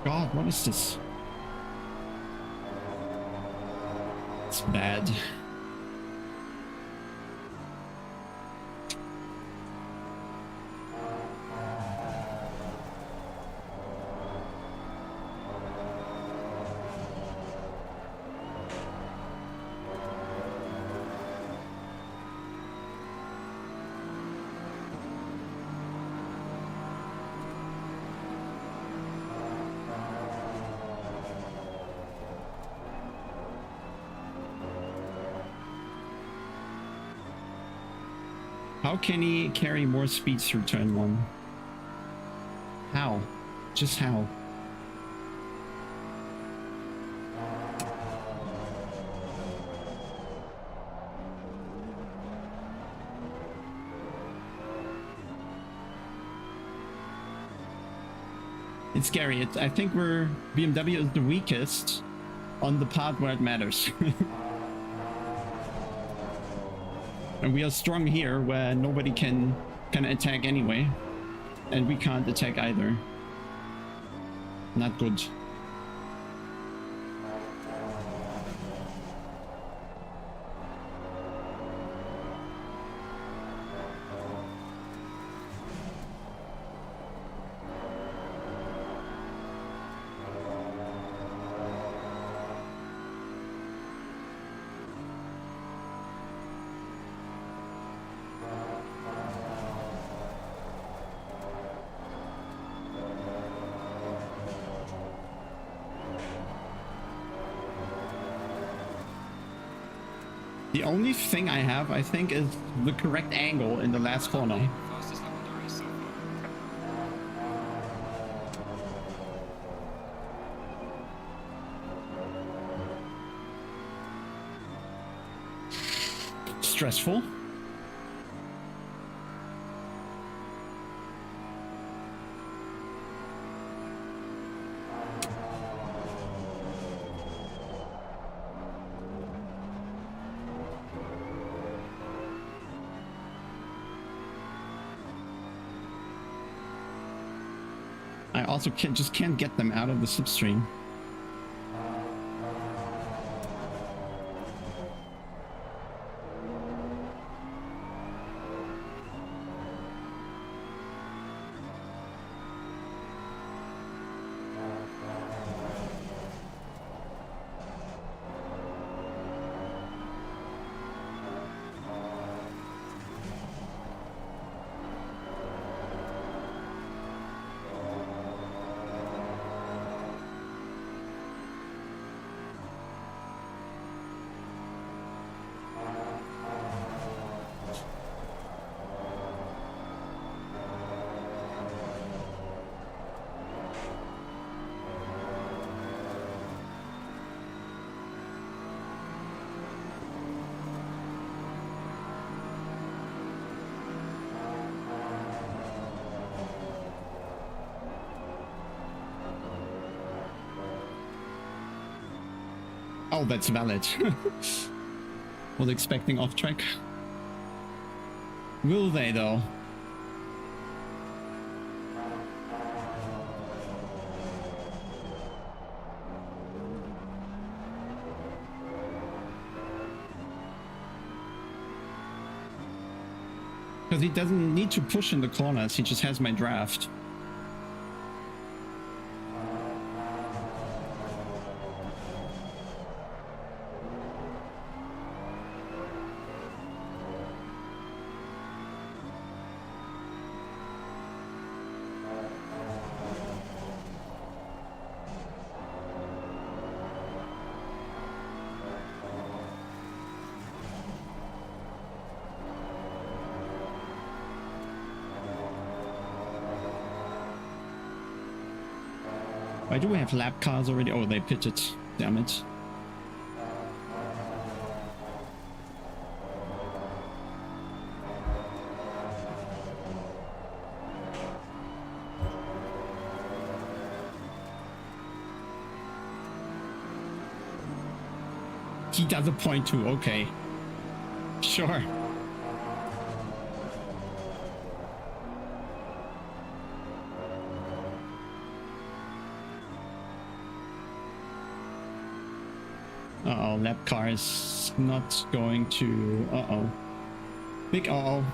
God, what is this? It's bad. How can he carry more speed through turn 1? How? Just how? It's scary. I think BMW is the weakest on the part where it matters. And we are strong here where nobody can attack anyway. And we can't attack either. Not good. The only thing I have, I think, is the correct angle in the last corner. Fastest lap of the race so far. Stressful. I also just can't get them out of the slipstream. Oh, that's valid. Was expecting off track. Will they though? Because he doesn't need to push in the corners, he just has my draft. Why do we have lap cars already? Oh, they pitted. Damn it. He does a point too. Okay. Sure. Uh-oh, lap car is not going to... Uh-oh. Big uh-oh.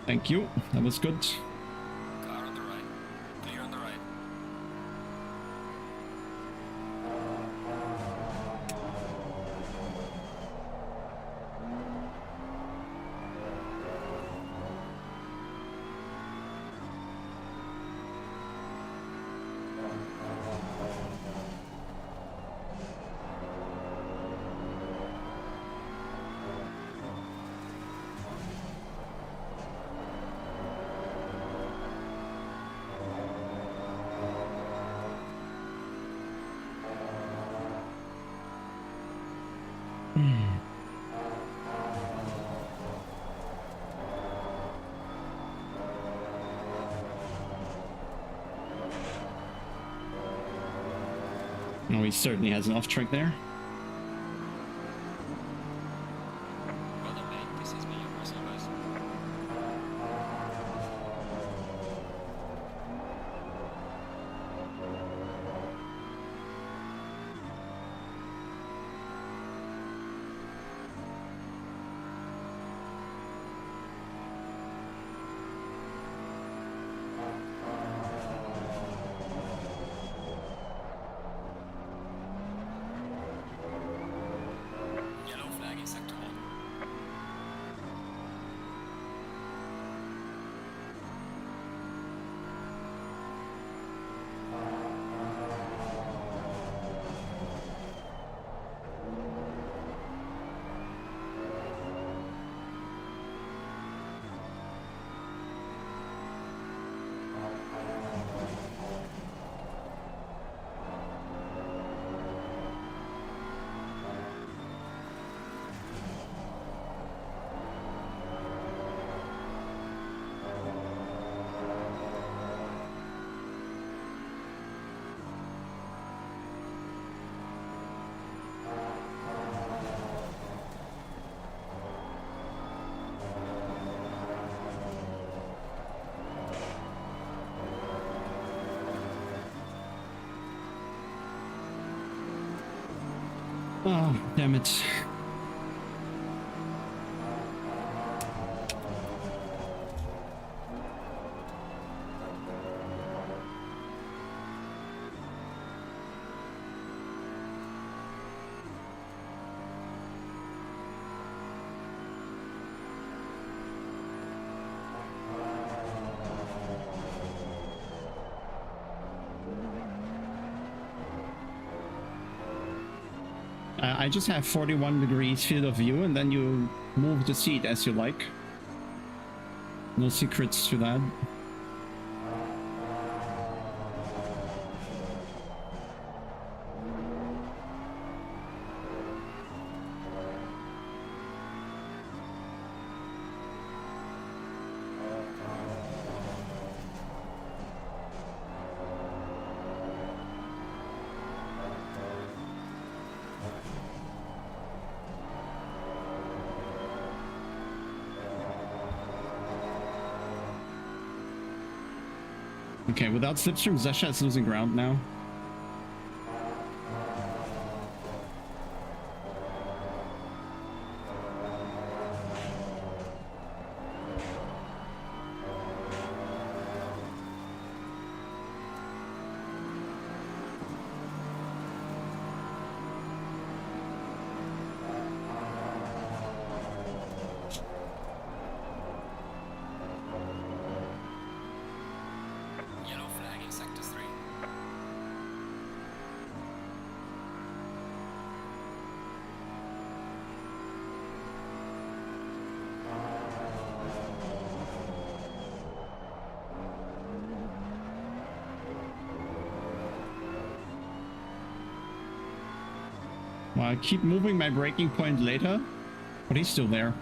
Thank you. That was good. Car on the right. Clear on the right. Oh, he certainly has an off track there. Well done, mate. This has been your personal best. Yellow flag in sector 1. Oh, damn it. I just have 41 degrees field of view, and then you move the seat as you like. No secrets to that. Okay, without slipstream, Zasha is losing ground now. Yellow flag in sector 3. Well, I keep moving my braking point later, but he's still there.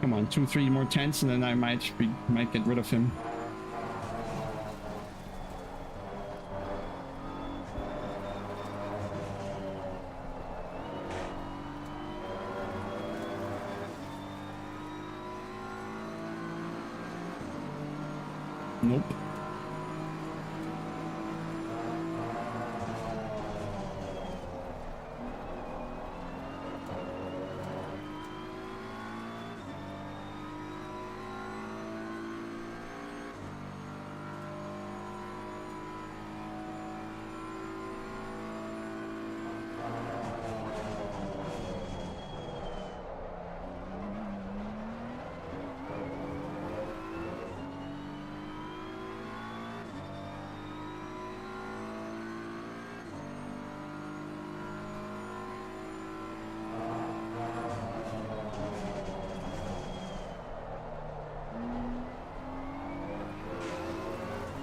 Come on, 2-3 more tenths, and then I might get rid of him. Nope.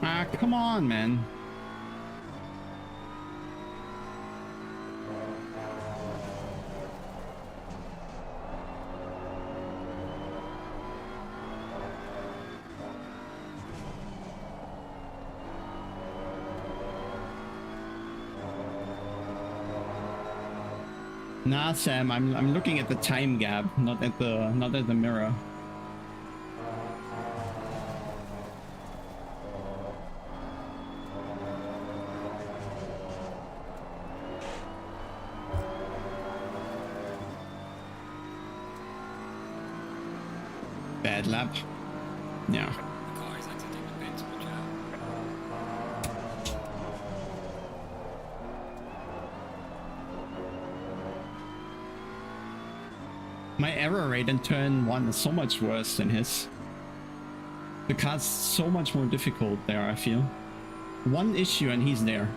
Ah, come on, man. Nah, Sam, I'm looking at the time gap, not at the mirror. Bad lap. Yeah. The car is exiting the pit, but yeah. My error rate in turn 1 is so much worse than his. The car's so much more difficult there, I feel. One issue and he's there.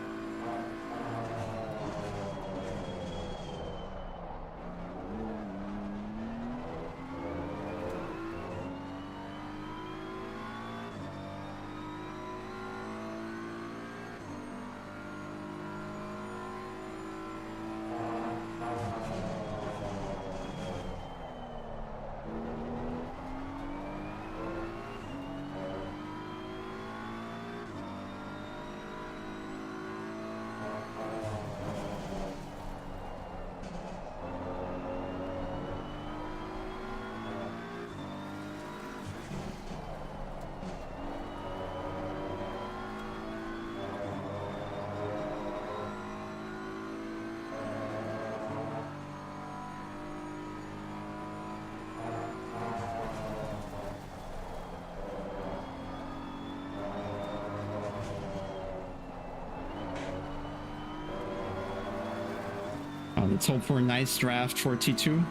Let's hope for a nice draft for T2.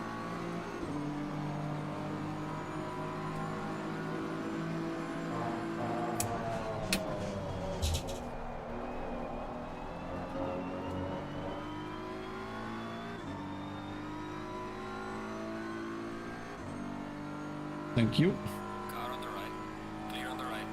Thank you. Car on the right. Clear on the right.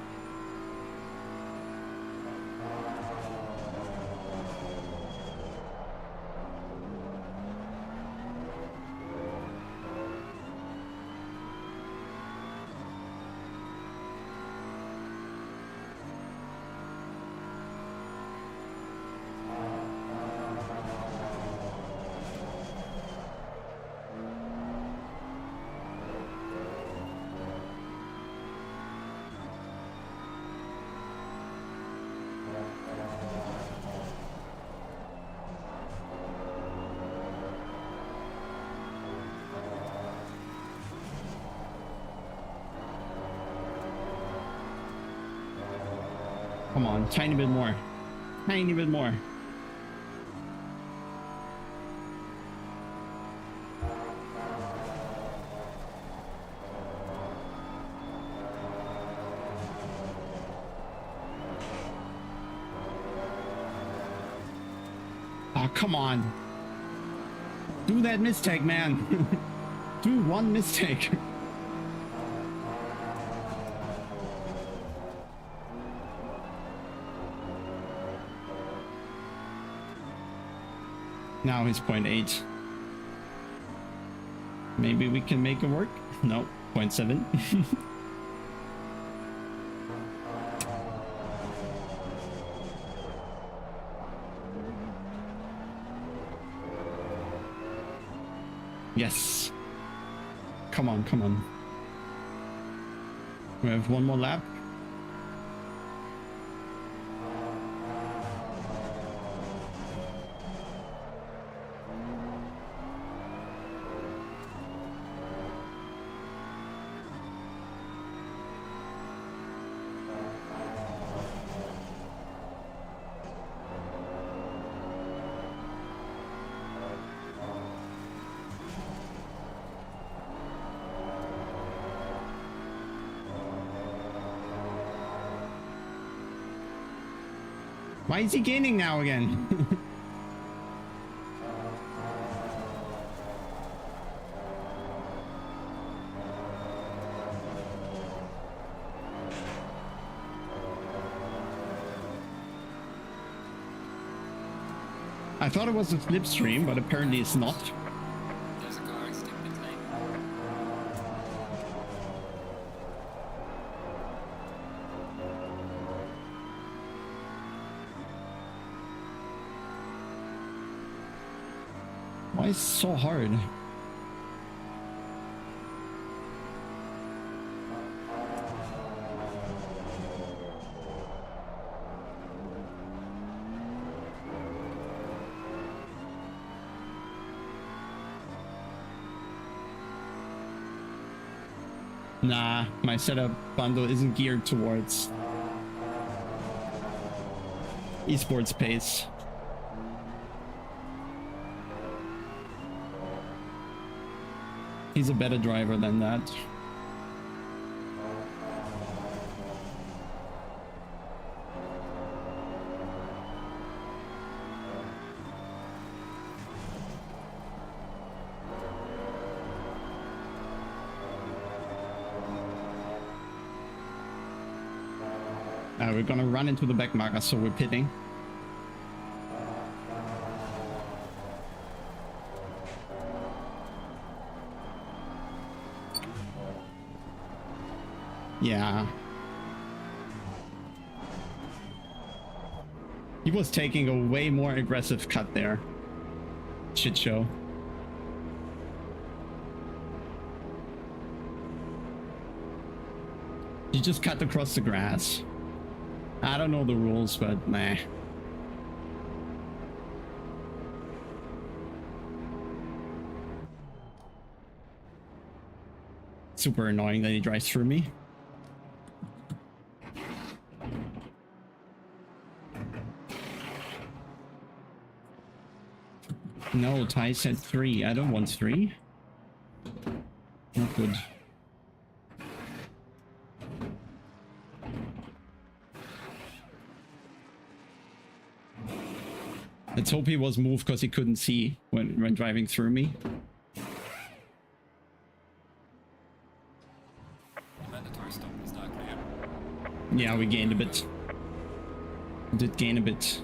Come on, tiny bit more. Tiny bit more. Oh, come on. Do that mistake, man. Do one mistake. Now he's 0.8. Maybe we can make it work? No, 0.7. Yes. Come on, come on. We have one more lap. Why is he gaining now again? I thought it was a slipstream, but apparently it's not. There's a car exiting pit lane. Why is it so hard? Nah, my setup bundle isn't geared towards esports pace. He's a better driver than that. We're gonna run into the back marker, so we're pitting. Yeah. He was taking a way more aggressive cut there. Shit show. He just cut across the grass. I don't know the rules, but nah. Super annoying that he drives through me. No, Ty said 3. I don't want 3. Not good. Let's hope he was moved because he couldn't see when driving through me. Mandatory stop is not clear. Yeah, we gained a bit. Did gain a bit.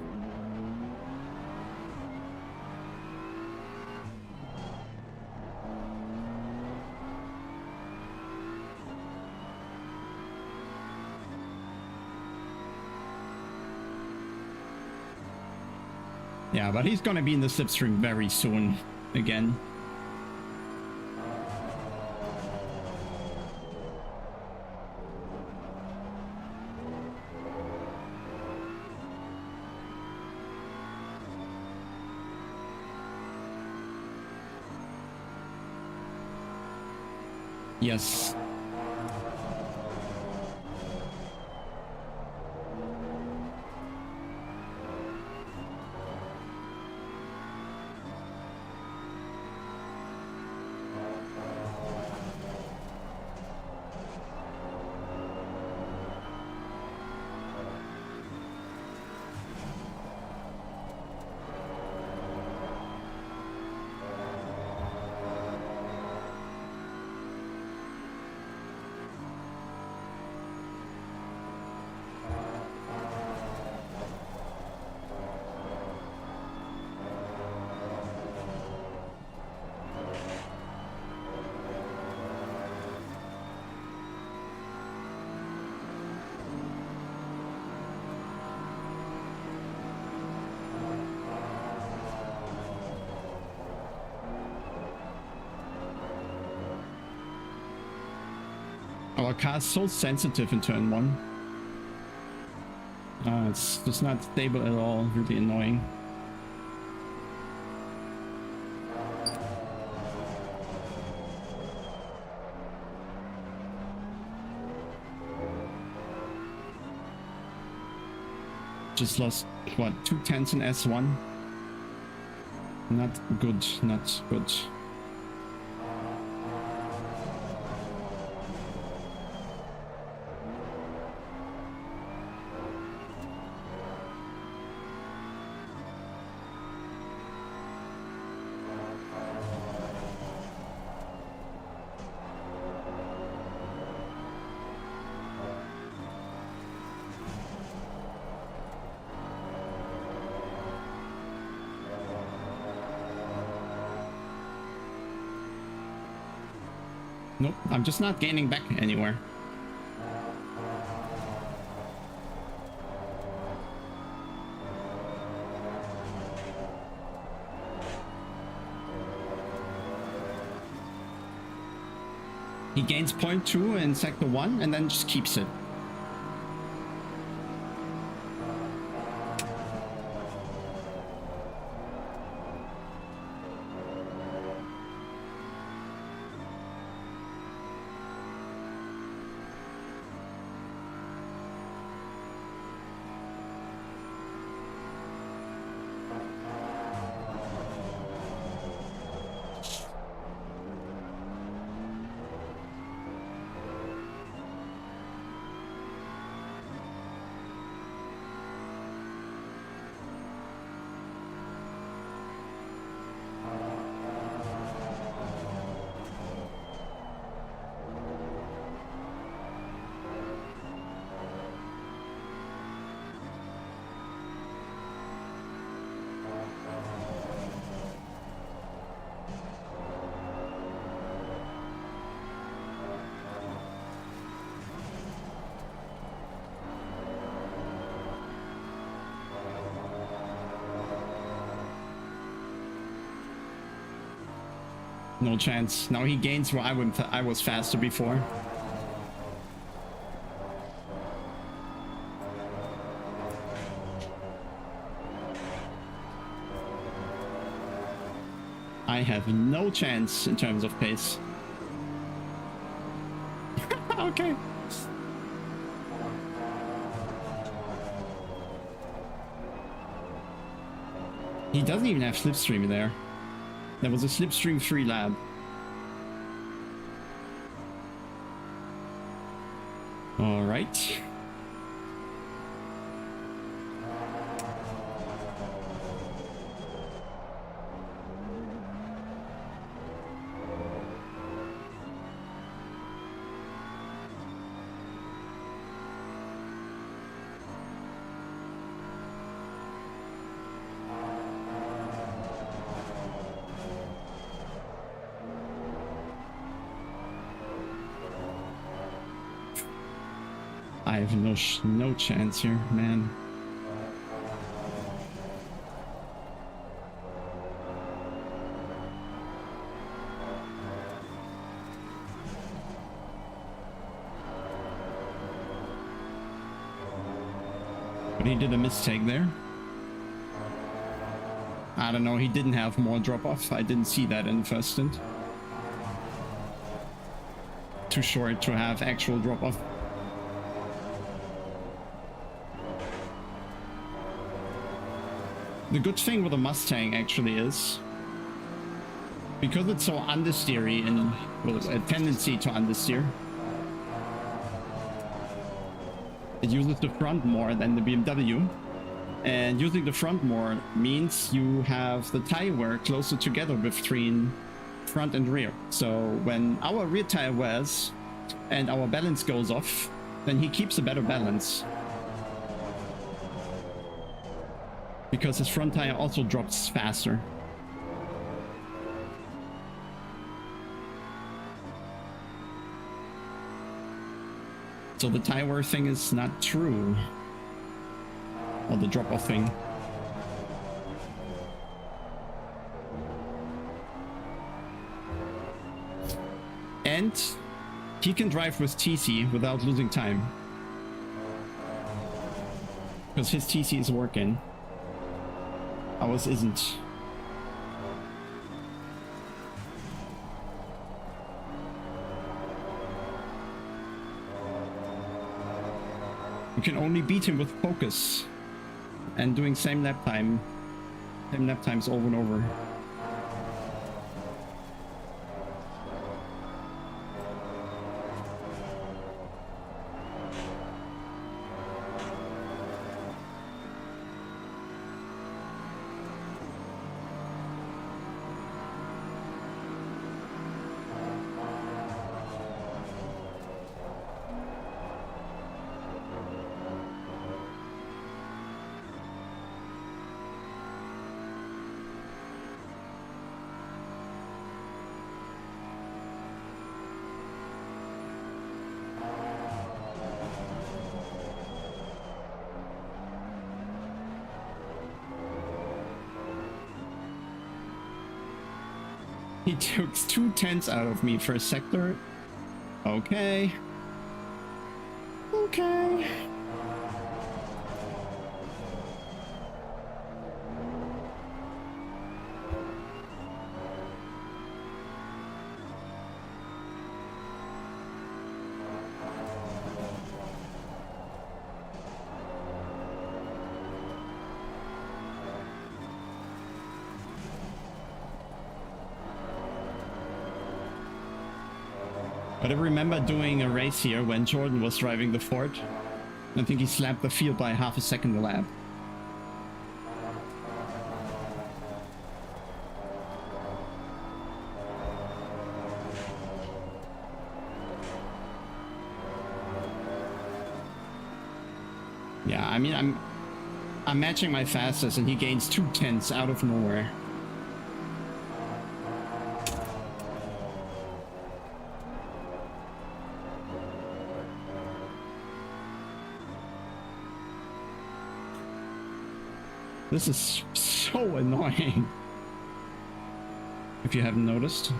Yeah, but he's gonna be in the slipstream very soon again. Yes. Our car's so sensitive in turn 1. It's just not stable at all, really annoying. Just lost, what, 2 tenths in S1? Not good, not good. Nope, I'm just not gaining back anywhere. He gains 0.2 in sector 1 and then just keeps it. No chance. Now he gains where I was faster before. I have no chance in terms of pace. Okay. He doesn't even have slipstream there. There was a slipstream 3 lab. All right. I have no chance here, man. But he did a mistake there. I don't know, he didn't have more drop-off. I didn't see that in the first stint. Too short to have actual drop-off. The good thing with a Mustang actually is, because it's so understeery and well, a tendency to understeer, it uses the front more than the BMW. And using the front more means you have the tire wear closer together between front and rear. So when our rear tire wears and our balance goes off, then he keeps a better balance. Because his front tire also drops faster. So the tire wear thing is not true. Or the drop-off thing. And he can drive with TC without losing time. Because his TC is working. Ours isn't. You can only beat him with focus and doing same lap times over and over. He took 2/10 out of me first sector. Okay. Okay. But I remember doing a race here when Jordan was driving the Ford. I think he slapped the field by half a second a lap. Yeah, I mean, I'm matching my fastest and he gains 2/10 out of nowhere. This is so annoying. If you haven't noticed.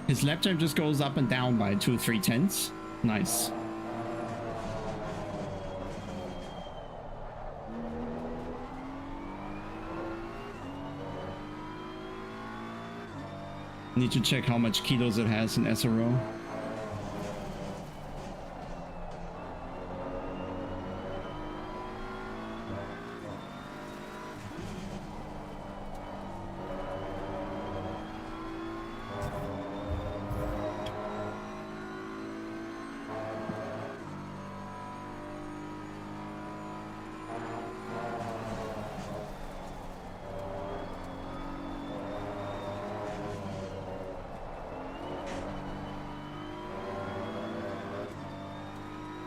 His lap time just goes up and down by 2-3 tenths. Nice. Need to check how much kilos it has in SRO.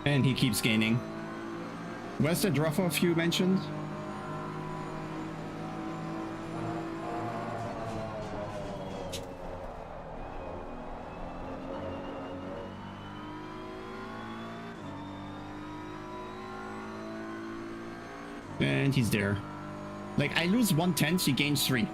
And he keeps gaining. Where's that drop-off you mentioned? And he's there. Like, I lose 1/10, he gains 3.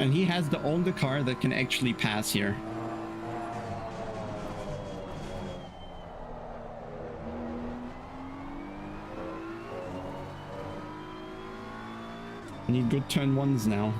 And he has the only car that can actually pass here. I need good turn ones now.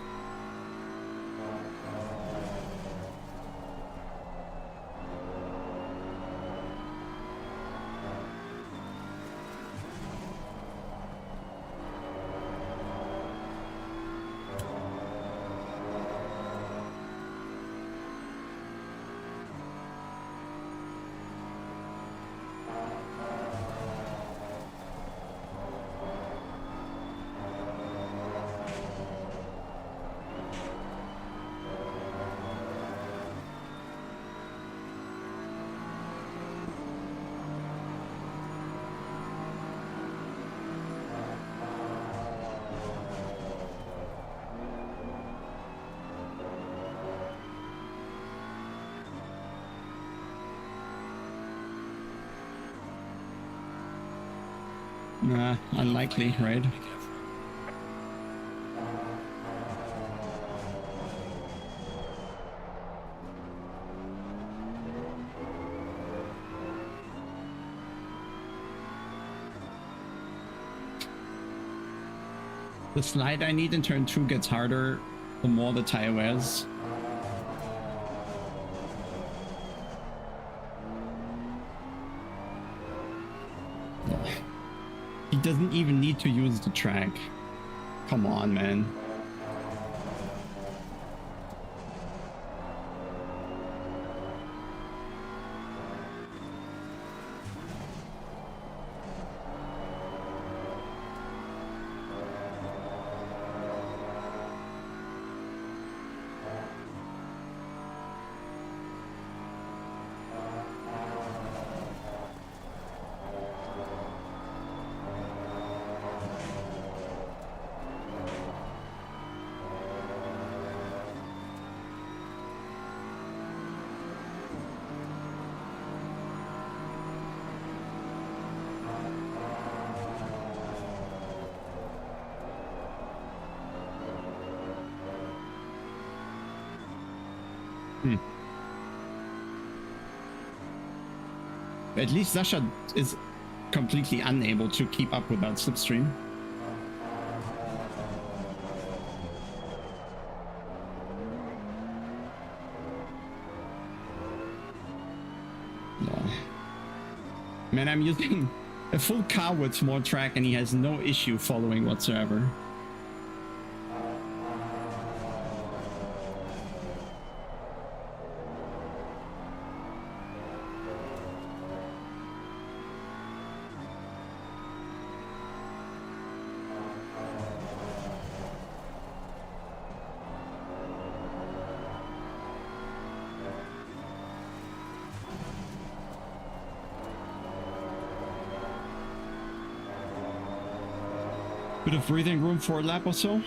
Nah, unlikely, right? The slide I need in turn 2 gets harder the more the tire wears. He doesn't even need to use the track. Come on, man. At least Sasha is completely unable to keep up with that slipstream. No. Man, I'm using a full car with more track and he has no issue following whatsoever. Bit of breathing room for a lap or so.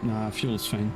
Nah, fuel's fine.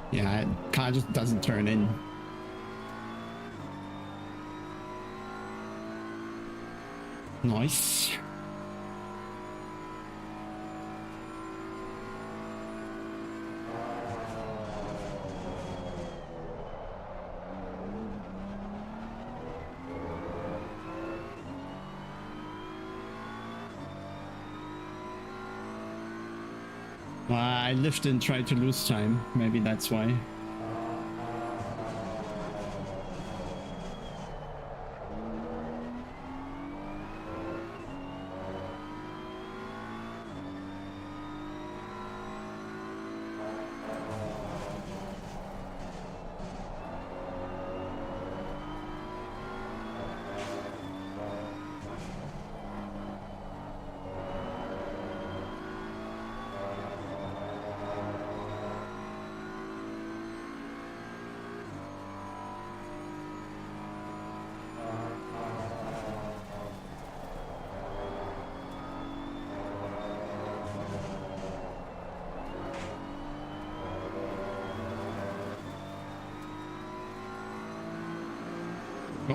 Yeah, car just doesn't turn in. Nice. I lifted and tried to lose time. Maybe that's why.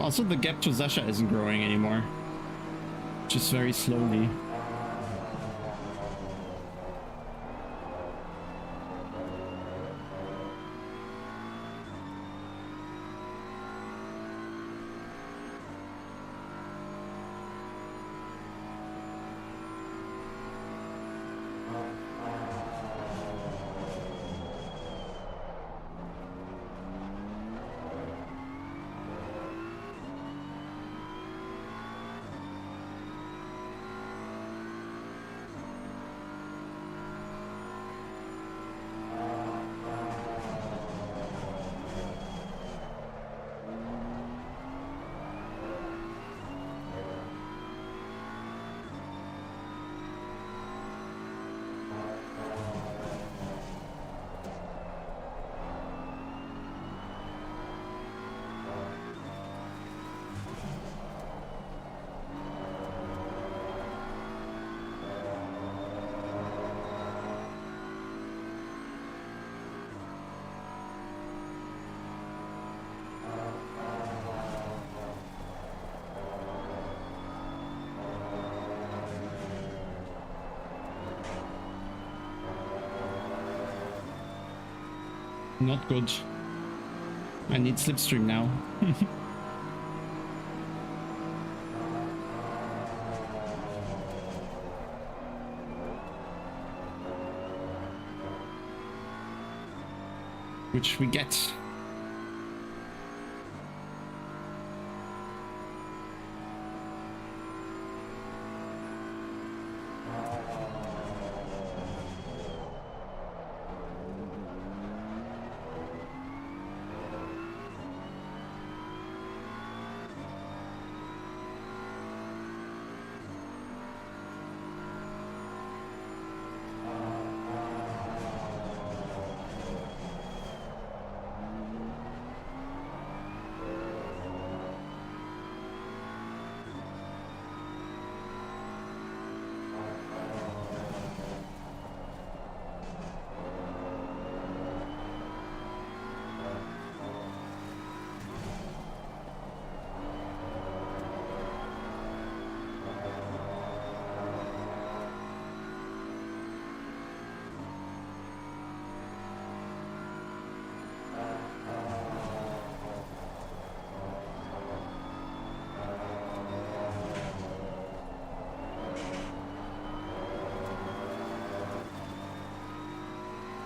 Also, the gap to Sasha isn't growing anymore. Just very slowly. Not good. I need slipstream now. Which we get.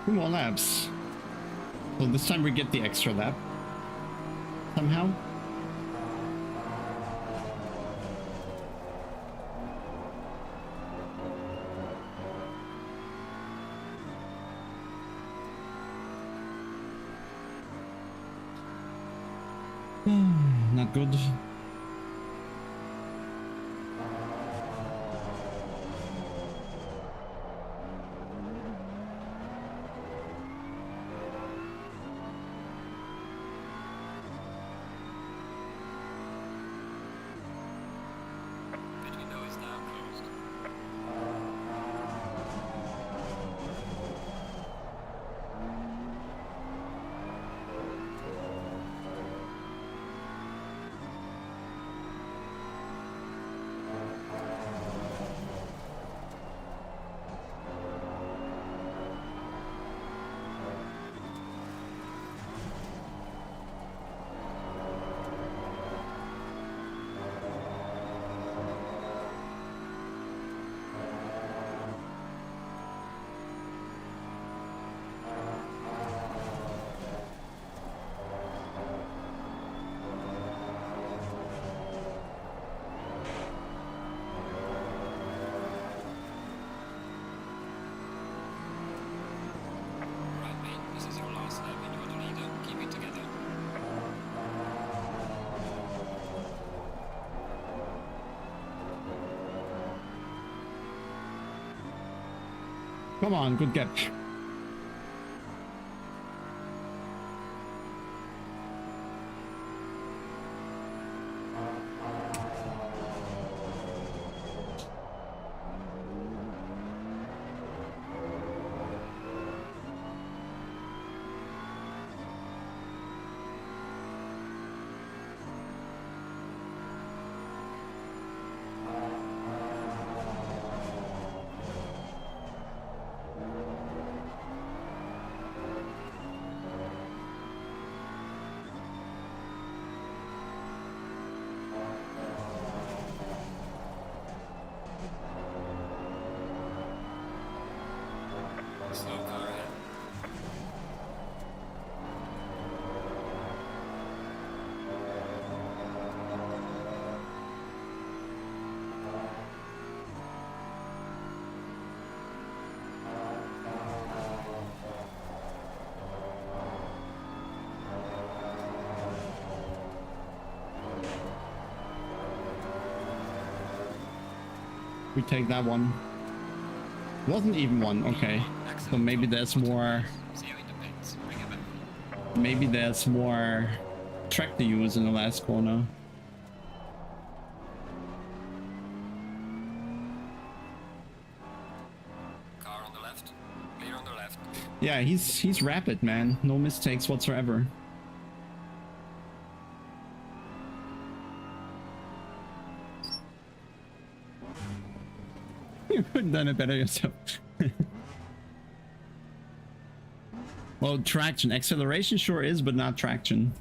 Two more laps. So this time we get the extra lap. Somehow. Not good. Pit window is now closed. Right, mate, this is your last lap and you're the leader. Keep it together. Come on, good gap. Slow car ahead. We take that one. Wasn't even one, okay. So maybe there's more. See you in the pits. Bring it back. Maybe there's more track to use in the last corner. Car on the left. Clear on the left. Yeah, he's rapid, man. No mistakes whatsoever. You could have done it better yourself. Well, traction. Acceleration sure is, but not traction.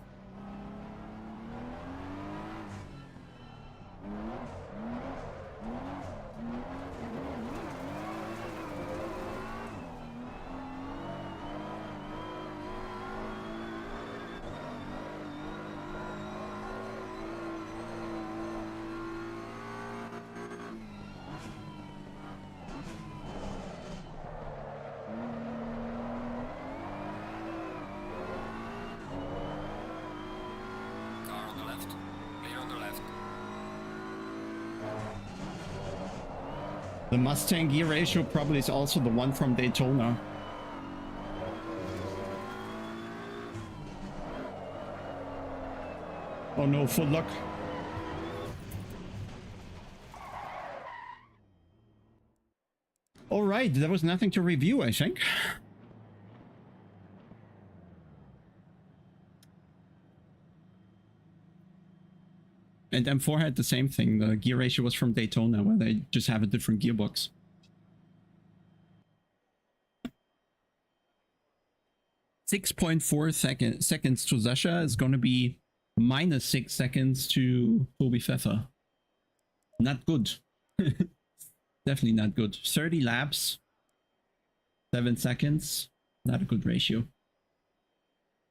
Car on the left. Clear on the left. The Mustang gear ratio probably is also the one from Daytona. Oh no, full lock. All right, there was nothing to review, I think. And M4 had the same thing. The gear ratio was from Daytona, where they just have a different gearbox. seconds to Sasha is going to be -6 seconds to Toby Pfeffer. Not good. Definitely not good. 30 laps, 7 seconds. Not a good ratio.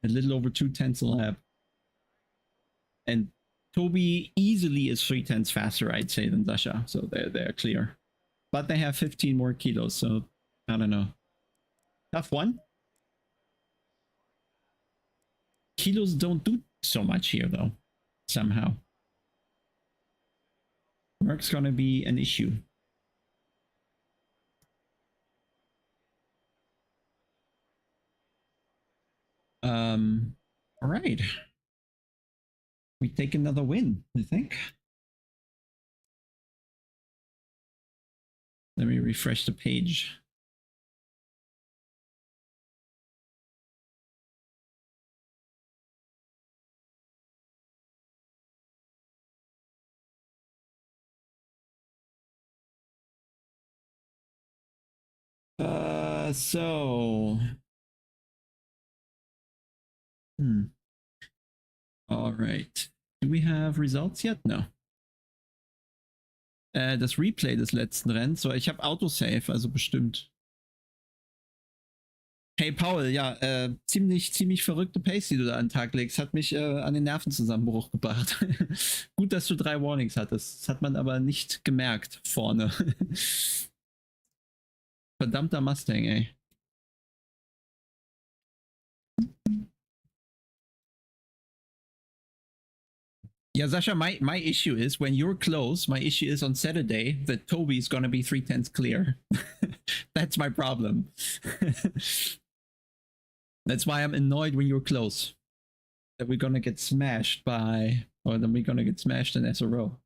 A little over 2/10 a lap. And Toby easily is 3/10 faster, I'd say, than Sasha. So they're clear. But they have 15 more kilos, so I don't know. Tough one. Kilos don't do so much here, though, somehow. Work's gonna be an issue. All right. We take another win, I think. Let me refresh the page. So. All right. Do we have results yet? No. Das Replay des letzten Rennens. So, ich habe Autosave, also bestimmt. Hey Paul, ja, ziemlich verrückte Pace, die du da an den Tag legst, hat mich an den Nervenzusammenbruch gebracht. Gut, dass du 3 Warnings hattest. Das hat man aber nicht gemerkt vorne. Verdammter Mustang, ey. Yeah, Sasha, my issue is when you're close, my issue is on Saturday that Toby's gonna be 3/10 clear. That's my problem. That's why I'm annoyed when you're close. That we're gonna get smashed by, or then we're gonna get smashed in SRO.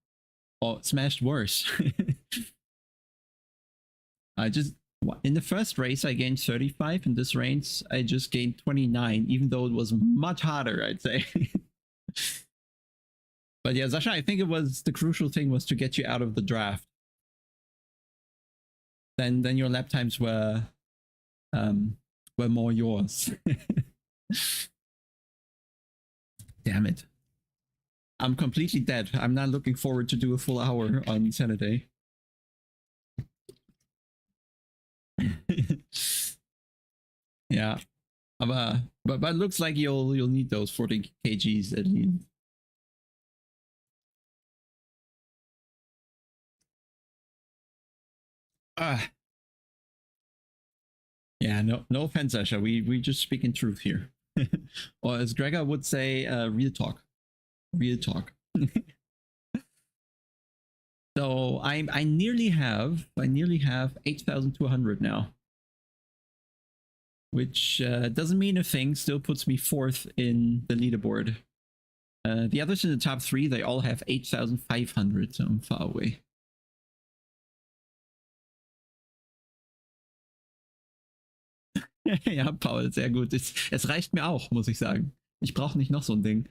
Or smashed worse. In the first race, I gained 35. In this race, I just gained 29, even though it was much harder, I'd say. But yeah, Sasha, I think it was the crucial thing was to get you out of the draft. Then your lap times were more yours. Damn it. I'm completely dead. I'm not looking forward to do a full hour on Saturday. Yeah. But it looks like you'll need those 40 kgs at least. Yeah, no offense, Sasha. We just speak in truth here. Or as Gregor would say, real talk. Real talk. So I nearly have 8,200 now. Which doesn't mean a thing, still puts me 4th in the leaderboard. The others in the top 3, they all have 8,500, so I'm far away. Ja, Paul, sehr gut. Es reicht mir auch, muss ich sagen. Ich brauche nicht noch so ein Ding.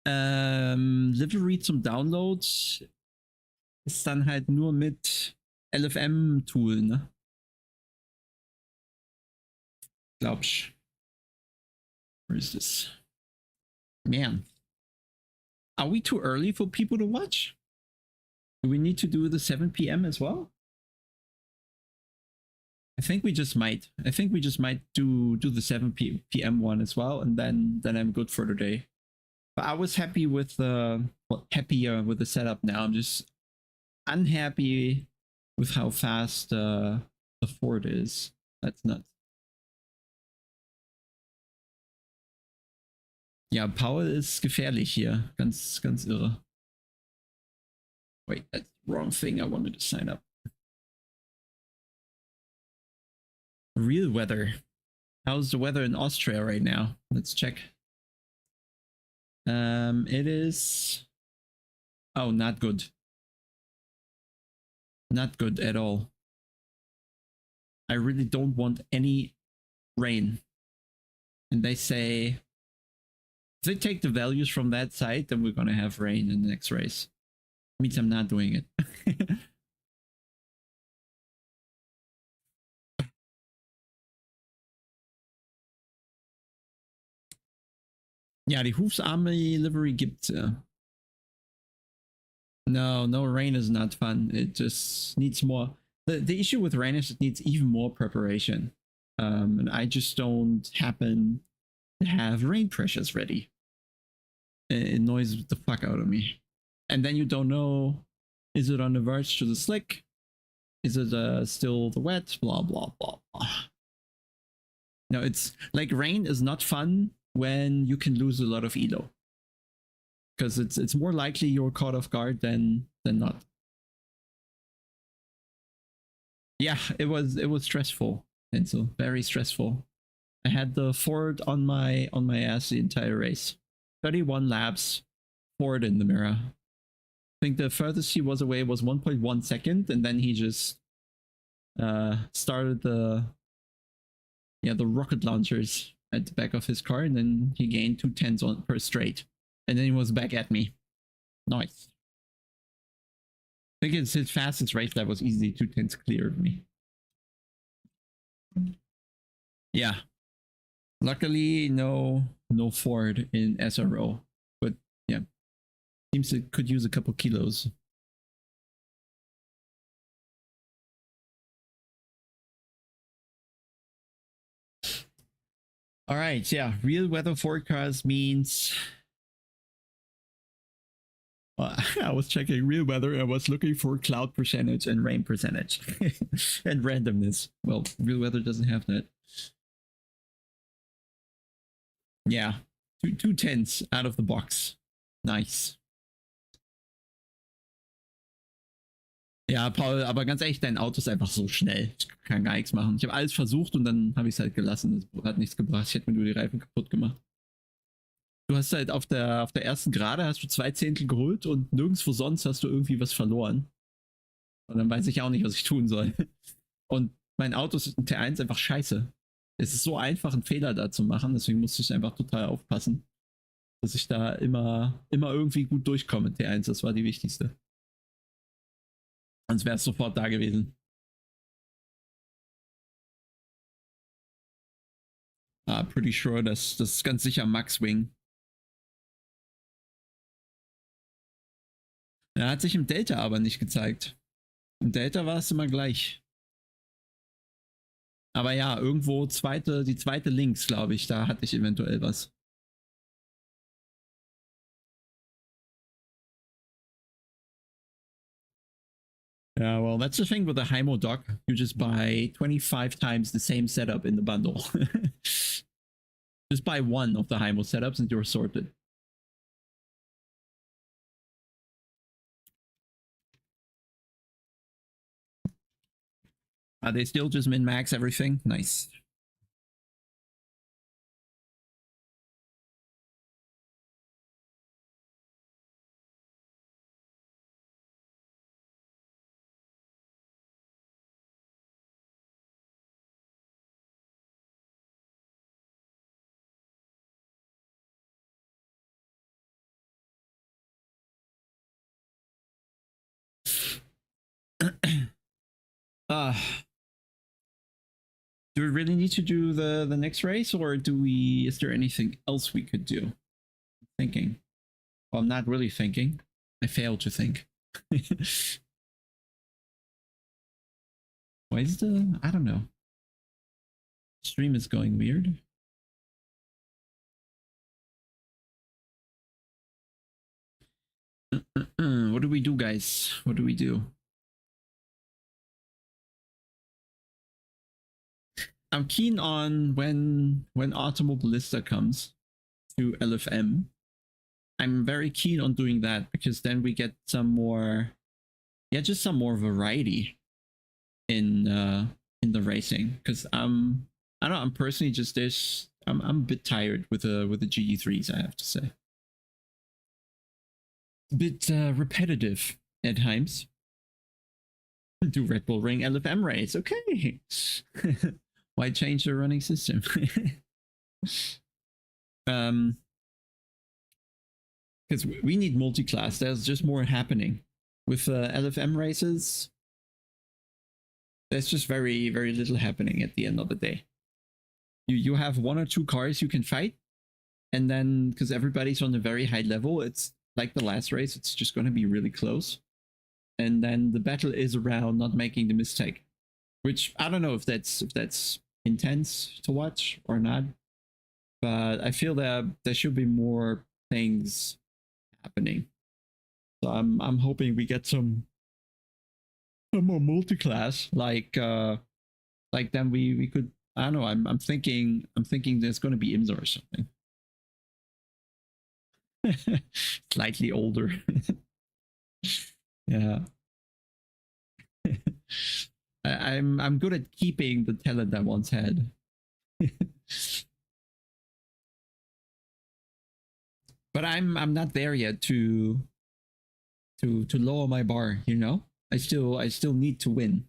Livery zum Download ist dann halt nur mit LFM-Tool, ne? Glaubst. Where is this? Man. Are we too early for people to watch? Do we need to do the 7 p.m. as well? I think we just might. I think we just might do the 7 p.m. one as well, and then I'm good for the day. But I was happy with happier with the setup now. I'm just unhappy with how fast the Ford is. That's nuts. Ja, Paul ist gefährlich hier. Ganz irre. Wait, that's the wrong thing. I wanted to sign up. Real weather. How's the weather in Austria right now? Let's check. It is... Oh, not good. Not good at all. I really don't want any rain. And they say... If they take the values from that side, then we're gonna have rain in the next race. Means I'm not doing it. Ja, die Hoofs Army Livery gibt's ja. No, rain is not fun. It just needs more. The issue with rain is it needs even more preparation. And I just don't happen to have rain pressures ready. It annoys the fuck out of me. And then you don't know, is it on the verge to the slick? Is it still the wet? Blah, blah, blah, blah. No, it's like rain is not fun when you can lose a lot of elo. Because it's more likely you're caught off guard than not. Yeah, it was stressful, and so very stressful. I had the Ford on my ass the entire race. 31 laps, Ford in the mirror. I think the furthest he was away was 1.1 second, and then he just started the rocket launchers at the back of his car, and then he gained 2/10 on per straight, and then he was back at me. Nice. I think it's his fastest race that was easily 2/10 clear of me. Yeah. Luckily, no Ford in SRO, but yeah, seems it could use a couple kilos. All right, yeah, real weather forecast means... I was checking real weather. I was looking for cloud percentage and rain percentage and randomness. Well, real weather doesn't have that. Yeah, 2/10 out of the box. Nice. Ja, Paul, aber ganz ehrlich, dein Auto ist einfach so schnell. Ich kann gar nichts machen. Ich habe alles versucht und dann habe ich es halt gelassen. Das hat nichts gebracht. Ich hätte mir nur die Reifen kaputt gemacht. Du hast halt auf der ersten Gerade hast du 2 Zehntel geholt und nirgendwo sonst hast du irgendwie was verloren. Und dann weiß ich auch nicht, was ich tun soll. Und mein Auto ist in T1 einfach scheiße. Es ist so einfach, einen Fehler da zu machen, deswegen musste ich einfach total aufpassen, dass ich da immer irgendwie gut durchkomme in T1. Das war die wichtigste. Sonst wäre es sofort da gewesen. Pretty sure, das ist ganz sicher Max Wing. Er hat sich im Delta aber nicht gezeigt. Im Delta war es immer gleich. Aber ja, irgendwo die zweite links, glaube ich, da hatte ich eventuell was. Yeah, well, that's the thing with the Hymo dock. You just buy 25 times the same setup in the bundle. Just buy one of the Hymo setups and you're sorted. Are they still just min-max everything? Nice. Uh, do we really need to do the next race, or is there anything else we could do? I'm thinking. Well, I'm not really thinking. I failed to think. Why is I don't know. Stream is going weird. What do we do, guys? What do we do? I'm keen on when Automobilista comes to LFM. I'm very keen on doing that because then we get some more, just some more variety in the racing. Because I don't know, I'm personally just I'm a bit tired with the GT3s, I have to say. A bit repetitive at times. Do Red Bull Ring LFM race, okay. Why change the running system? Because we need multi-class. There's just more happening with LFM races. There's just very, very little happening at the end of the day. You have one or two cars you can fight, and then because everybody's on a very high level, it's like the last race. It's just going to be really close, and then the battle is around not making the mistake. Which I don't know if that's intense to watch or not, but I feel that there should be more things happening. So I'm hoping we get some more multi-class, like then we could, I don't know, I'm thinking there's gonna be IMSA or something. Slightly older. Yeah. I'm good at keeping the talent I once had. But I'm not there yet to lower my bar, you know? I still need to win.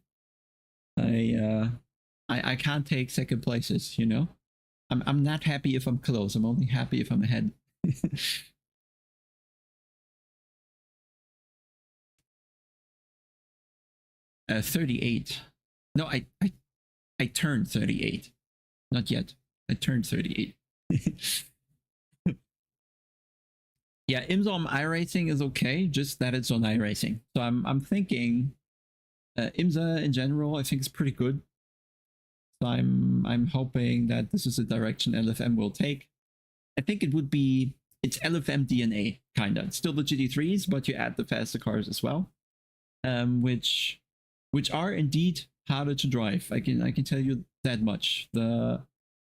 I can't take second places, you know? I'm not happy if I'm close. I'm only happy if I'm ahead. 38. No, I turned 38. Not yet. I turned 38. Yeah, IMSA on iRacing is okay, just that it's on iRacing. So I'm thinking IMSA in general, I think is pretty good. So I'm hoping that this is a direction LFM will take. I think it would be, it's LFM DNA kinda. It's still the GT3s, but you add the faster cars as well, which are indeed harder to drive. I can tell you that much. The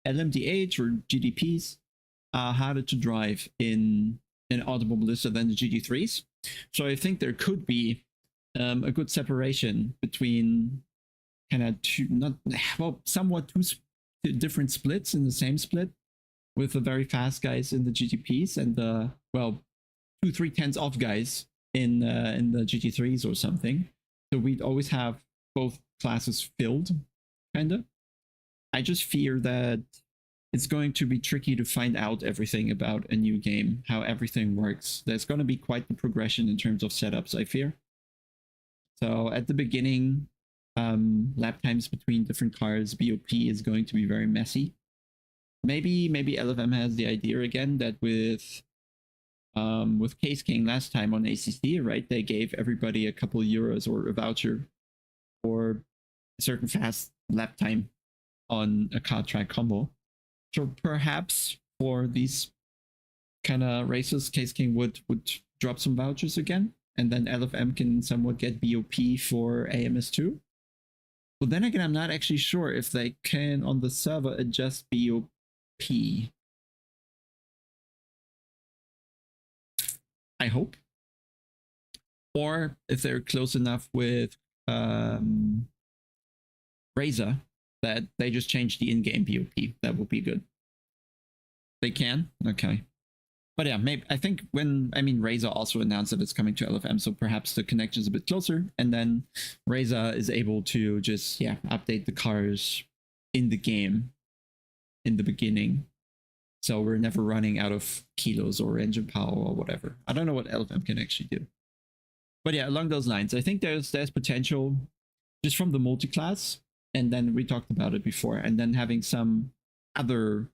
LMDH or GDPs are harder to drive in Automobilista than the GT3s. So I think there could be a good separation between kind of somewhat two different splits in the same split, with the very fast guys in the GTPs and the 2/3 off guys in the GT3s or something. So we'd always have both classes filled, kinda. I just fear that it's going to be tricky to find out everything about a new game, how everything works. There's going to be quite the progression in terms of setups, I fear. So at the beginning, lap times between different cars, BOP is going to be very messy. Maybe LFM has the idea again that with Case King last time on ACC, right? They gave everybody a couple euros or a voucher for a certain fast lap time on a car track combo. So perhaps for these kind of races, Case King would drop some vouchers again, and then LFM can somewhat get BOP for AMS2. But then again, I'm not actually sure if they can on the server adjust BOP. I hope. Or if they're close enough with Razer that they just change the in-game BOP. That would be good. They can? Okay. But yeah, maybe I think Razer also announced that it's coming to LFM, so perhaps the connection is a bit closer, and then Razer is able to just update the cars in the game in the beginning. So we're never running out of kilos or engine power or whatever. I don't know what LFM can actually do. But yeah, along those lines, I think there's potential. just from the multi-class, and then we talked about it before, and then having some other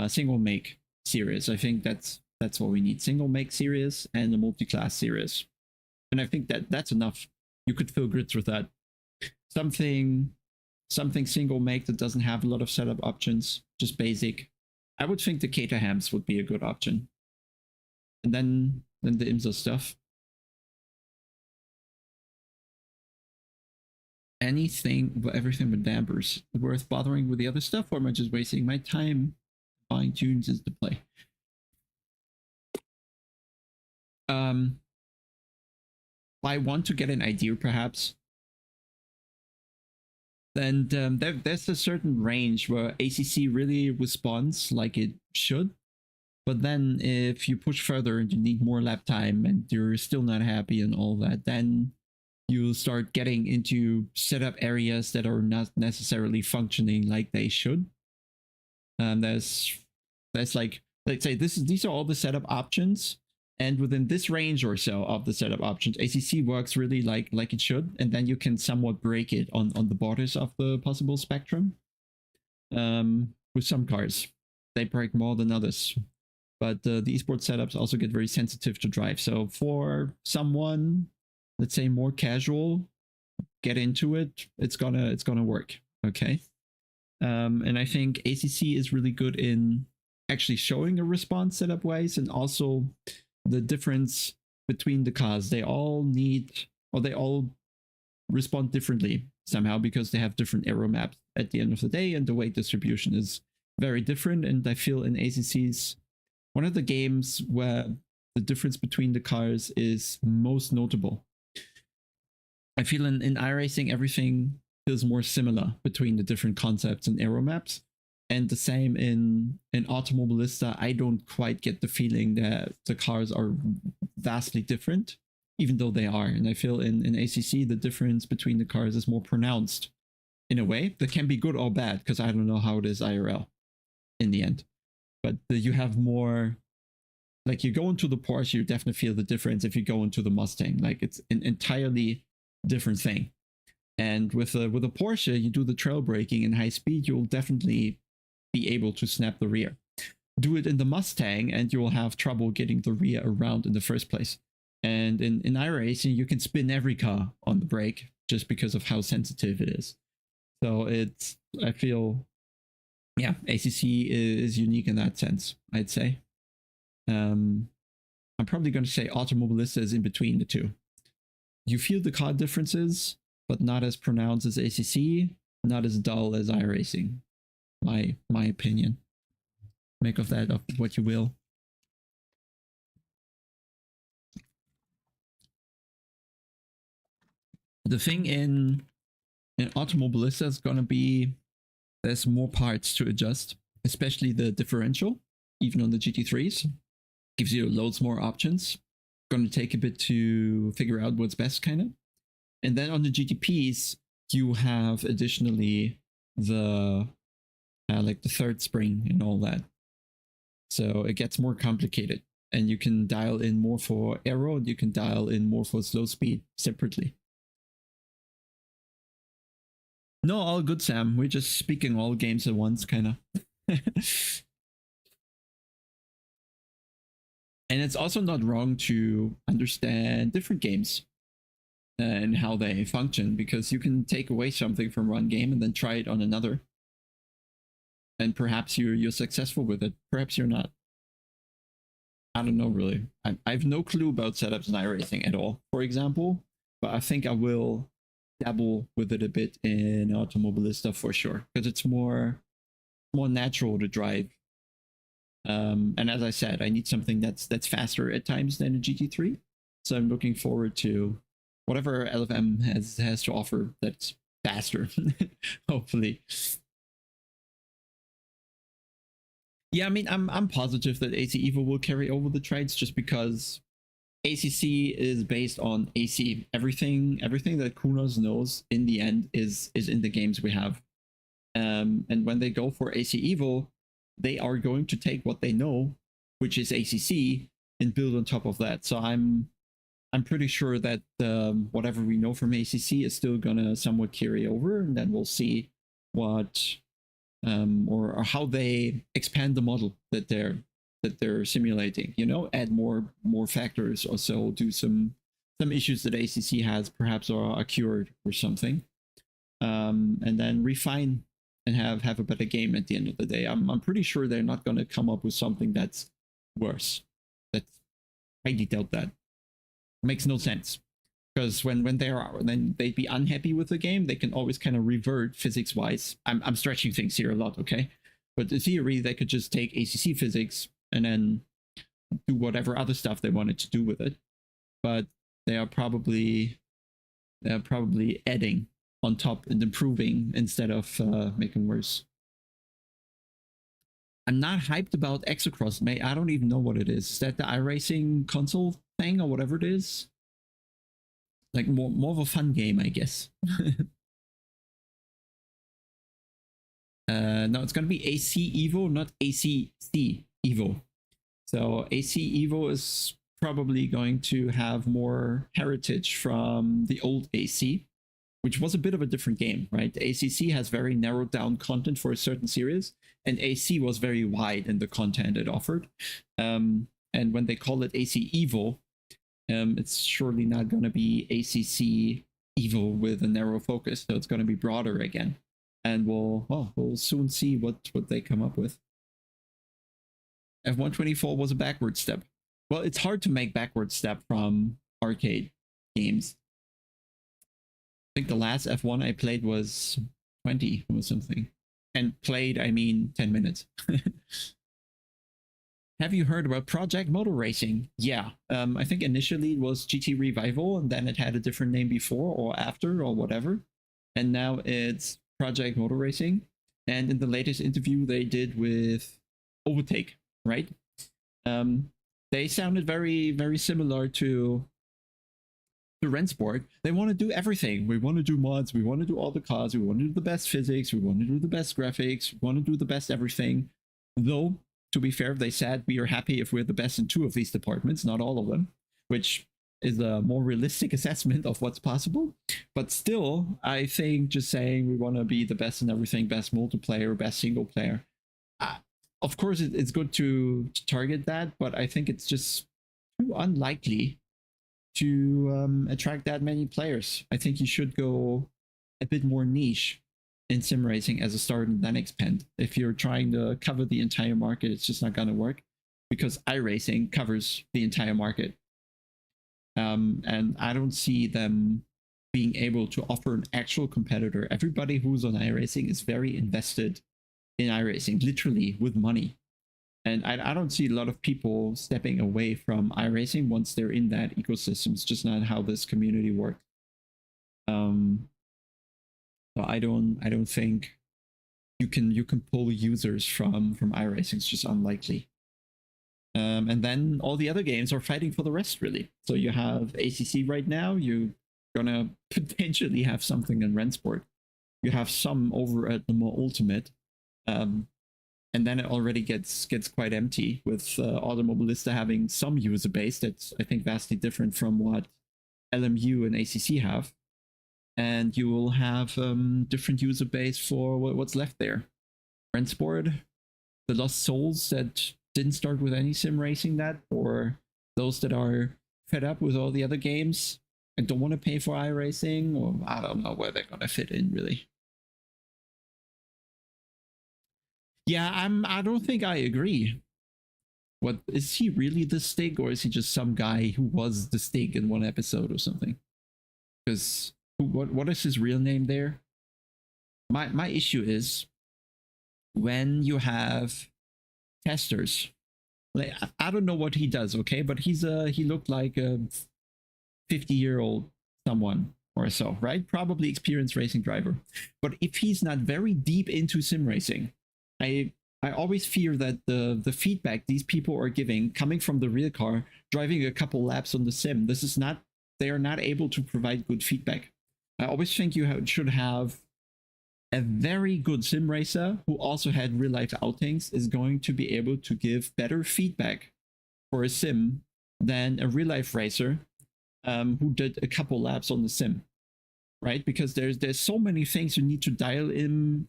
single make series. I think that's what we need: single make series and a multi-class series, and I think that's enough. You could fill grids with that. Something single make that doesn't have a lot of setup options, just basic. I would think the Caterhams would be a good option, and then the IMSA stuff. Everything with dampers worth bothering with the other stuff, or am I just wasting my time buying tunes as to play? I want to get an idea, perhaps. And there's a certain range where ACC really responds like it should, but then if you push further and you need more lap time and you're still not happy and all that, then you start getting into setup areas that are not necessarily functioning like they should. There's like, let's say these are all the setup options, and within this range or so of the setup options, ACC works really like it should, and then you can somewhat break it on the borders of the possible spectrum. With some cars, they break more than others, but the esports setups also get very sensitive to drive. So for someone, let's say more casual, get into it, it's gonna work. Okay. And I think ACC is really good in actually showing a response setup wise, and also the difference between the cars. They all respond differently somehow because they have different aero maps at the end of the day, and the weight distribution is very different. And I feel in ACC's one of the games where the difference between the cars is most notable. I feel in iRacing everything feels more similar between the different concepts and aero maps, and the same in Automobilista. I don't quite get the feeling that the cars are vastly different, even though they are. And I feel in ACC the difference between the cars is more pronounced in a way that can be good or bad, because I don't know how it is IRL in the end. But you have more, like, you go into the Porsche, you definitely feel the difference. If you go into the Mustang, like, it's an entirely different thing. And with a Porsche, you do the trail braking in high speed, you'll definitely be able to snap the rear. Do it in the Mustang and you will have trouble getting the rear around in the first place. And in iRacing, you can spin every car on the brake just because of how sensitive it is. So I feel, yeah, ACC is unique in that sense, I'd say. I'm probably going to say Automobilista is in between the two. You feel the car differences, but not as pronounced as ACC, not as dull as iRacing. My opinion. Make of that of what you will. The thing in Automobilista is gonna be there's more parts to adjust, especially the differential, even on the GT3s. Gives you loads more options. Gonna take a bit to figure out what's best, kind of. And then on the GTPs, you have additionally the like the third spring and all that. So it gets more complicated, and you can dial in more for aero, and you can dial in more for slow speed separately. No, all good, Sam. We're just speaking all games at once, kind of. And it's also not wrong to understand different games and how they function, because you can take away something from one game and then try it on another. And perhaps you're successful with it. Perhaps you're not. I don't know, really. I have no clue about setups in iRacing at all, for example. But I think I will dabble with it a bit in Automobilista for sure, because it's more natural to drive. And as I said, I need something that's faster at times than a GT3. So I'm looking forward to whatever LFM has to offer that's faster, hopefully. Yeah, I mean, I'm positive that AC Evo will carry over the trades, just because ACC is based on AC. Everything that Kunos knows in the end is in the games we have. And when they go for AC Evo, they are going to take what they know, which is ACC, and build on top of that. So I'm I'm pretty sure that whatever we know from ACC is still gonna somewhat carry over, and then we'll see what or how they expand the model that they're simulating. You know, add more factors, or so do some issues that ACC has perhaps are cured or something, and then refine and have a better game at the end of the day. I'm pretty sure they're not going to come up with something that's worse. That's highly doubt that. Makes no sense, because when then they'd be unhappy with the game, they can always kind of revert physics wise. I'm stretching things here a lot, okay, but in theory they could just take ACC physics and then do whatever other stuff they wanted to do with it, but they are probably adding on top and improving instead of making worse. I'm not hyped about Exocross. I don't even know what it is. Is that the iRacing console thing or whatever it is? Like more of a fun game, I guess. No, it's gonna be AC Evo, not ACC Evo. So AC Evo is probably going to have more heritage from the old AC, which was a bit of a different game, right? The ACC has very narrowed down content for a certain series, and AC was very wide in the content it offered. And when they call it AC Evo, it's surely not going to be ACC Evo with a narrow focus, so it's going to be broader again. And we'll soon see what they come up with. F124 was a backward step. Well, it's hard to make backward step from arcade games. I think the last F1 I played was 20 or something. And played, I mean 10 minutes. Have you heard about Project Motor Racing? Yeah, I think initially it was GT Revival, and then it had a different name before or after or whatever. And now it's Project Motor Racing. And in the latest interview they did with Overtake, right? They sounded very, very similar to Rennsport. They want to do everything. We want to do mods. We want to do all the cars. We want to do the best physics. We want to do the best graphics. We want to do the best everything. Though, to be fair, they said we are happy if we're the best in 2 of these departments, not all of them, which is a more realistic assessment of what's possible. But still, I think just saying we want to be the best in everything, best multiplayer, best single player, of course it's good to target that, but I think it's just too unlikely to attract that many players. I think you should go a bit more niche in sim racing as a start and then expand. If you're trying to cover the entire market, it's just not going to work, because iRacing covers the entire market. And I don't see them being able to offer an actual competitor. Everybody who's on iRacing is very invested in iRacing, literally with money. And I don't see a lot of people stepping away from iRacing once they're in that ecosystem. It's just not how this community works. So I don't think you can pull users from iRacing. It's just unlikely. And then all the other games are fighting for the rest, really. So you have ACC right now. You're gonna potentially have something in Rennsport. You have some over at the more ultimate. And then it already gets quite empty, with Automobilista having some user base that's, I think, vastly different from what LMU and ACC have. And you will have different user base for what's left there. Rennsport, the Lost Souls that didn't start with any sim racing, that, or those that are fed up with all the other games and don't want to pay for iRacing, or I don't know where they're gonna fit in, really. Yeah, I don't think I agree. What is he really the Stig, or is he just some guy who was the Stig in one episode or something? Because what is his real name there? My issue is when you have testers. Like, I don't know what he does, okay, but he looked like a 50-year-old someone or so, right? Probably experienced racing driver. But if he's not very deep into sim racing, I always fear that the feedback these people are giving, coming from the real car, driving a couple laps on the sim, they are not able to provide good feedback. I always think you should have a very good sim racer who also had real life outings is going to be able to give better feedback for a sim than a real life racer who did a couple laps on the sim, right? Because there's so many things you need to dial in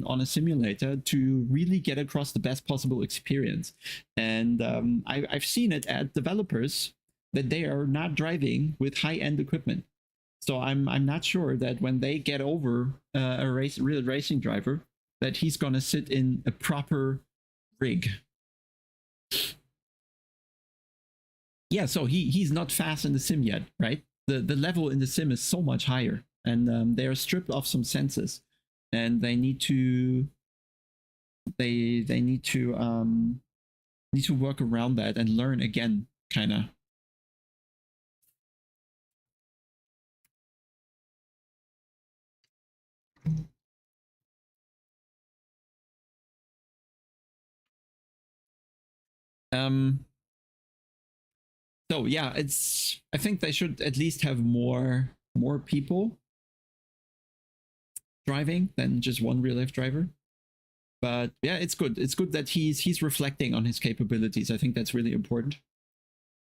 on a simulator to really get across the best possible experience. And I've seen it at developers that they are not driving with high-end equipment. So I'm not sure that when they get over a real racing driver, that he's gonna sit in a proper rig. Yeah, so he's not fast in the sim yet, right? The level in the sim is so much higher, and they are stripped of some senses, and they need to need to work around that and learn again, kind of. So yeah, I think they should at least have more people driving than just one real life driver. But yeah, it's good. It's good that he's reflecting on his capabilities. I think that's really important.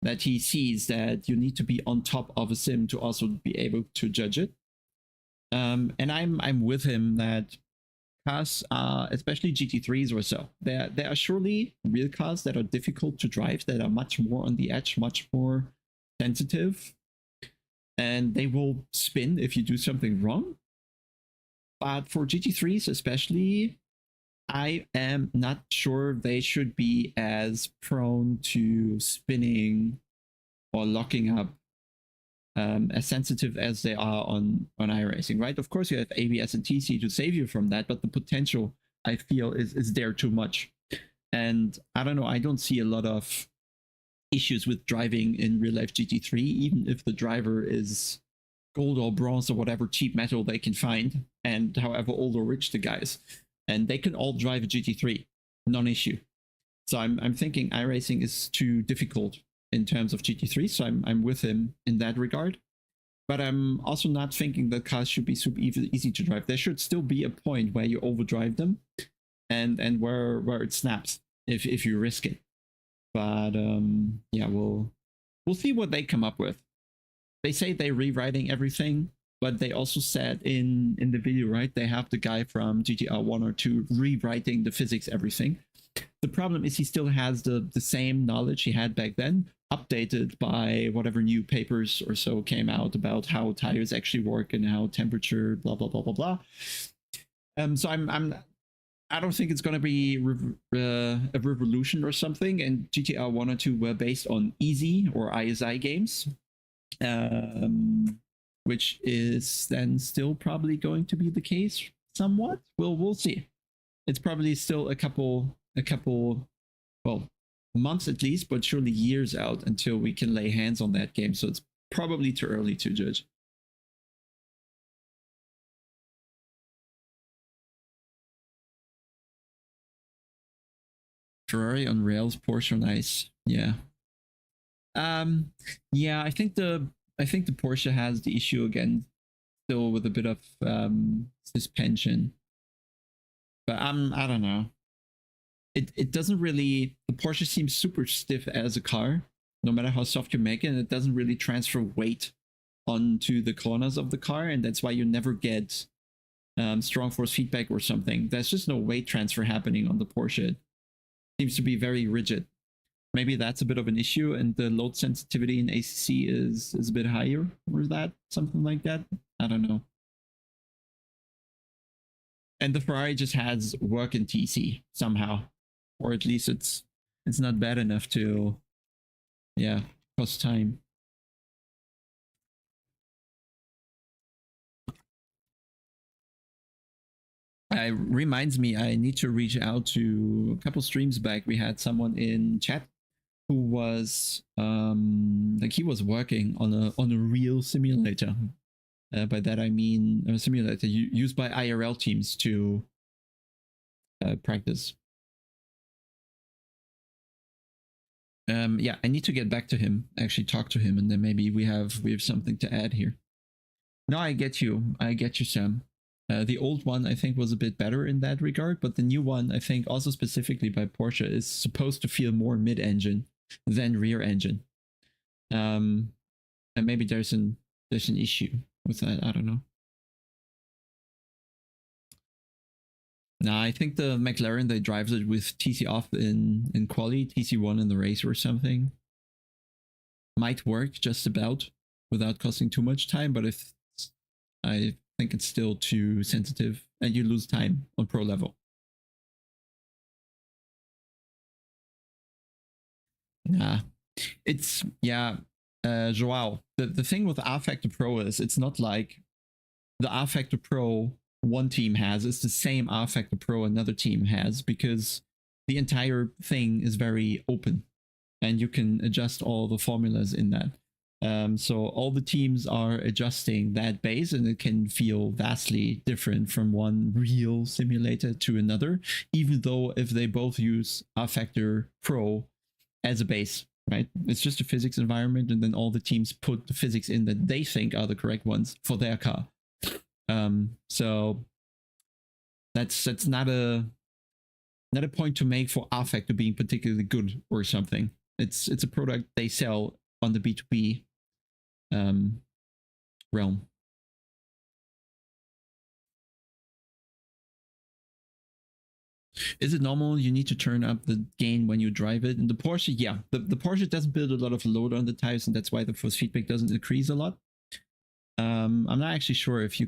That he sees that you need to be on top of a sim to also be able to judge it. And I'm with him that cars, especially GT3s or so, there are surely real cars that are difficult to drive, that are much more on the edge, much more sensitive, and they will spin if you do something wrong. But for GT3s especially, I am not sure they should be as prone to spinning or locking up as sensitive as they are on iRacing, right? Of course, you have ABS and TC to save you from that, but the potential, I feel, is there too much. And I don't know, I don't see a lot of issues with driving in real life GT3, even if the driver is gold or bronze or whatever cheap metal they can find, and however old or rich the guy is. And they can all drive a GT3, non-issue. So I'm thinking iRacing is too difficult in terms of GT3, so I'm with him in that regard. But I'm also not thinking that cars should be super easy to drive. There should still be a point where you overdrive them, and where it snaps if you risk it. But yeah, we'll see what they come up with. They say they're rewriting everything, but they also said in the video, right, they have the guy from GTR 1 or 2 rewriting the physics, everything. The problem is he still has the same knowledge he had back then, updated by whatever new papers or so came out about how tires actually work and how temperature, blah, blah, blah, blah, blah. So I don't think it's going to be a revolution or something, and GTR 1 or 2 were based on easy or ISI games. Which is then still probably going to be the case somewhat. We'll see. It's probably still a couple, well, months at least, but surely years out until we can lay hands on that game. So it's probably too early to judge. Ferrari on rails, Porsche on ice. Yeah. Yeah, I think the Porsche has the issue again, still with a bit of suspension. But I don't know. It doesn't really, the Porsche seems super stiff as a car, no matter how soft you make it, and it doesn't really transfer weight onto the corners of the car, and that's why you never get strong force feedback or something. There's just no weight transfer happening on the Porsche. It seems to be very rigid. Maybe that's a bit of an issue, and the load sensitivity in ACC is a bit higher, or is that something like that? I don't know. And the Ferrari just has work in TC somehow, or at least it's not bad enough to, yeah, cost time. It reminds me, I need to reach out to a couple streams back. We had someone in chat who was like, he was working on a real simulator. By that I mean a simulator used by IRL teams to practice. Yeah, I need to get back to him, actually talk to him, and then maybe we have something to add here. No, I get you, Sam. The old one, I think, was a bit better in that regard, but the new one, I think, also specifically by Porsche, is supposed to feel more mid-engine than rear engine. And maybe there's an issue with that. I don't know. Nah, I think the McLaren, they drives it with TC off in quali, TC1 in the race or something. Might work just about without costing too much time, but if I think it's still too sensitive and you lose time on pro level. Nah, it's, yeah, Joao, the thing with R Factor Pro is it's not like the R Factor Pro one team has, it's the same R Factor Pro another team has, because the entire thing is very open and you can adjust all the formulas in that. So all the teams are adjusting that base, and it can feel vastly different from one real simulator to another, even though if they both use R Factor Pro as a base, right? It's just a physics environment, and then all the teams put the physics in that they think are the correct ones for their car. So that's not a point to make for R Factor being particularly good or something. It's a product they sell on the B2B realm. Is it normal you need to turn up the gain when you drive it? In the Porsche, yeah. The Porsche doesn't build a lot of load on the tires, and that's why the force feedback doesn't increase a lot. I'm not actually sure if you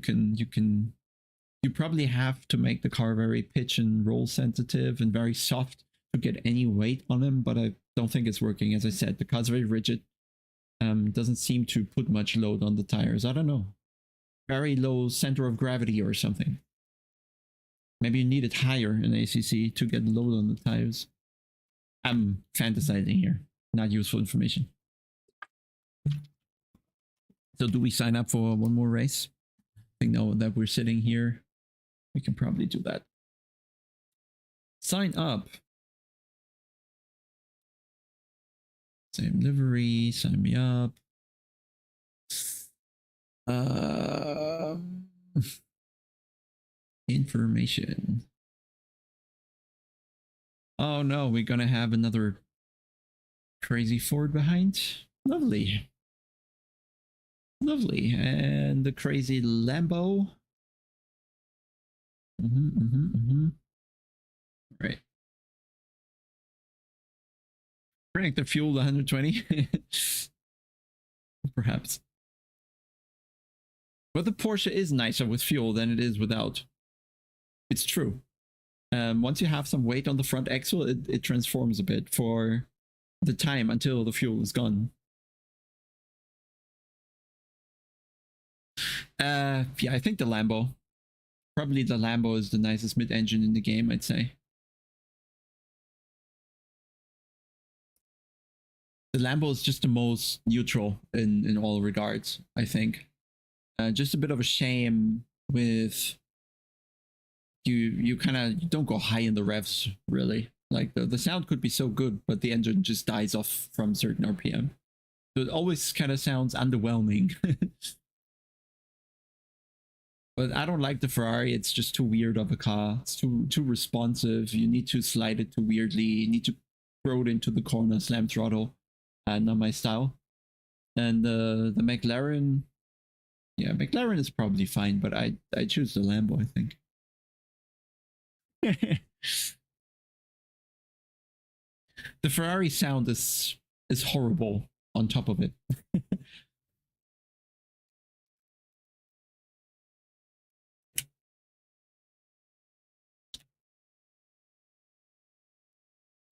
probably have to make the car very pitch and roll sensitive and very soft to get any weight on them, but I don't think it's working. As I said, the car's very rigid. Doesn't seem to put much load on the tires. I don't know. Very low center of gravity or something. Maybe you need it higher in ACC to get load on the tires. I'm fantasizing here. Not useful information. So do we sign up for one more race? I think now that we're sitting here, we can probably do that. Sign up. Same livery, sign me up. Information. Oh no, we're gonna have another crazy Ford behind. Lovely. Lovely. And the crazy Lambo. Right. Predict the fuel 120. Perhaps. But the Porsche is nicer with fuel than it is without. It's true. Once you have some weight on the front axle, it transforms a bit for the time until the fuel is gone. Yeah, I think the Lambo. Probably the Lambo is the nicest mid-engine in the game, I'd say. The Lambo is just the most neutral in all regards, I think. Just a bit of a shame with you don't go high in the revs, really. Like the sound could be so good, but the engine just dies off from certain RPM. So it always kind of sounds underwhelming. But I don't like the Ferrari. It's just too weird of a car. It's too responsive. You need to slide it too weirdly. You need to throw it into the corner, slam throttle. Not my style. And the McLaren, yeah, McLaren is probably fine, but I choose the Lambo, I think. The Ferrari sound is horrible on top of it.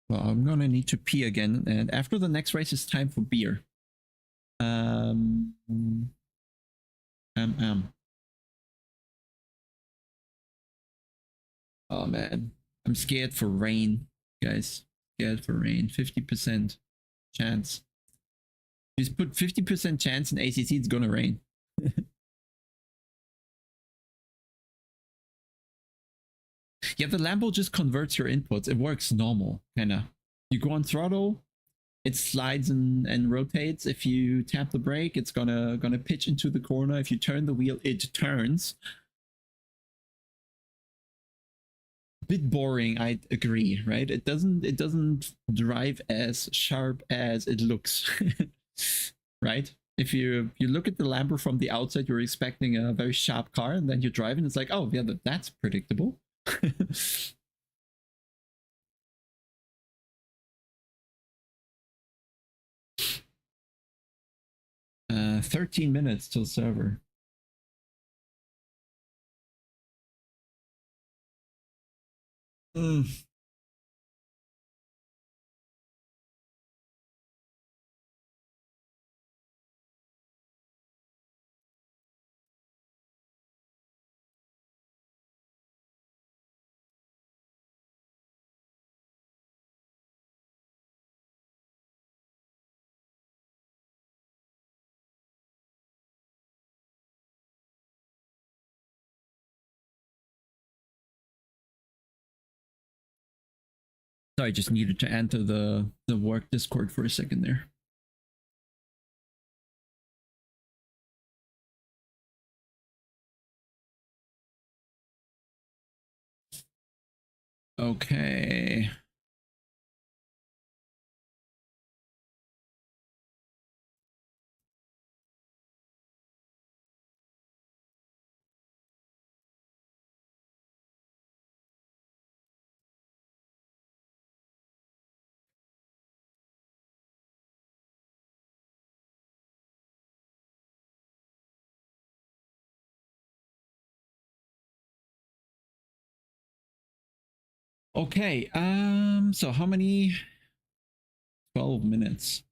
Well, I'm gonna need to pee again, and after the next race, it's time for beer. Oh man, I'm scared for rain, guys. Scared for rain. 50% chance. Just put 50% chance in ACC, it's gonna rain. Yeah, the Lambo just converts your inputs. It works normal, kinda. You go on throttle, it slides and rotates. If you tap the brake, it's gonna pitch into the corner. If you turn the wheel, it turns. Bit boring, I agree, right? It doesn't drive as sharp as it looks, right? If you look at the Lambo from the outside, you're expecting a very sharp car, and then you drive and it's like, oh yeah, that's predictable. 13 minutes till server. So I just needed to enter the work Discord for a second there. Okay. Okay, so how many? 12 minutes.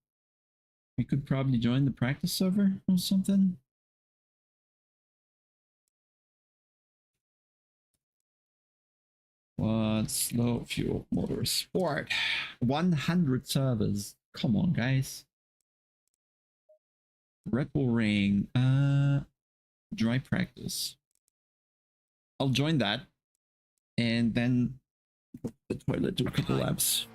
We could probably join the practice server or something. What's low fuel motor sport? 100 servers. Come on, guys. Red Bull Ring. Dry practice. I'll join that. And then the toilet, do a couple laps.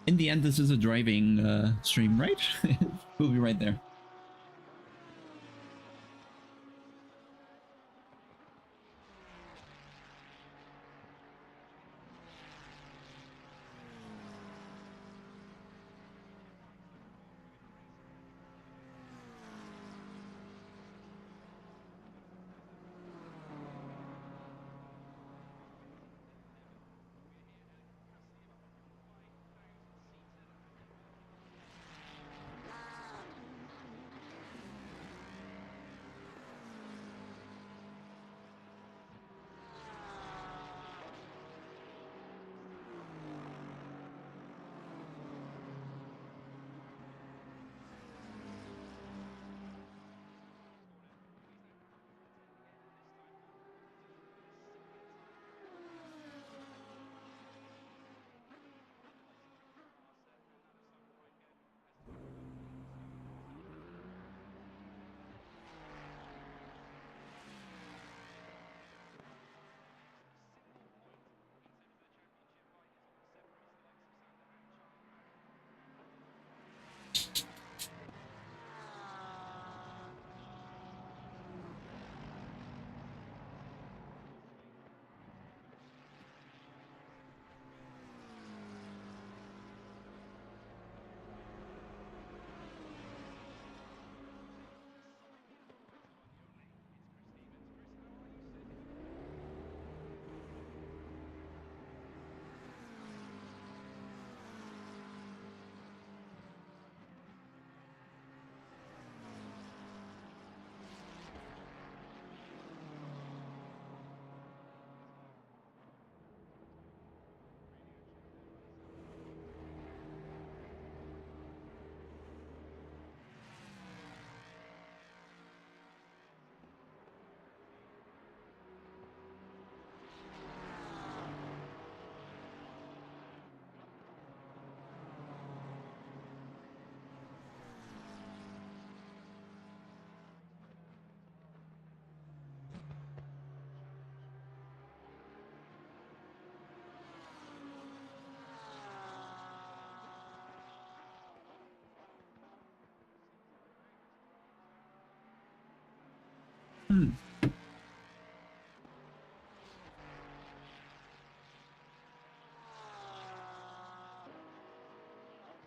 In the end, this is a driving stream, right? We'll be right there.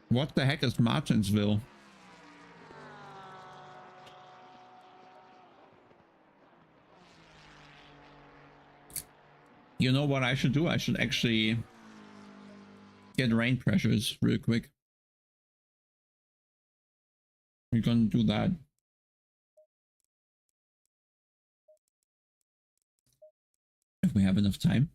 What the heck is Martinsville? You know what I should do? I should actually get rain pressures real quick. We're gonna do that. If we have enough time.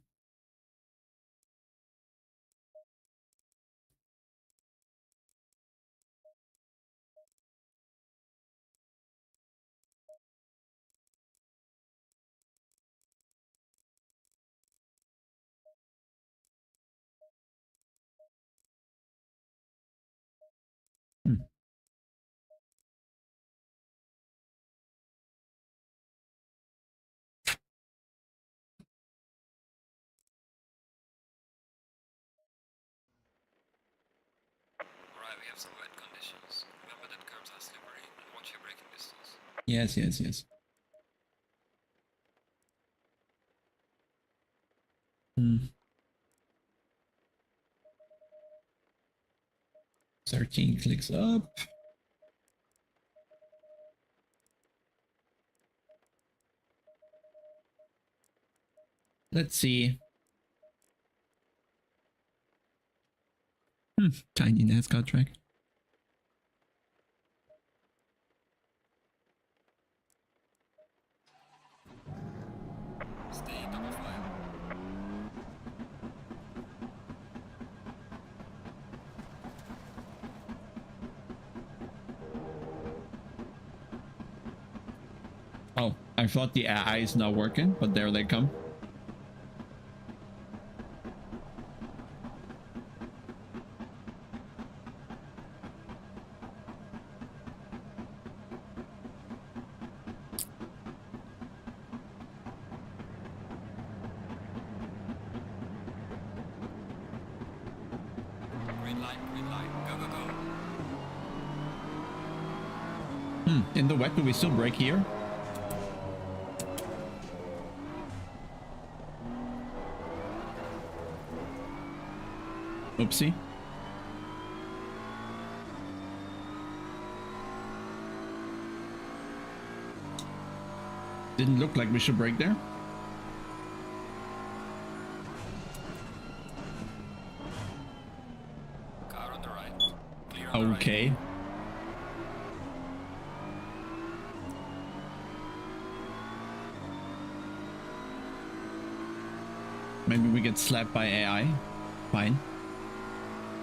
Alright, we have some wet conditions. Remember that curbs are slippery and watch your braking distance. Yes, yes, yes. 13 clicks up. Let's see. Tiny NASCAR track. Stay double file. Oh, I thought the AI is not working, but there they come. Green light, go, go, go. In the wet, do we still brake here? Oopsie. Didn't look like we should brake there. Car on the right. Clear on the right. Okay. Maybe we get slapped by AI. Fine.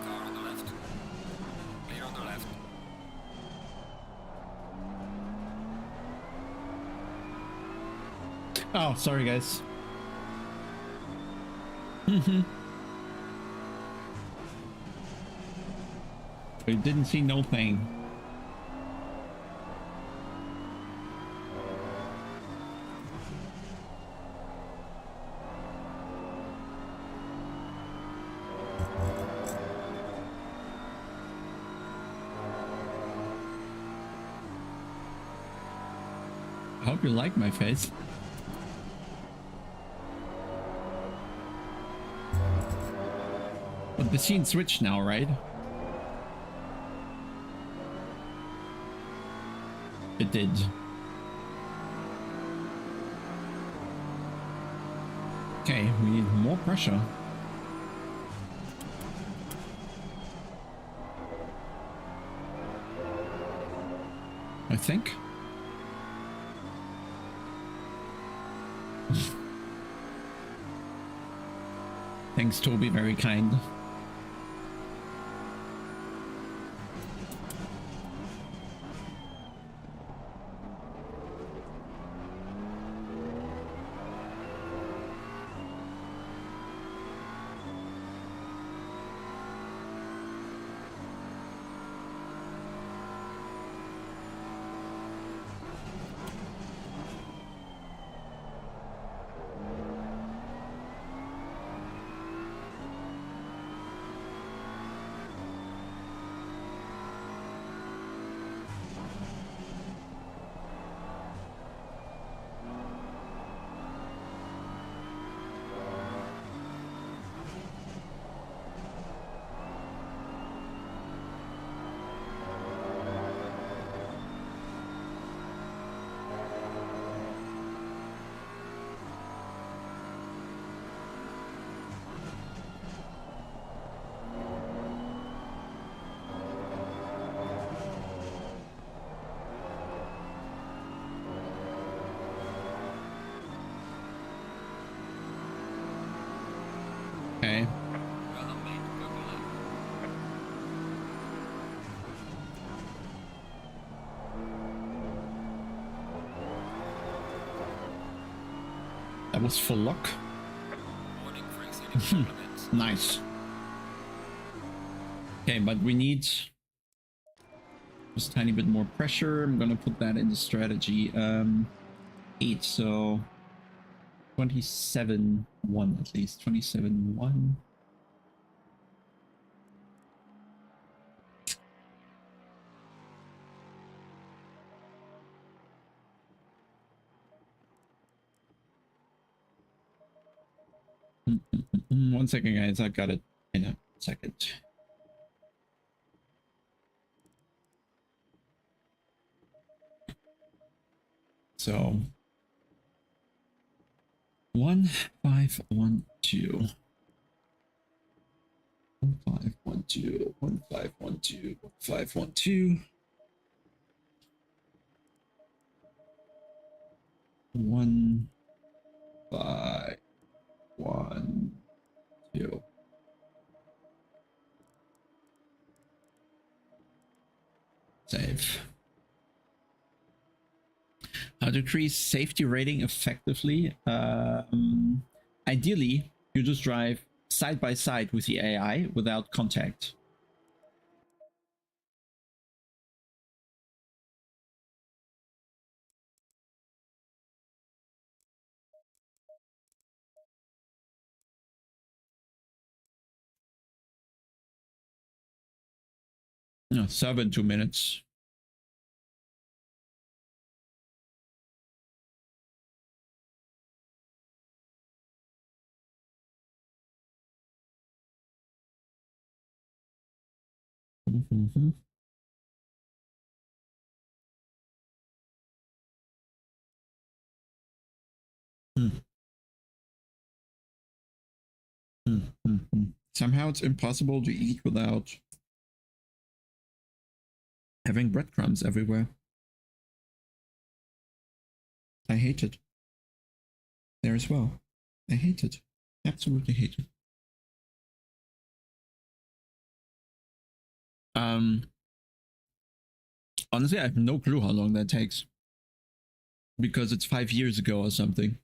Car on the left. Clear on the left. Oh, sorry guys. We didn't see no thing. I hope you like my face. But the scene switched now, right? It did. Okay, we need more pressure. I think. Thanks, Toby, very kind. Okay. Well done, mate. Google it. That was full lock. Warning for exceeding fuel limits. Nice. Okay, but we need just a tiny bit more pressure. I'm gonna put that in the strategy. 8, so 27-1 at least. 27-1. One second, guys. I got it in a second. So 1 5 1 2 1 5 1 2 1 5 1 2 1 5 1 2 1 5 1 2. Save. How to increase safety rating effectively? Ideally, you just drive side by side with the AI without contact. No, 2 minutes. Mm-hmm. Somehow it's impossible to eat without having breadcrumbs everywhere. I hate it. There as well. I hate it. Absolutely hate it. Honestly, I have no clue how long that takes. Because it's 5 years ago or something.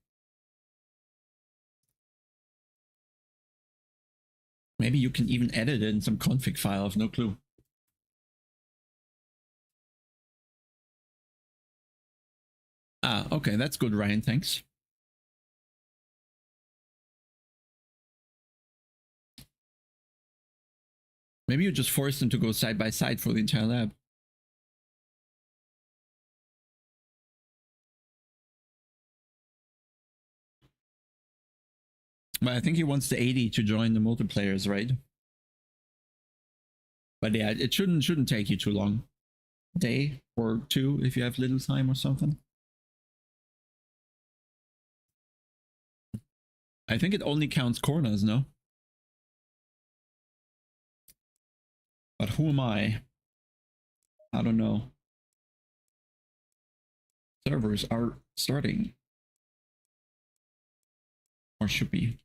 Maybe you can even edit it in some config file. I have no clue. Ah, okay, that's good, Ryan. Thanks. Maybe you just forced them to go side by side for the entire lab. But I think he wants the 80 to join the multiplayers, right? But yeah, it shouldn't take you too long. Day or 2 if you have little time or something. I think it only counts corners, no? But who am I? I don't know. Servers are starting. Or should be.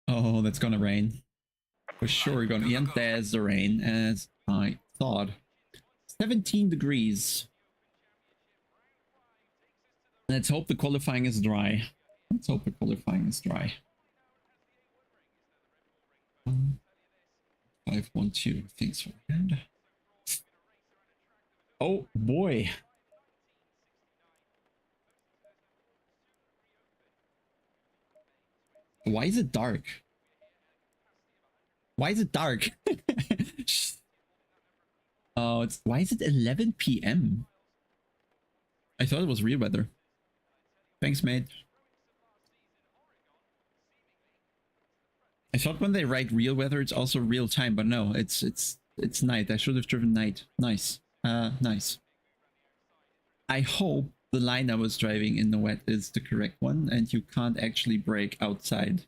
Oh, that's gonna rain. For sure gonna. Yeah, there's the rain, as I thought. 17 degrees. Let's hope the qualifying is dry. Let's hope the qualifying is dry. 1 5 1 2. Thanks for that. Oh boy. Why is it dark? Why is it dark? Oh, it's why is it 11 p.m.? I thought it was real weather. Thanks, mate. I thought when they write real weather, it's also real time, but no, it's night. I should have driven night. Nice. Nice. I hope the line I was driving in the wet is the correct one, and you can't actually brake outside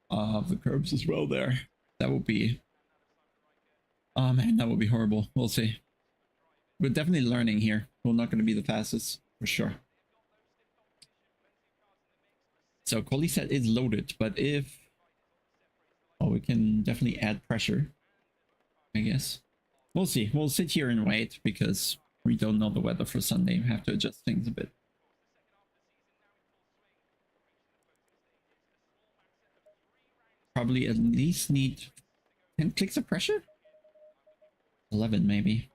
of the curbs as well there. That would be... Oh man, that would be horrible. We'll see. We're definitely learning here. We're not going to be the fastest, for sure. So quali set is loaded, but if... Oh, we can definitely add pressure, I guess. We'll see. We'll sit here and wait because we don't know the weather for Sunday. We have to adjust things a bit. Probably at least need 10 clicks of pressure? 11 maybe.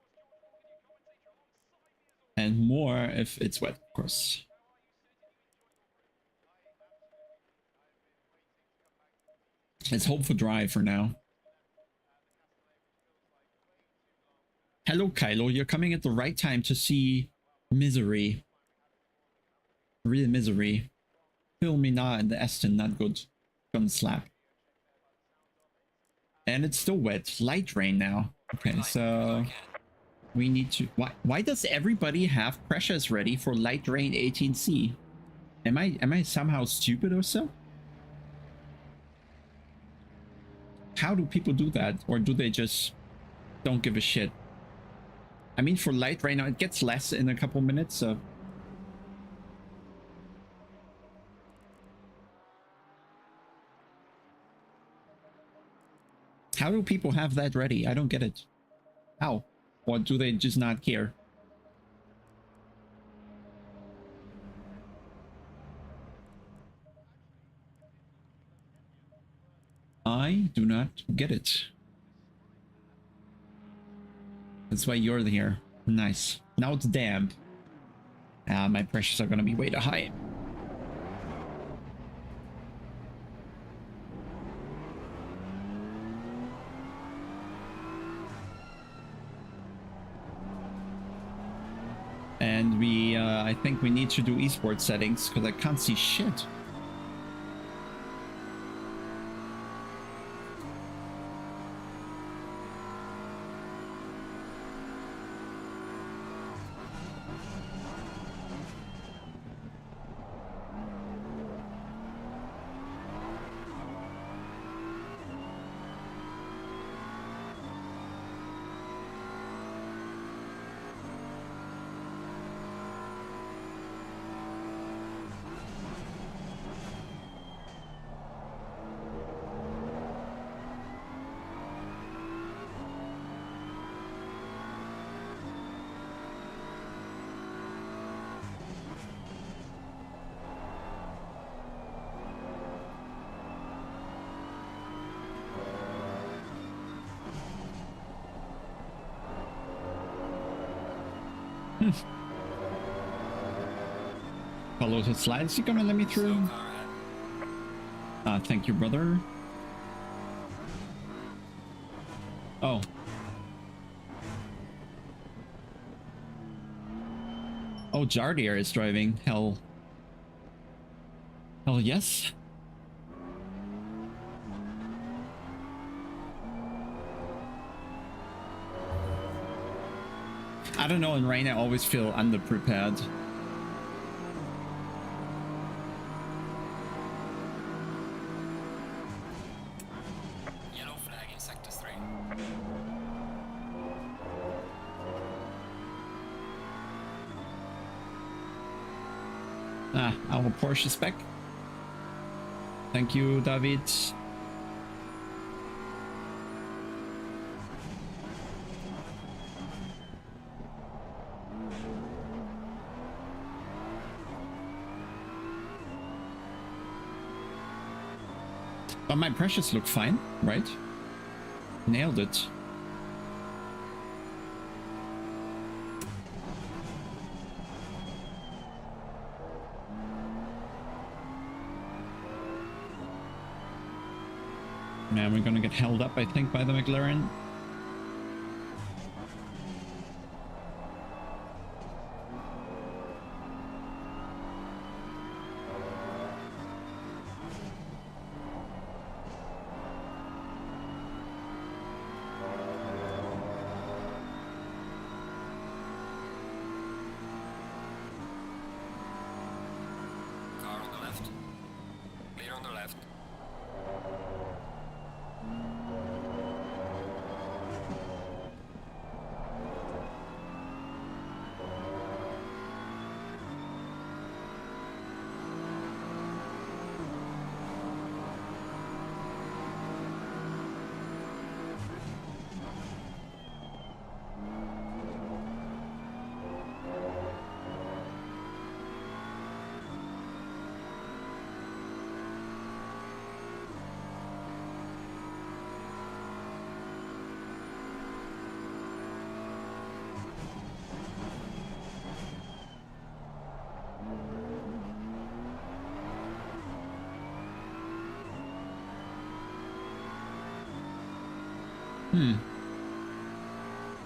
And more if it's wet, of course. Let's hope for dry for now. Hello, Kylo. You're coming at the right time to see misery. Real misery. Phil Mina and the Aston, not good. Gonna slap. And it's still wet. Light rain now. Okay, so we need to... Why does everybody have pressures ready for light rain 18C? Am I somehow stupid or so? How do people do that? Or do they just don't give a shit? I mean, for light rain, it gets less in a couple minutes, so... How do people have that ready? I don't get it. How? Or do they just not care? I do not get it. That's why you're here. Nice. Now it's damp. My pressures are gonna be way too high. And I think we need to do esports settings because I can't see shit. Follow the slides. You gonna let me through? Thank you, brother. Oh. Oh, Jardier is driving. Hell yes. I don't know, in rain I always feel underprepared. Yellow flag in sector 3. Our Porsche spec. Thank you, David. But my pressures look fine, right? Nailed it. Man, we're gonna get held up, I think, by the McLaren. Car on the left. Clear on the left.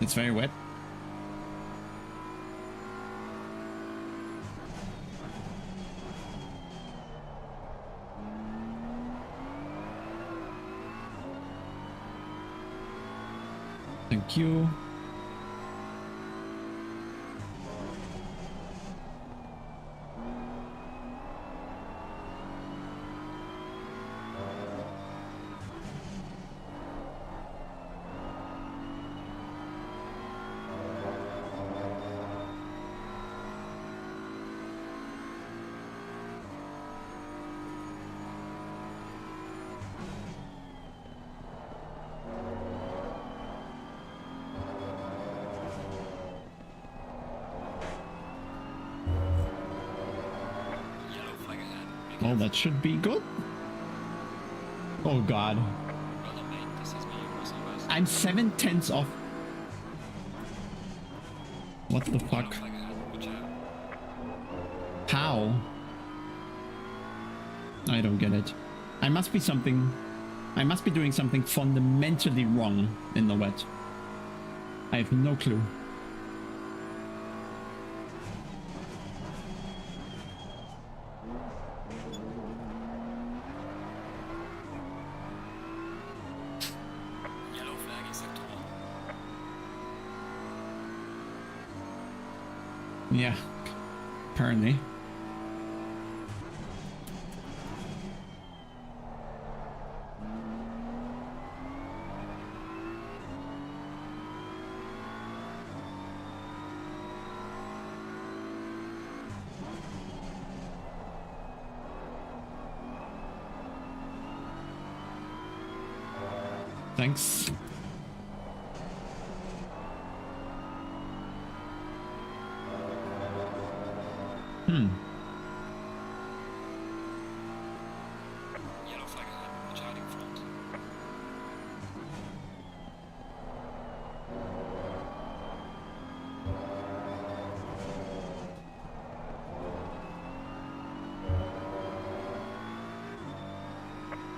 It's very wet. Thank you. Yellow flag ahead. Be Well, careful. that should be good. Oh god. Well done, mate. This is me, Russell West. I'm 7/10 off. What the Yellow fuck? flag ahead. Watch out. How? I don't get it. I must be doing something fundamentally wrong in the wet. I have no clue. Yellow flag in sector 1. Yeah, apparently. Thanks. Yellow flag ahead. Watch out in front.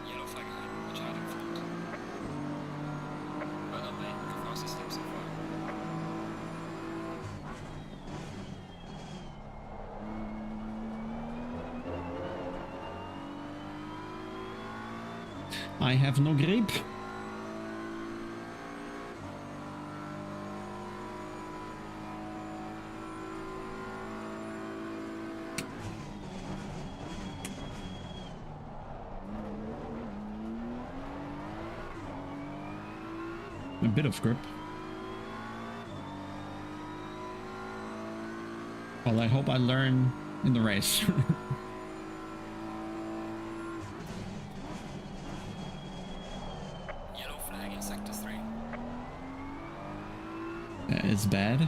Yellow flag ahead. Watch out in front. Well done, mate. Your fastest lap so far. I have no grip. A bit of grip. Well, I hope I learn in the race. Yellow flag in sector 3. It's bad.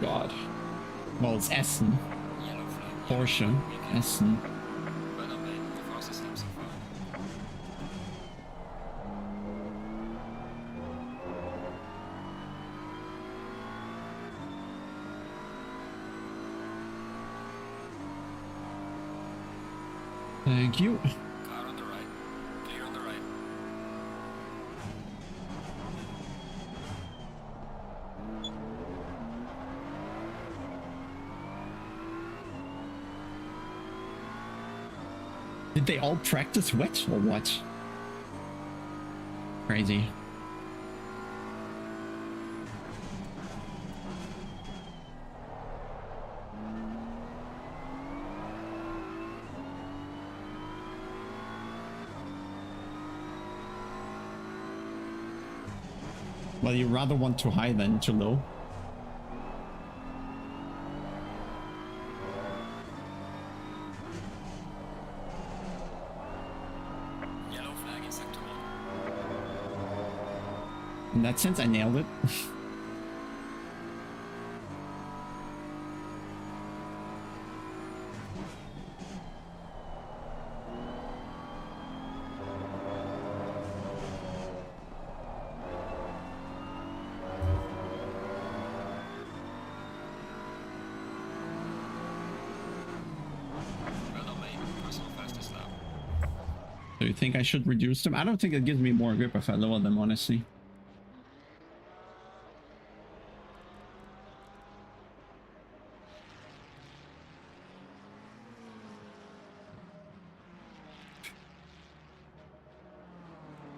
God. Well, it's Essen. Yellow flag. Porsche. Essen. Well done, mate. Your fastest lap so far. Thank you. Car on the right. Clear on the right. Did they all practice wet or what? Crazy. Well, you rather want too high than too low. In that sense, I nailed it. Well done, mate. Personal fastest lap. Do you think I should reduce them? I don't think it gives me more grip if I lower them, honestly.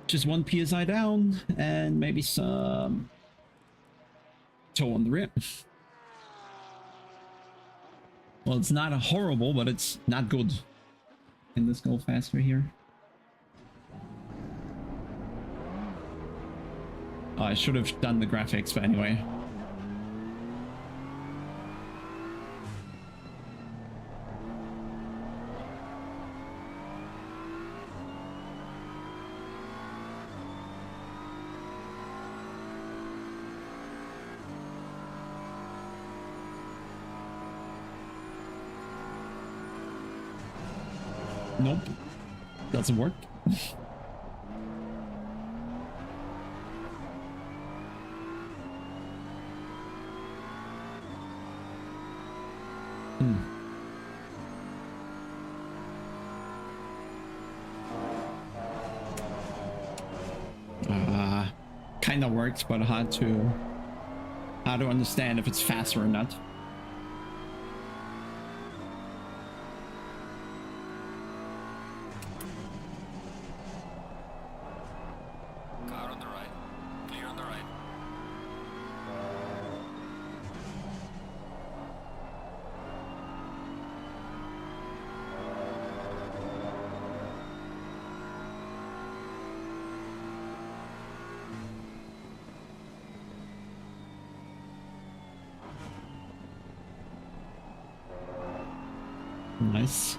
Just 1 psi down and maybe some toe on the rear. Well, it's not a horrible, but it's not good. Can this go faster here? Oh, I should have done the graphics, but anyway. Nope. Doesn't work. Kinda works, but hard to understand if it's faster or not. Car on the right. Clear on the right. Nice.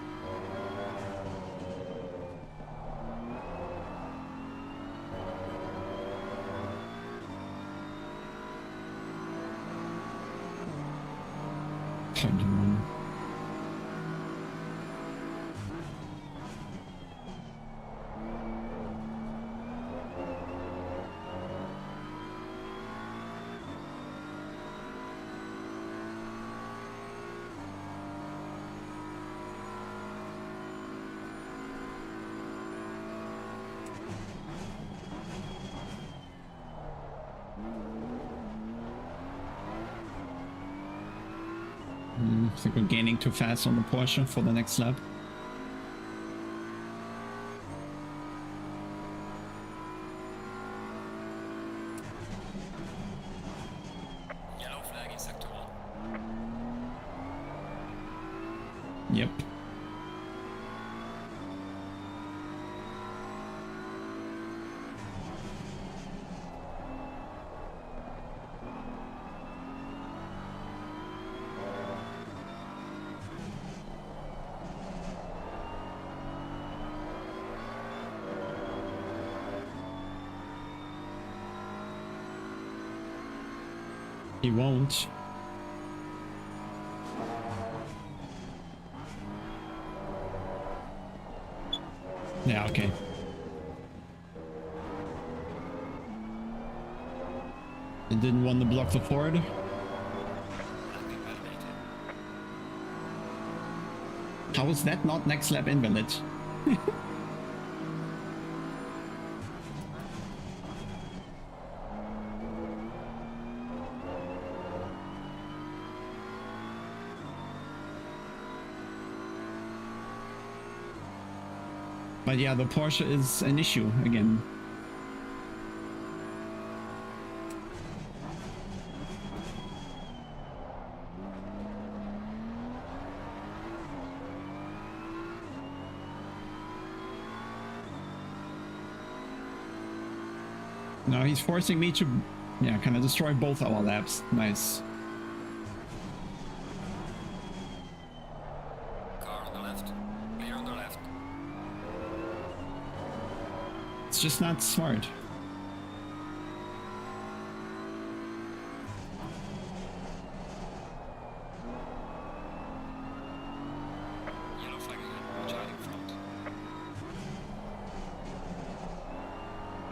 I think we're gaining too fast on the Porsche for the next lap. Yellow flag in sector 1. Yep. He won't. Yeah, okay. It didn't want to block the Ford. How is that not next lap invalid? But yeah, the Porsche is an issue again. No, he's forcing me to, yeah, kind of destroy both our laps. Nice. Car on the left. Clear on the left. It's just not smart.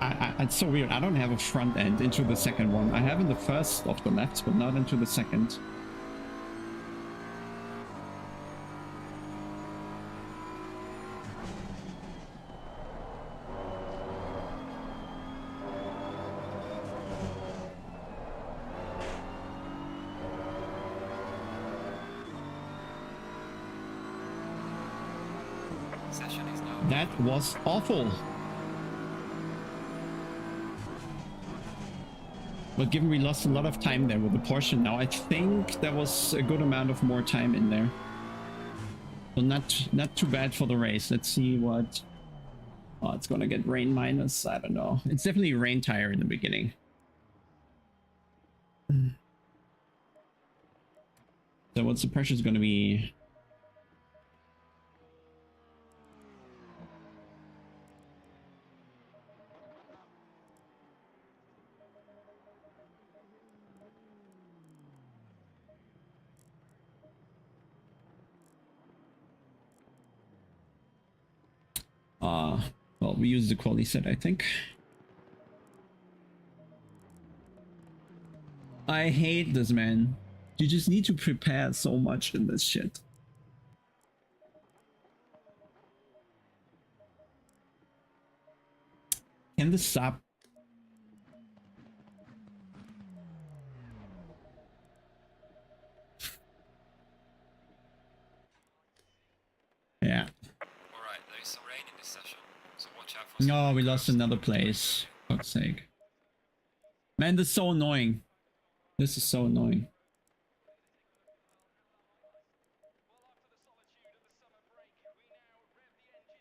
It's so weird. I don't have a front end into the second one. I have in the first of the left, but not into the second. Session is now. That was awful. But given we lost a lot of time there with the Porsche now, I think there was a good amount of more time in there. So not too bad for the race. Let's see what... Oh, it's gonna get rain minus. I don't know. It's definitely rain tire in the beginning. So what's the pressure's gonna be? Well, we use the quality set, I think. I hate this, man. You just need to prepare so much in this shit. Can this stop? Yeah. Alright, there is some rain in this session, so watch out for No, some we curves lost and another delays. place. Fuck's sake. Man, this is so annoying. This is so annoying.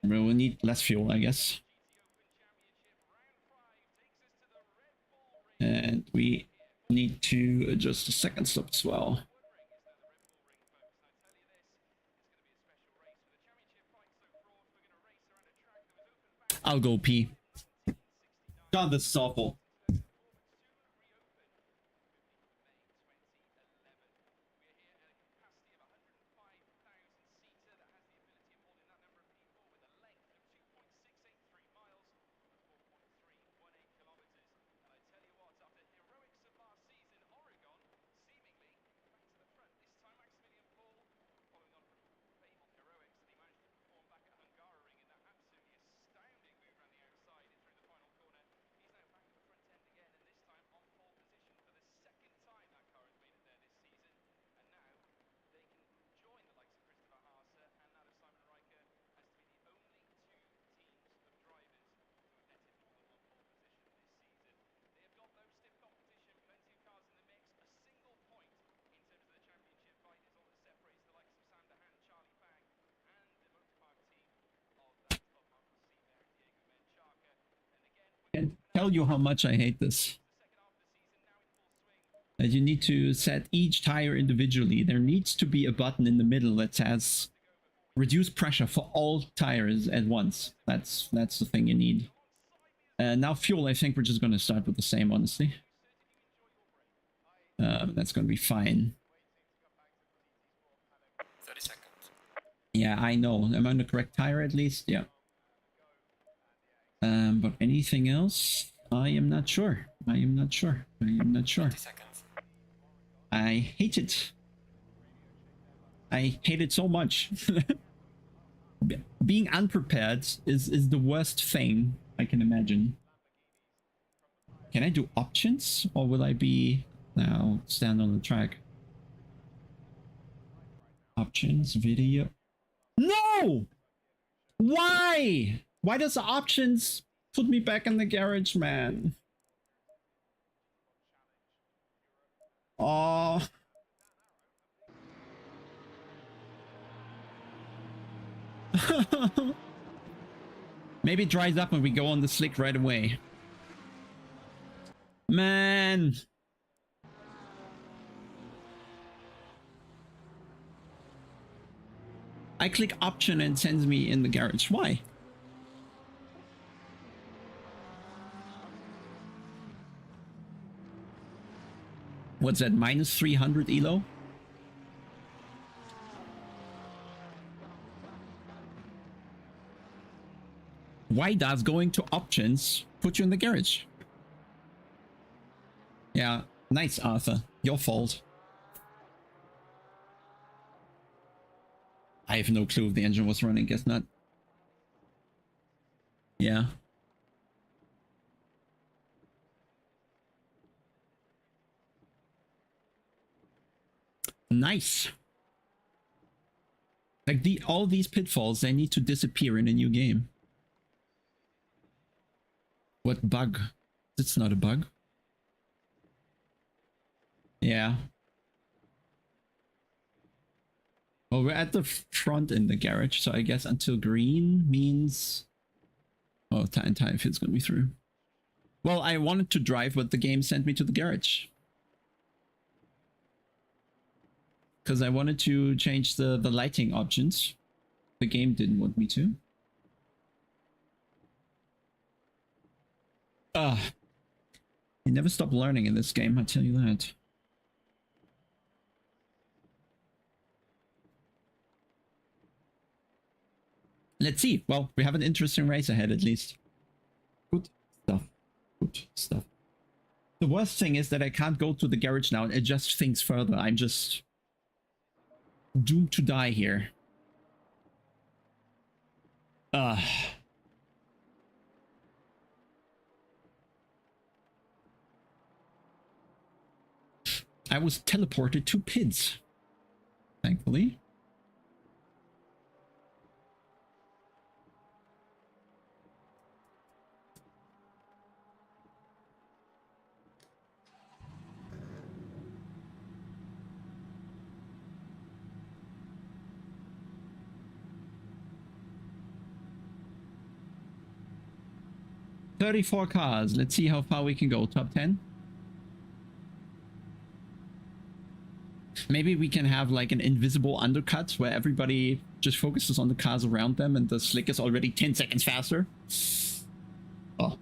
We'll need less fuel, I guess. And we need to adjust the second stop as well. I'll go pee. God, this is awful. Can't tell you how much I hate this. That you need to set each tire individually. There needs to be a button in the middle that says reduce pressure for all tires at once. That's the thing you need. Now fuel, I think we're just going to start with the same, honestly. That's going to be fine. 30 seconds. Yeah, I know. Am I on the correct tire at least? Yeah. But anything else? I am not sure. I am not sure. I am not sure. 20 seconds. I hate it. I hate it so much. Being unprepared is the worst thing I can imagine. Can I do options? Or will I be... now stand on the track? Options, video... No! Why? Why does the options put me back in the garage, man? Oh. Maybe it dries up when we go on the slick right away. Man. I click option and it sends me in the garage. Why? What's that? Minus 300 elo? Why does going to options put you in the garage? Yeah, nice, Arthur. Your fault. I have no clue if the engine was running, guess not. Yeah. Nice. Like all these pitfalls, they need to disappear in a new game. What bug? It's not a bug. Yeah. Well, we're at the front in the garage, so I guess until green means... Oh, entire field's gonna be through. Well, I wanted to drive, but the game sent me to the garage. Because I wanted to change the lighting options. The game didn't want me to. You never stop learning in this game, I tell you that. Let's see. Well, we have an interesting race ahead at least. Good stuff. Good stuff. The worst thing is that I can't go to the garage now and adjust things further. I'm just doomed to die here. I was teleported to PIDS, thankfully. "34 cars. Let's see how far we can go. Top 10. Maybe we can have like an invisible undercut where everybody just focuses on the cars around them and the slick is already 10 seconds faster. Oh.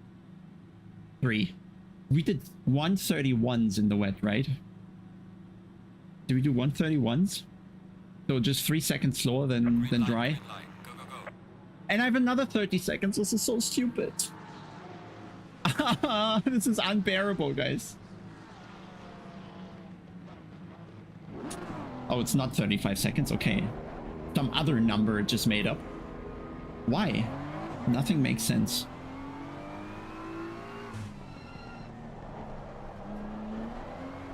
3. We did 131s in the wet, right? Did we do 131s? So just 3 seconds slower than dry. Go, go, go. And I have another 30 seconds. This is so stupid. This is unbearable, guys. Oh, it's not 35 seconds. Okay. Some other number just made up. Why? Nothing makes sense.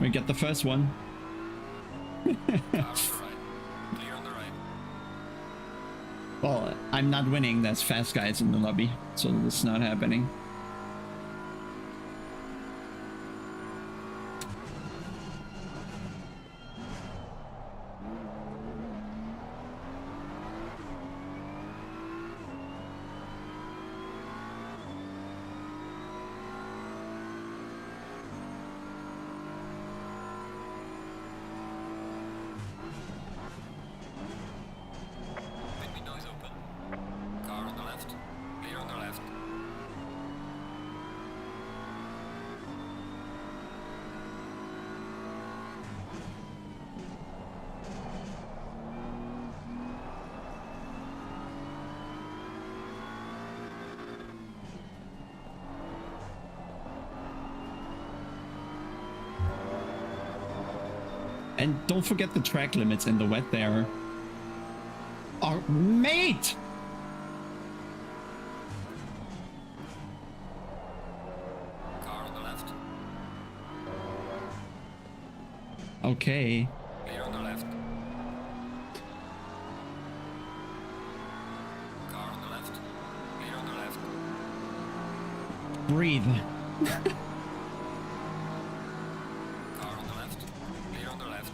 We get the first one. Car on the right. Clear on the right. Well, I'm not winning. There's fast guys in the lobby, so this is not happening. And don't forget the track limits in the wet there. Oh, mate! Car on the left. Okay. Clear on the left. Car on the left. Clear on the left. Breathe. Car on the left. Clear on the left.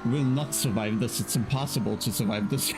Will not survive this. It's impossible to survive this.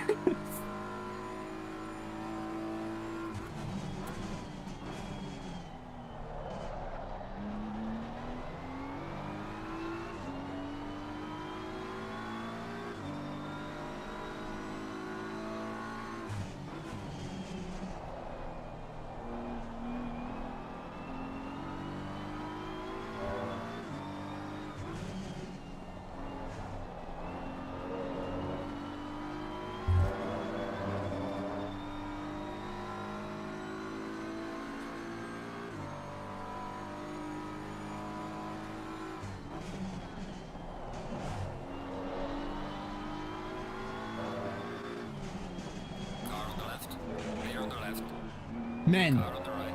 Man. Car on the right.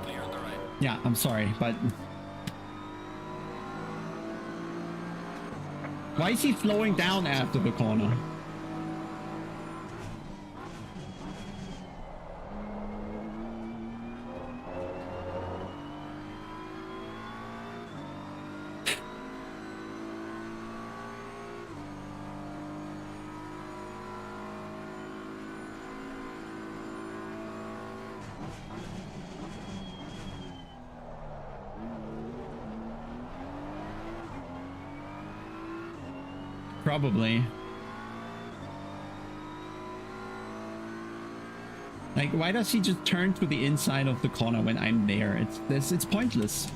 Clear on the right. Yeah, I'm sorry, but... Why is he slowing down after the corner? Probably. Like, why does he just turn to the inside of the corner when I'm there? It's pointless.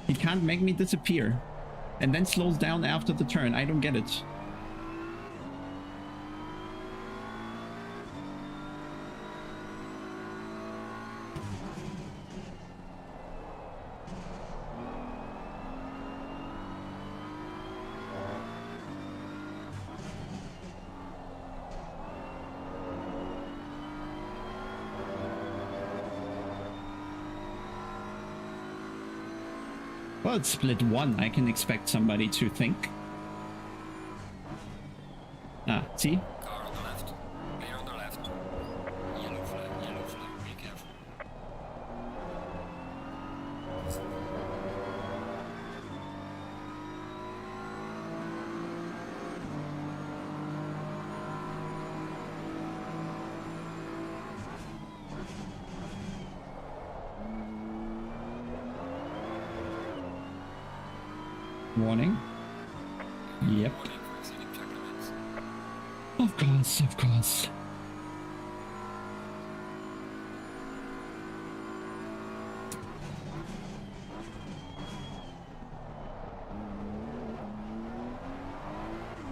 He can't make me disappear. And then slows down after the turn. I don't get it. Well, it's split one. I can expect somebody to think. Ah, see? Car on the left. Clear on the left. Yellow flag, be careful. Warning. Yep. Warning for exceeding track limits. Of course, of course.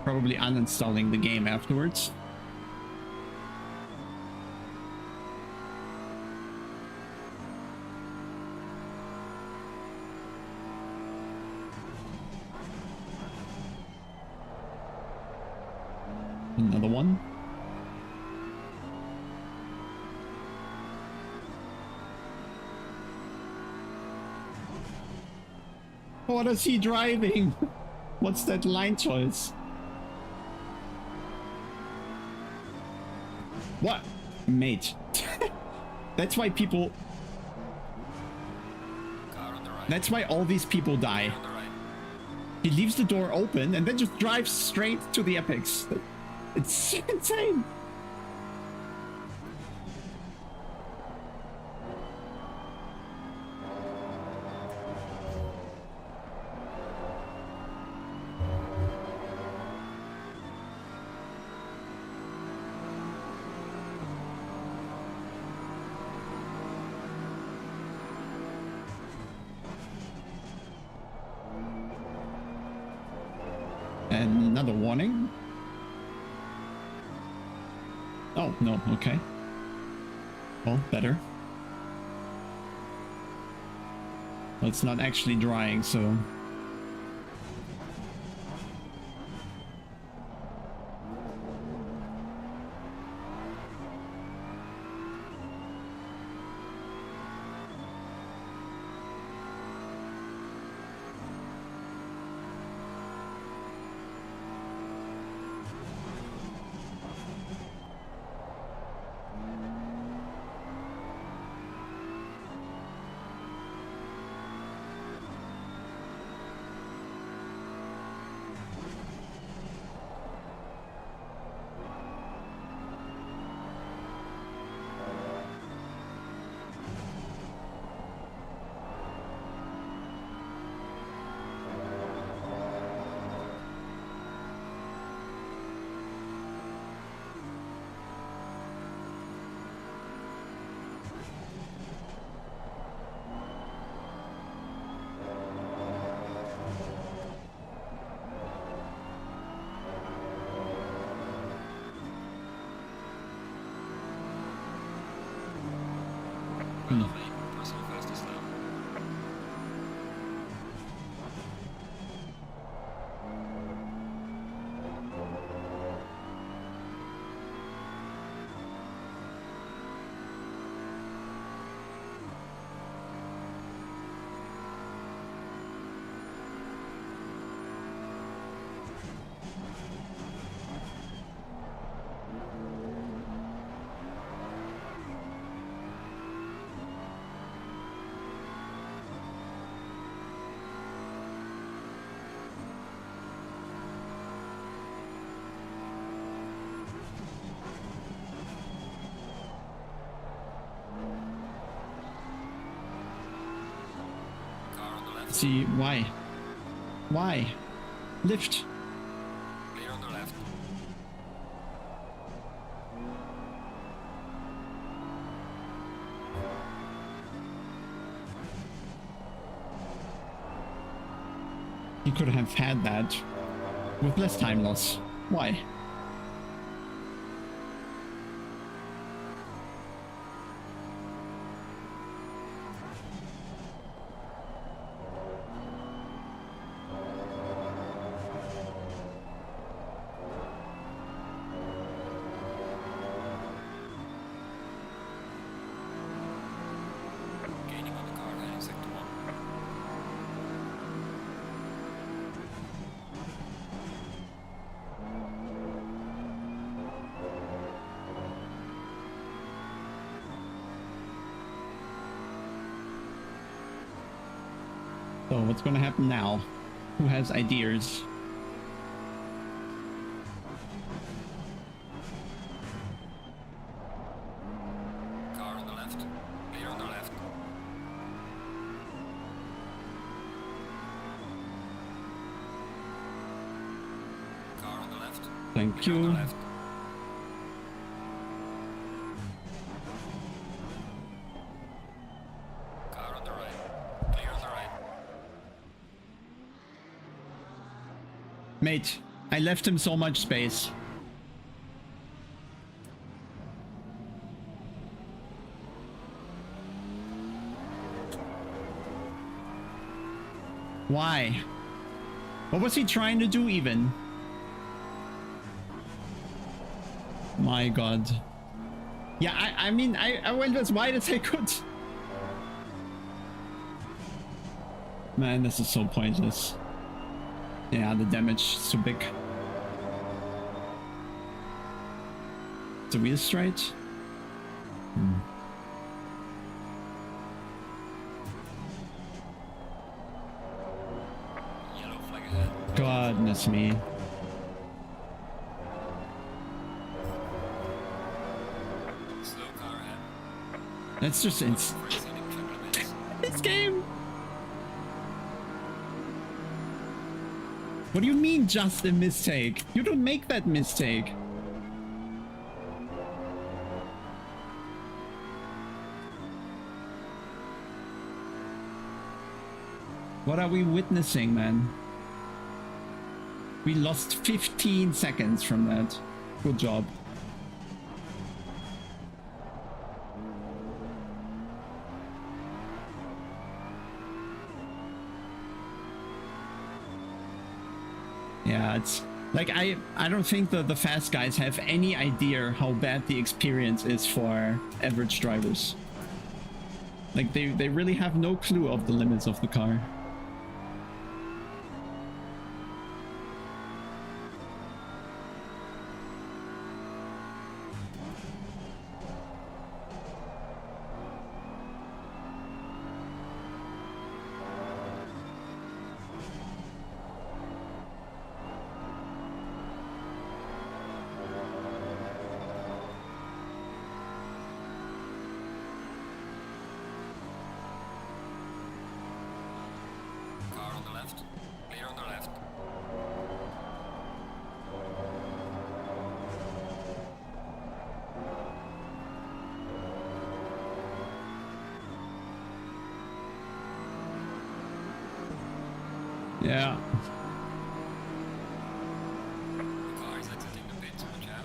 Probably uninstalling the game afterwards. Another one. What is he driving? What's that line choice? What? Mate. That's why people... Car on the right. That's why all these people die. Clear on the right. He leaves the door open and then just drives straight to the apex. It's insane. And another warning. Oh, no, okay. Well, better. Well, it's not actually drying, so... Well on me. Personal fastest now. See, why? Why? Lift. Clear on the left. You could have had that with less time loss. Why? Gaining on the car line in sector 1. So what's going to happen now? Who has ideas? Car on the left. Clear on the left. Car on the left. Thank Clear on the you. left. Car on the right. Clear on the right. Mate, I left him so much space. Why? What was he trying to do even? My god. Yeah, I mean, I went as wide as I could. Man, this is so pointless. Yeah, the damage is too big. Is the wheel straight? Yellow flag ahead. Goodness me. Slow car ahead. That's just For exceeding track limits. this game. What do you mean just a mistake? You don't make that mistake. What are we witnessing, man? We lost 15 seconds from that. Good job. Yeah, it's like I don't think the fast guys have any idea how bad the experience is for average drivers. Like they really have no clue of the limits of the car. Car on the left. Clear on the left. Yeah. The car is exiting the pit. Watch out.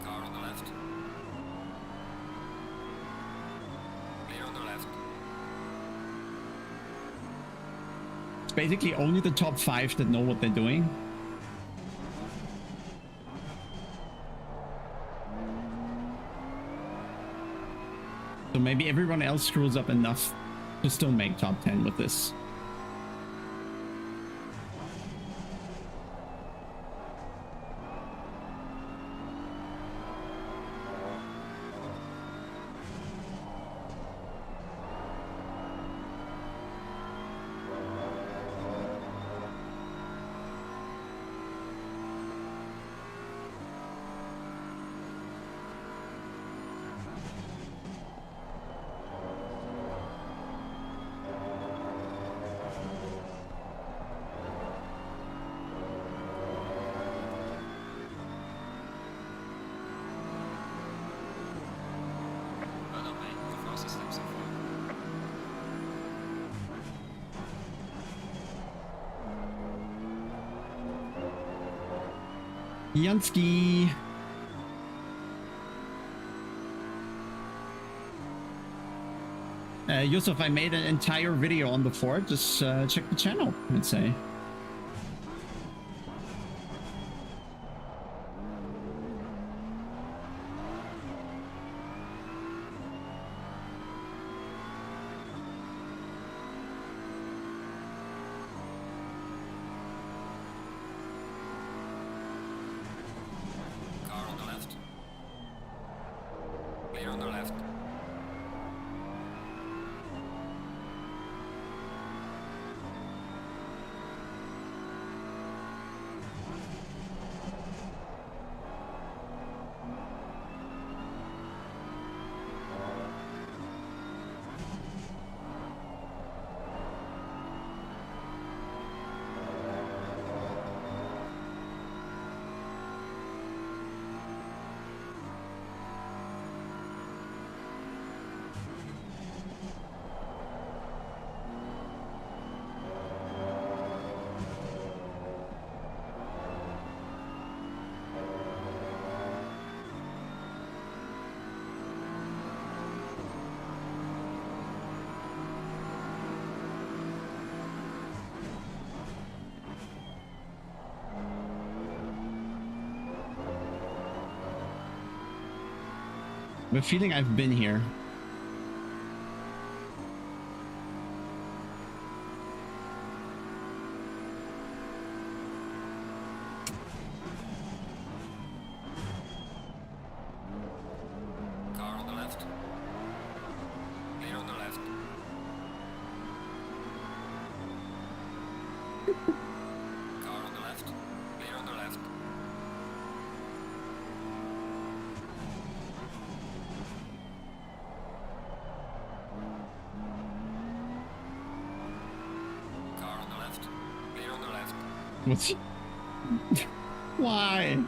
Car on the left. Clear on the left. It's basically only the top 5 that know what they're doing. So maybe everyone else screws up enough to still make top 10 with this. Jansky. Yusuf, I made an entire video on the Ford. Just check the channel, I'd say. Car on the left. Clear on the left. I have a feeling I've been here. Car on the left. Clear on the left. Car on the left. Clear on the left. Car on the left. Clear on the left. What's... Why?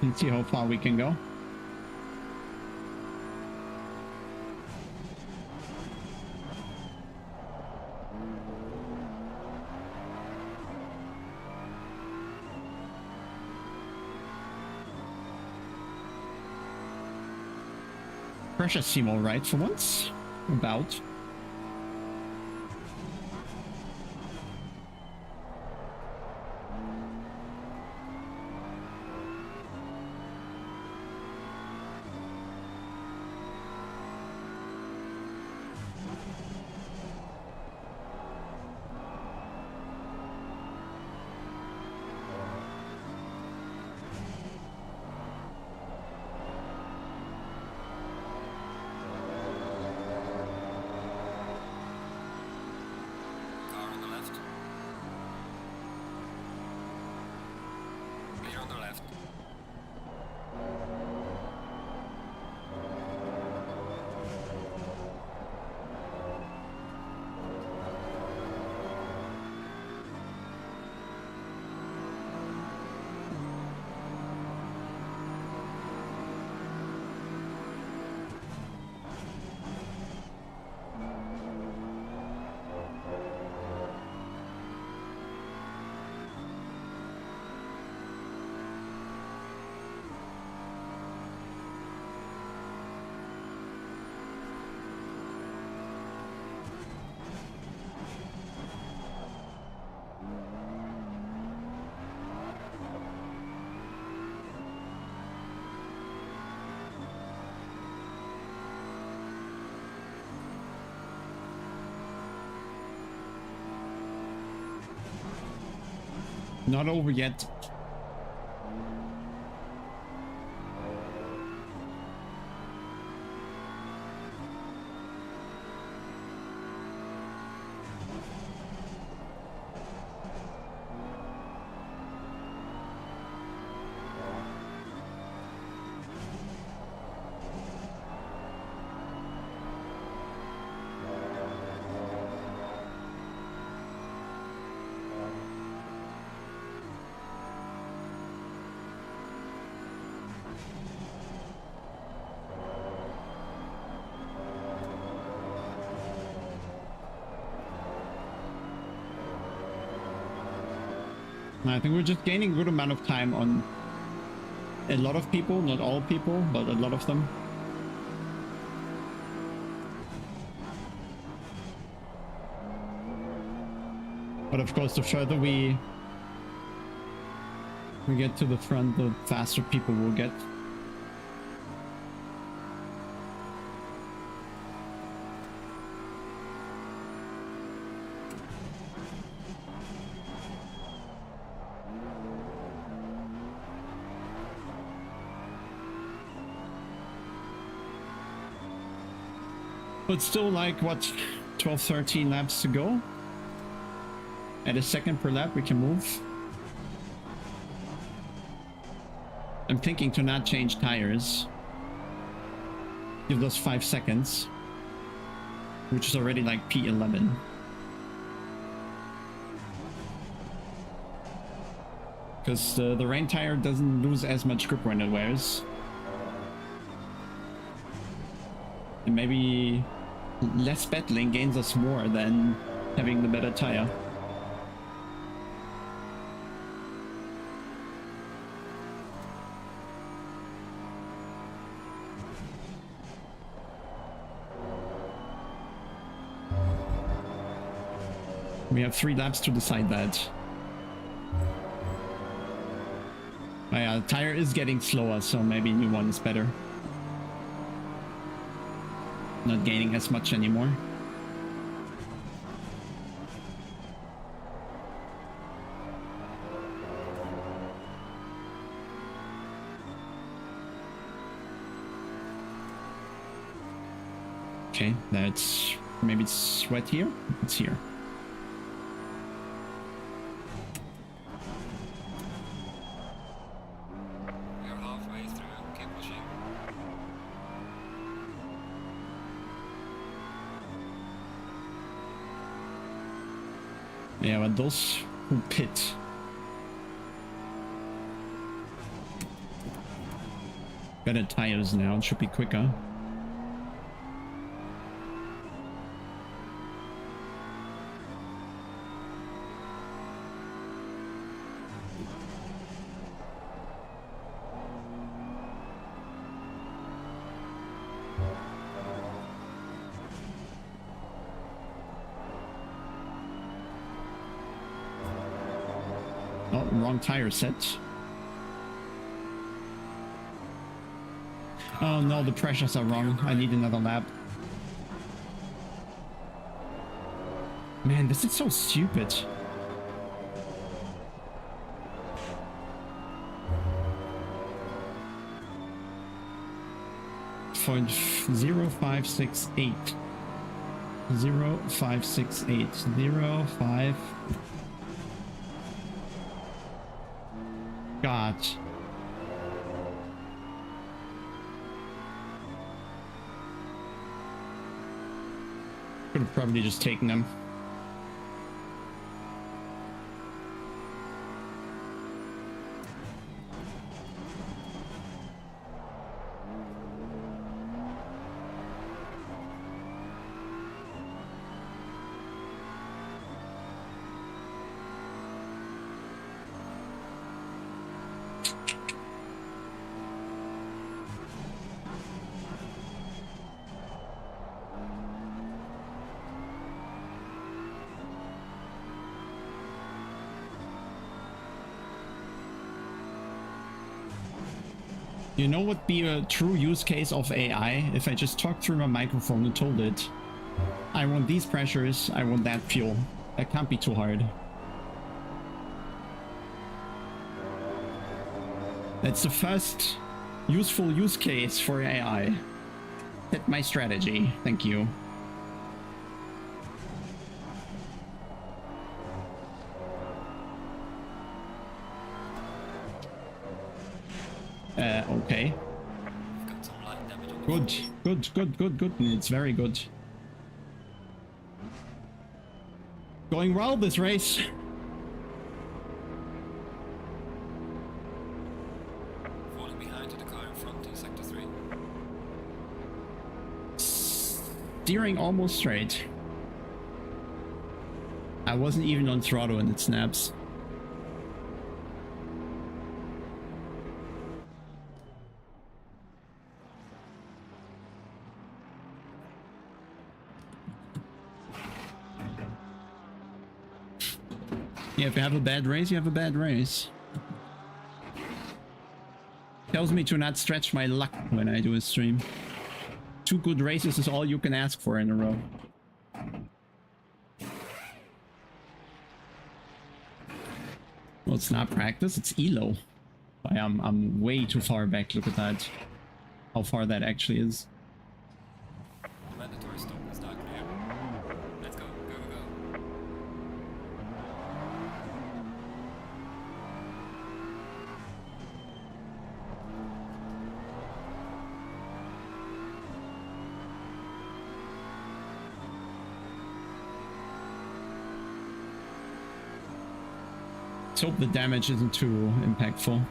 Let's see how far we can go. Pressure seem all right for once. About. Not over yet. I think we're just gaining a good amount of time on a lot of people, not all people, but a lot of them. But of course, the further we get to the front, the faster people will get. But still, like, what, 12, 13 laps to go? At a second per lap, we can move. I'm thinking to not change tires. Give those 5 seconds. Which is already like P11. Because the rain tire doesn't lose as much grip when it wears. And maybe less battling gains us more than having the better tire. We have 3 laps to decide that. Oh yeah, the tire is getting slower, so maybe new one is better. Not gaining as much anymore. Okay, that's... maybe it's wet here? It's here. We are halfway through, keep pushing. Yeah, but those who pit. Better tires now, it should be quicker. Oh, wrong tire set. Oh no, the pressures are wrong. I need another lap. Man, this is so stupid. Point 0568. 0568. 05. God. Could have probably just taken them. You know what would be a true use case of AI? If I just talked through my microphone and told it, I want these pressures, I want that fuel. That can't be too hard. That's the first useful use case for AI. Hit my strategy. Thank you. Okay. We've got some light damage on the Good, good. It's very good. Going well this race. falling behind to the car in front in sector 3. Steering almost straight. I wasn't even on throttle and it snaps. Yeah, if you have a bad race, you have a bad race. Tells me to not stretch my luck when I do a stream. 2 good races is all you can ask for in a row. Well, it's not practice, it's ELO. I'm way too far back, look at that. How far that actually is. The mandatory stop is now clear. Let's go, go, go, go. Let's hope the damage isn't too impactful.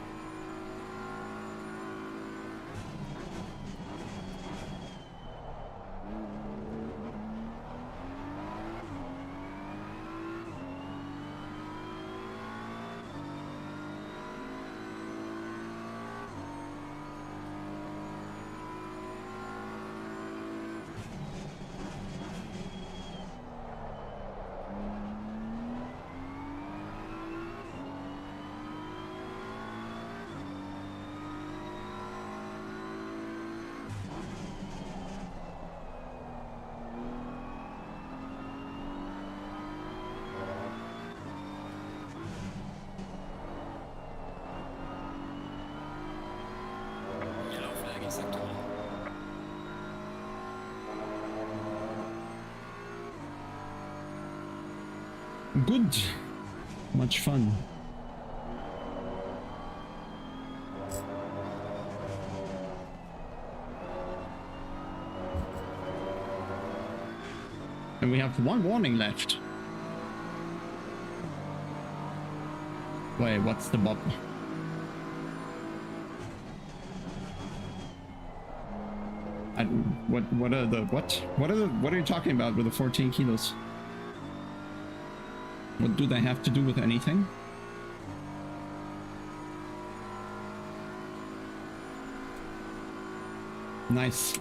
Yellow flag in sector 1. Good. Much fun. And we have 1 warning left. Wait, what's the bob? What are you talking about with the 14 kilos? What do they have to do with anything? Nice.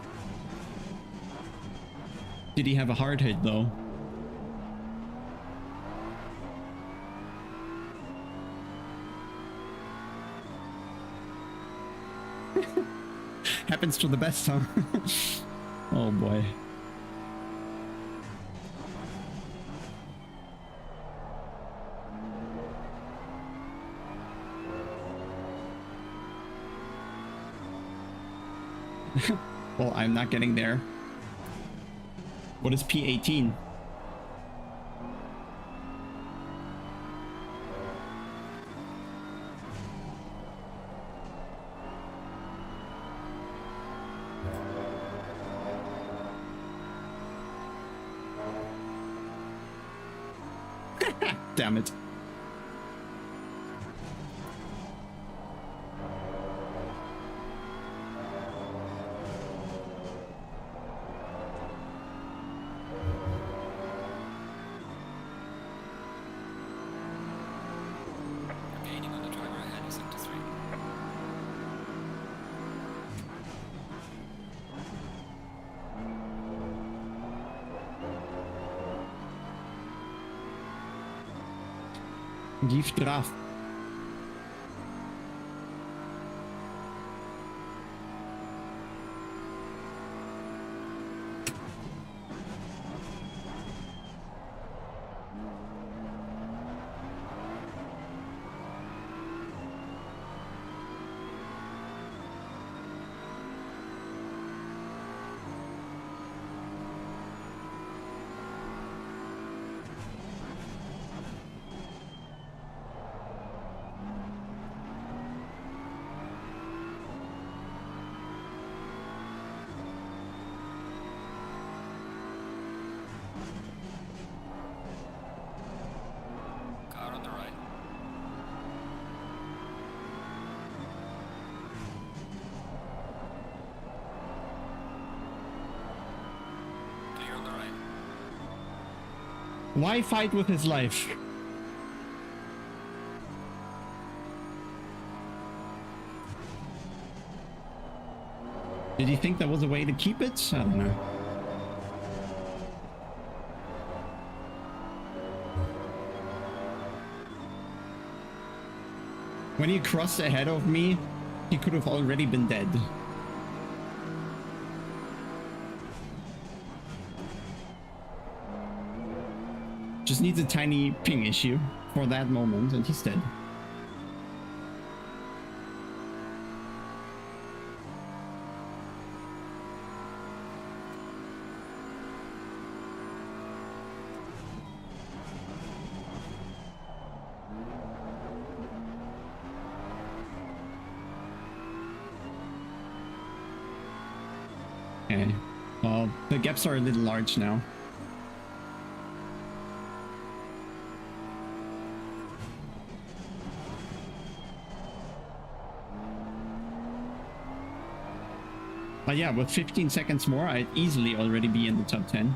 Did he have a hard hit though? Happens to the best, huh? Oh boy. Well, I'm not getting there. What is P18? Damn it. Gaining on the driver ahead in sector 3. Give draft. Why fight with his life? Did he think there was a way to keep it? I don't know. When he crossed ahead of me, he could have already been dead. Just needs a tiny ping issue for that moment and he's dead. Okay, well, the gaps are a little large now. But yeah, with 15 seconds more, I'd easily already be in the top 10.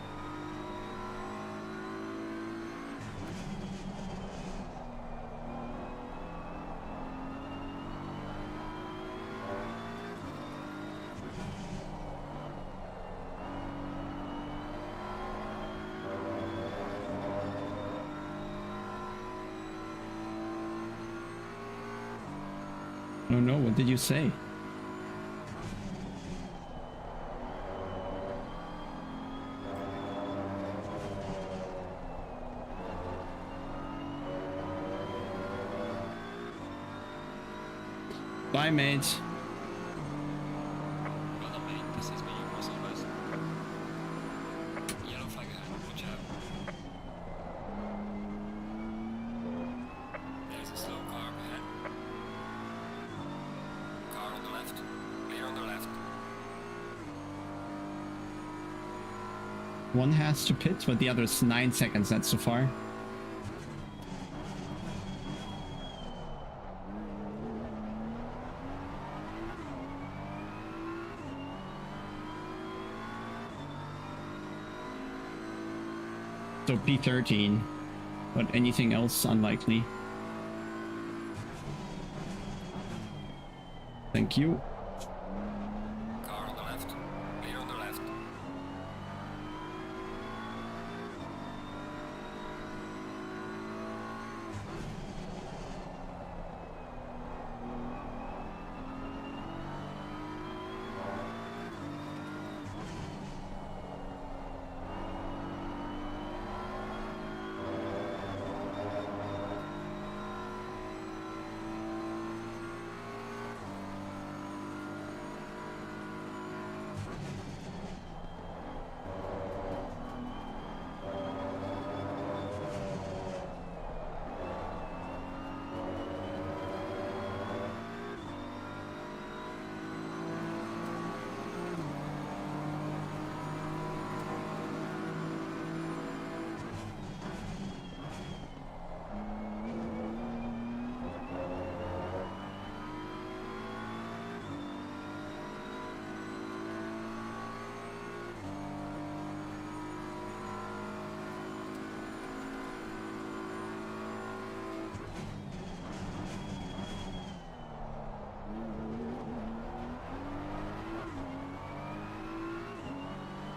Oh no, what did you say? Bye, mate. Well done, mate. This is me, Russell West. Yellow flag ahead. Watch out. There's a slow car up ahead. Car on the left. Clear on the left. One has to pit, but the other's 9 seconds. That's so far. So P13, but anything else unlikely. Thank you. Car on the left. Clear on the left.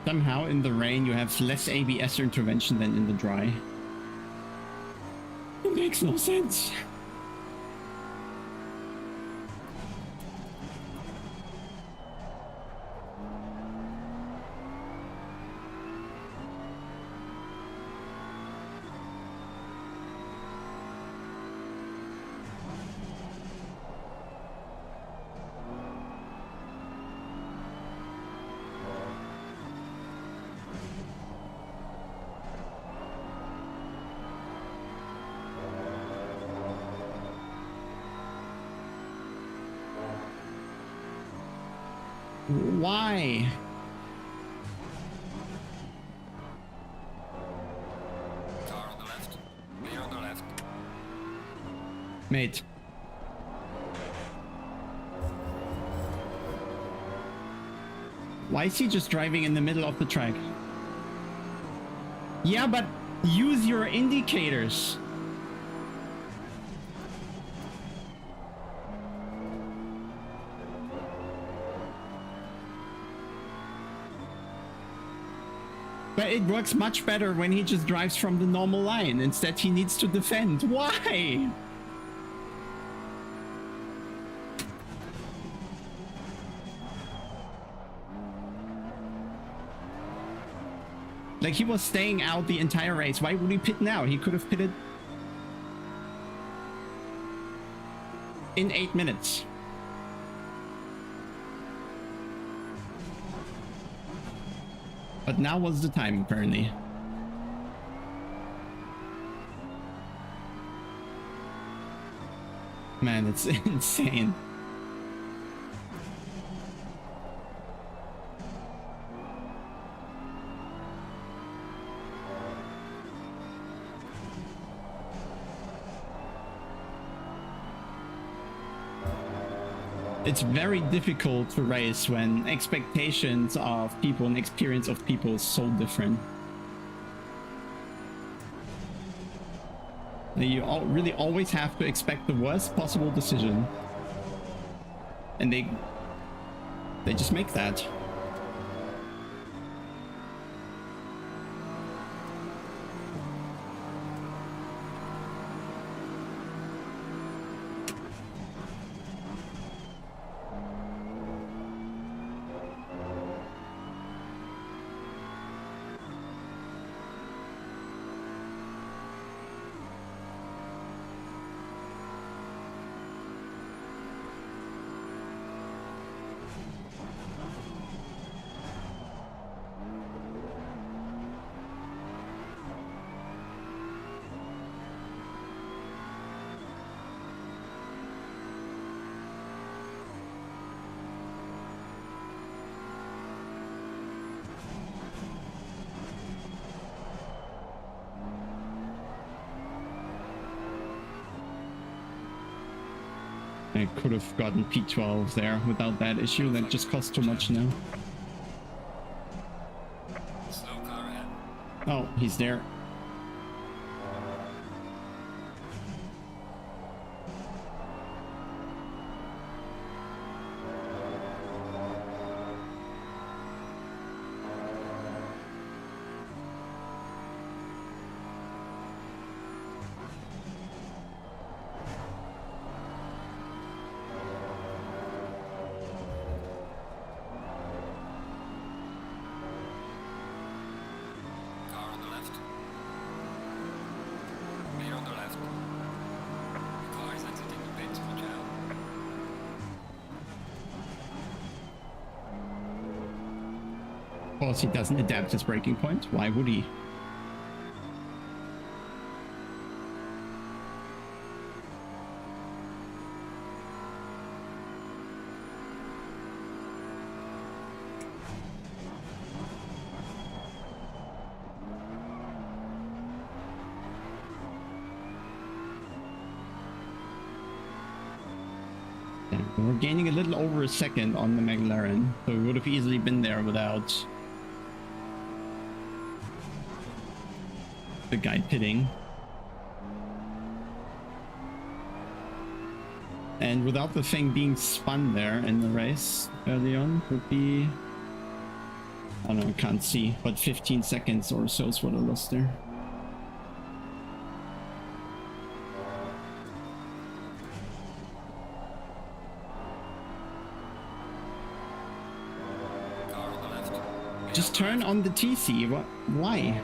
Somehow in the rain you have less ABS intervention than in the dry. It makes no sense. Why? Car on the left. Clear on the left. Mate. Why is he just driving in the middle of the track? Yeah, but Use your indicators. But it works much better when he just drives from the normal line. Instead, he needs to defend. Why? Like, he was staying out the entire race. Why would he pit now? He could have pitted in 8 minutes. But now was the time, apparently. Man, it's insane. It's very difficult to race when expectations of people and experience of people is so different. You really always have to expect the worst possible decision. And they just make that. I could have gotten P12 there without that issue. That just costs too much now. Slow car ahead. Oh, he's there. Car on the left. Clear on the left. The car is exiting the pit. Watch out. Of course, he doesn't adapt his braking point. Why would he? Yeah, we're gaining a little over a second on the McLaren, so we would have easily been there without the guy pitting. And without the thing being spun there in the race early on, would be, I don't know, I can't see, but 15 seconds or so is what I lost there. Car on the left. Just turn on the TC. What? Why?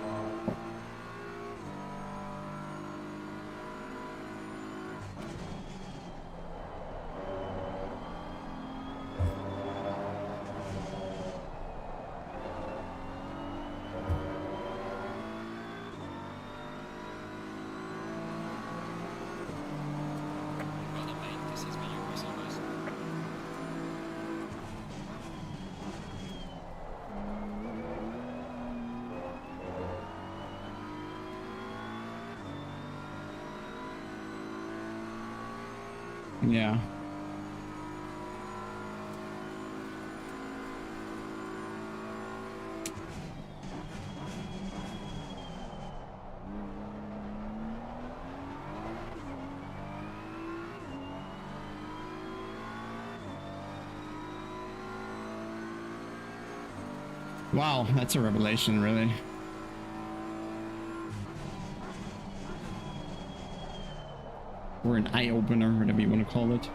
Well done, mate. This has been your race on us. Yeah. Wow, that's a revelation, really. Or an eye-opener, whatever you want to call it.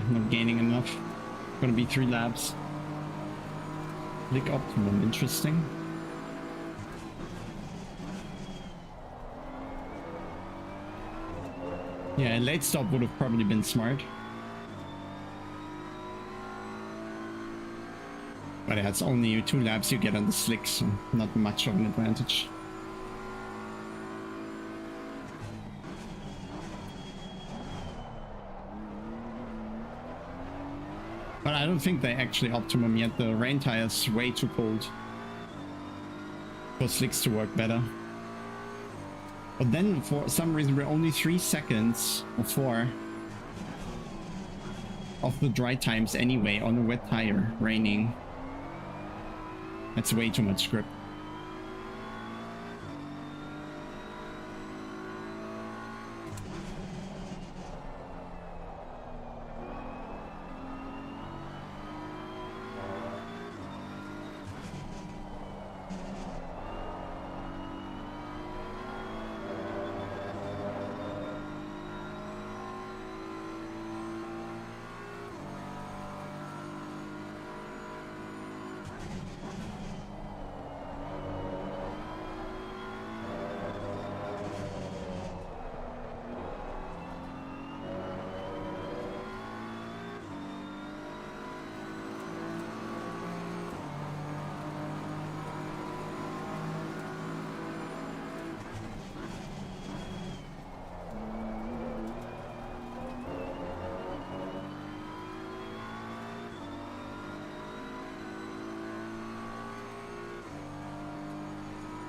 Not gaining enough. Gonna be 3 laps. Lick optimum, interesting. Yeah, a late stop would have probably been smart. But yeah, it's only 2 laps you get on the slicks, so not much of an advantage. But I don't think they actually optimum yet. The rain tire's way too cold for slicks to work better. But then for some reason we're only 3 seconds or 4 of the dry times anyway on a wet tire, raining. That's way too much grip.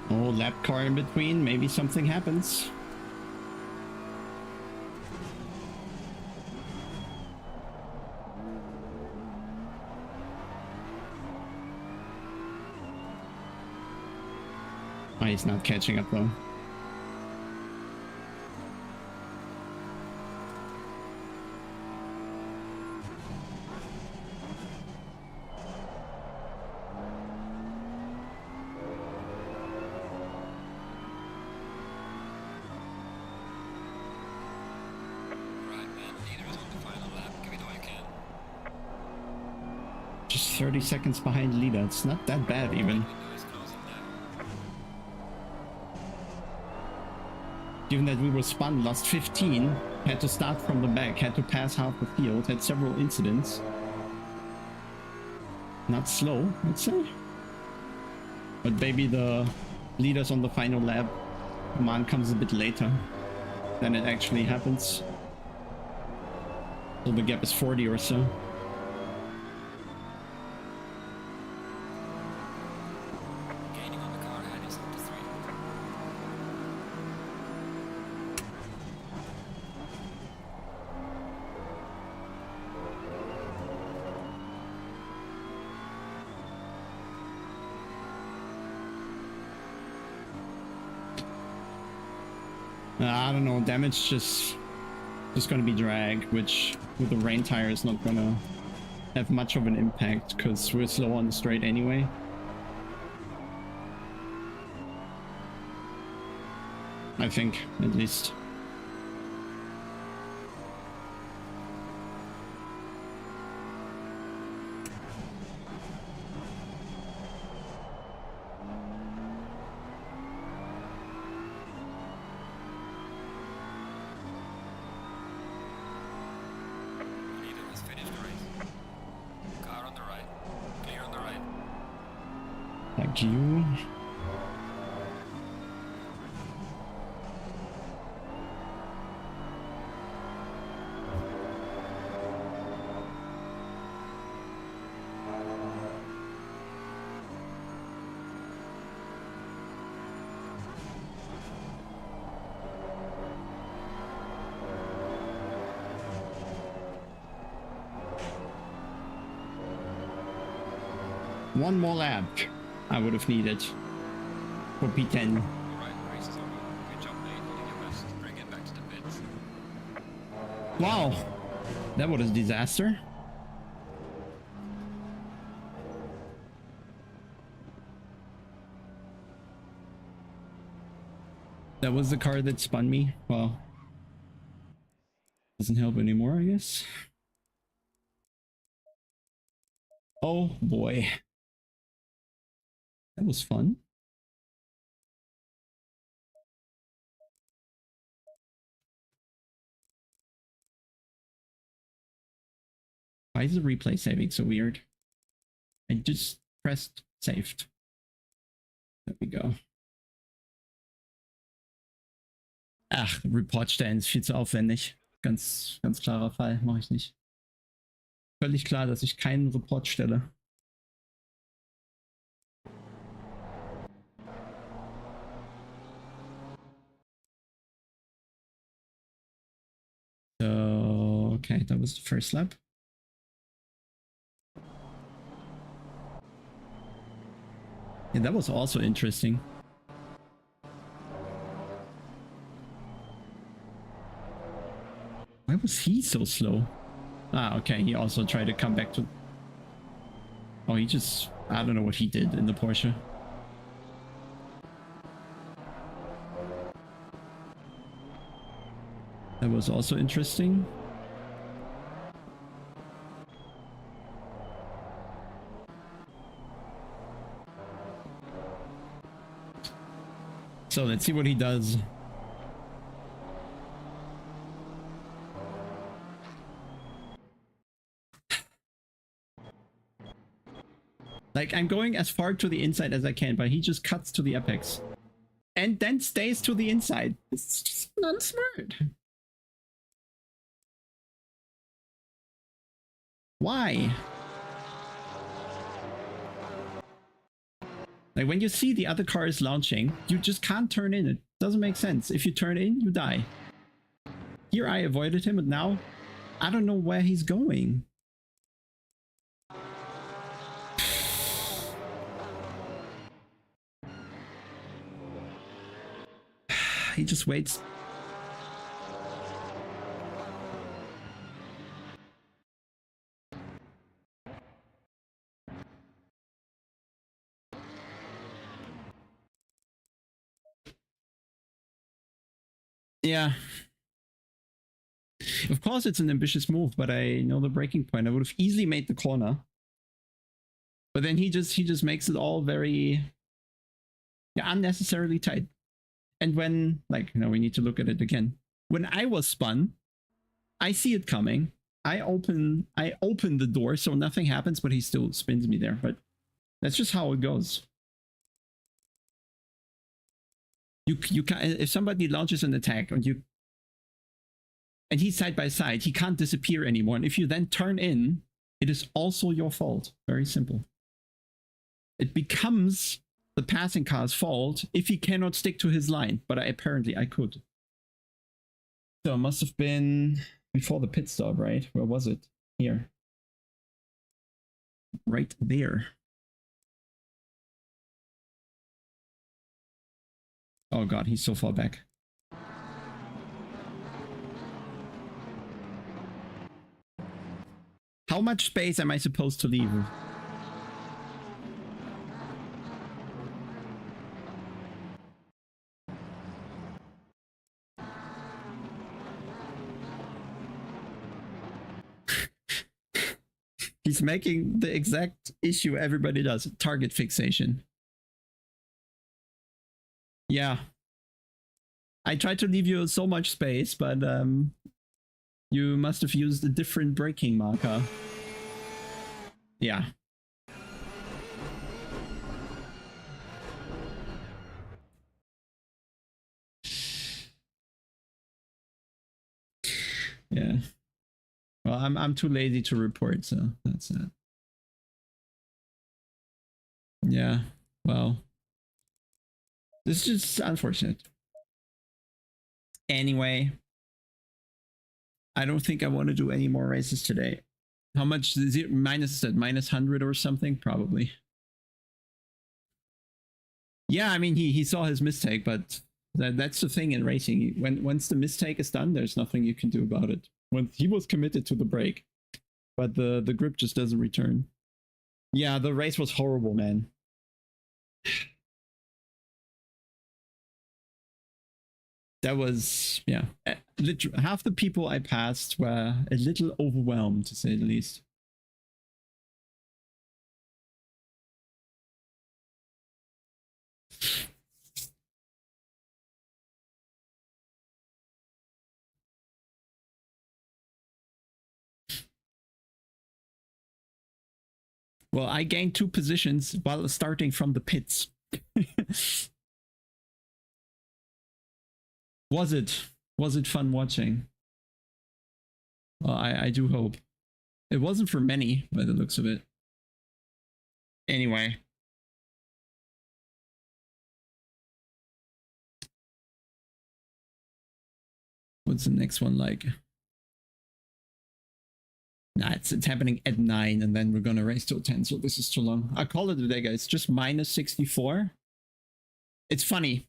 Oh, lap car in between, maybe something happens. Oh, he's not catching up though. Right, man. Leader is on the final lap. Give it all you can. Just 30 seconds behind leader. It's not that bad even. Window is closing now. Given that we were spun, lost 15, had to start from the back, had to pass half the field, had several incidents. Not slow, I'd say. But maybe the leaders on the final lap command comes a bit later than it actually happens. So the gap is 40 or so. Gaining on the car ahead is up to 3. I don't know, damage just gonna be drag, which with the rain tire is not gonna have much of an impact because we're slow on the straight anyway. I think, at least. Leader has finished the race. Car on the right. Clear on the right. Thank you. One more lap I would have needed for P10. Alright, race is over. Good job, mate. You did your best. Bring it back to the pits. Wow, that was a disaster. That was the car that spun me. Well, doesn't help anymore, I guess. Oh boy. That was fun. Why is the replay saving so weird? I just pressed saved. There we go. Ach, Report stellen ist viel zu aufwendig. Ganz klarer Fall, mache ich nicht. Völlig klar, dass ich keinen Report stelle. So, okay, that was the first lap. Yeah, that was also interesting. Why was he so slow? Ah, okay, he also tried to come back to... Oh, he just... I don't know what he did in the Porsche. That was also interesting. So let's see what he does. Like, I'm going as far to the inside as I can, but he just cuts to the apex. And then stays to the inside. It's just not smart. Why? Like, when you see the other cars launching, you just can't turn in. It doesn't make sense. If you turn in, you die. Here I avoided him, but now I don't know where he's going. He just waits. Yeah. Of course it's an ambitious move, but I know the breaking point. I would have easily made the corner. But then he just makes it all very, yeah, unnecessarily tight. And when, like, no, we need to look at it again. When I was spun, I see it coming. I open the door so nothing happens, but he still spins me there. But that's just how it goes. You can, if somebody launches an attack and he's side by side, he can't disappear anymore. And if you then turn in, it is also your fault. Very simple. It becomes the passing car's fault if he cannot stick to his line, but apparently I could. So it must have been before the pit stop, right? Where was it? Here. Right there. Oh god, he's so far back. How much space am I supposed to leave? He's making the exact issue everybody does. Target fixation. Yeah. I tried to leave you so much space, but you must have used a different braking marker. Yeah. Yeah. Well, I'm too lazy to report, so that's it. Yeah, well, this is just unfortunate. Anyway, I don't think I want to do any more races today. How much is it? Minus 100 or something? Probably. Yeah, I mean, he saw his mistake, but that's the thing in racing. Once the mistake is done, there's nothing you can do about it. When he was committed to the brake, but the grip just doesn't return. Yeah, the race was horrible, man. That was, yeah. Half the people I passed were a little overwhelmed, to say the least. Well, I gained 2 positions while starting from the pits. Was it fun watching? Well, I do hope. It wasn't for many by the looks of it. Anyway. What's the next one like? Nah, it's happening at 9 and then we're gonna race till 10, so this is too long. I'll call it a day, guys. Just minus 64. It's funny.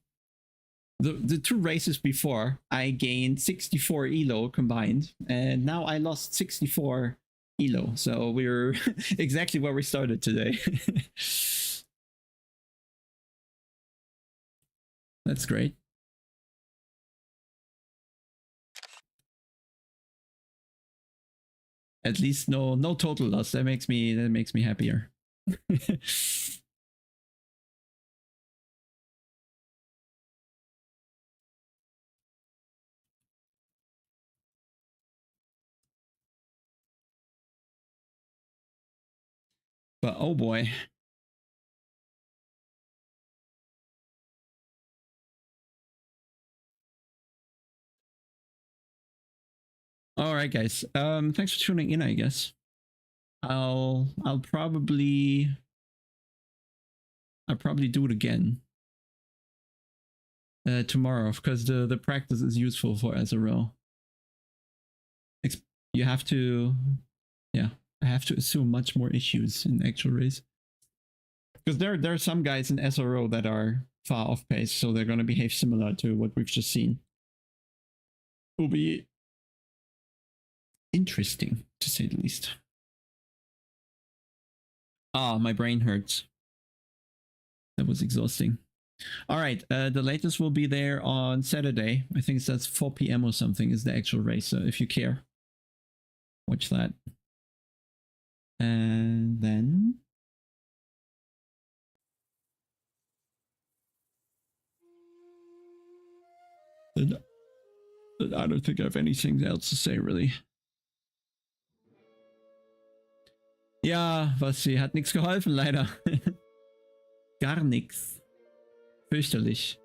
The 2 races before, I gained 64 elo combined, and now I lost 64 elo. So we're exactly where we started today. That's great. At least no total loss. That makes me happier. But oh boy. All right, guys. Thanks for tuning in, I guess. I'll probably do it again tomorrow, because the practice is useful for SRO. You have to, yeah, I have to assume much more issues in actual race, because there are some guys in SRO that are far off pace, so they're going to behave similar to what we've just seen. Will be interesting, to say the least. Ah, my brain hurts. That was exhausting. All right, the latest will be there on Saturday. I think that's 4 p.m. or something is the actual race, so if you care, watch that. And then I don't think I have anything else to say, really. Ja, Basti, hat nichts geholfen, leider. Gar nichts. Fürchterlich.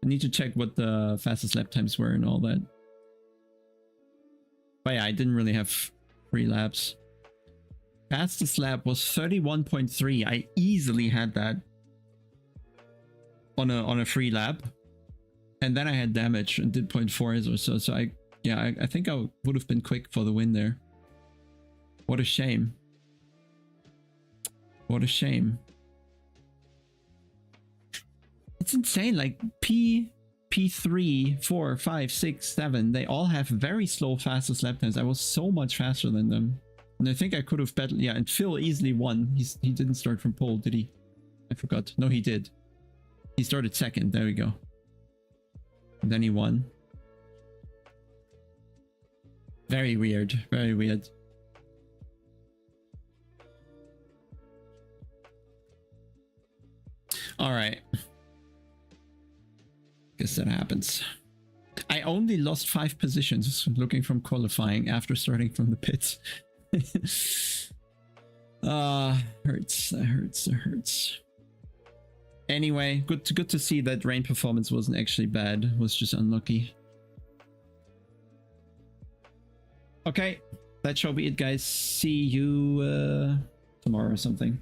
I need to check what the fastest lap times were and all that. But yeah, I didn't really have 3 laps. Fastest lap was 31.3. I easily had that on a free lap. And then I had damage and did 0.4 or so. So I think I would have been quick for the win there. What a shame. What a shame. It's insane. Like P3, 4, 5, 6, 7, they all have very slow fastest lap times. I was so much faster than them. And I think I could have battled. Yeah, and Phil easily won. He didn't start from pole, did he? I forgot. No, he did. He started second. There we go. And then he won. Very weird. Very weird. All right. Guess that happens. I only lost 5 positions looking from qualifying after starting from the pits. Hurts. That hurts. That hurts. Anyway, good to see that rain performance wasn't actually bad. It was just unlucky. Okay, that shall be it, guys. See you tomorrow or something.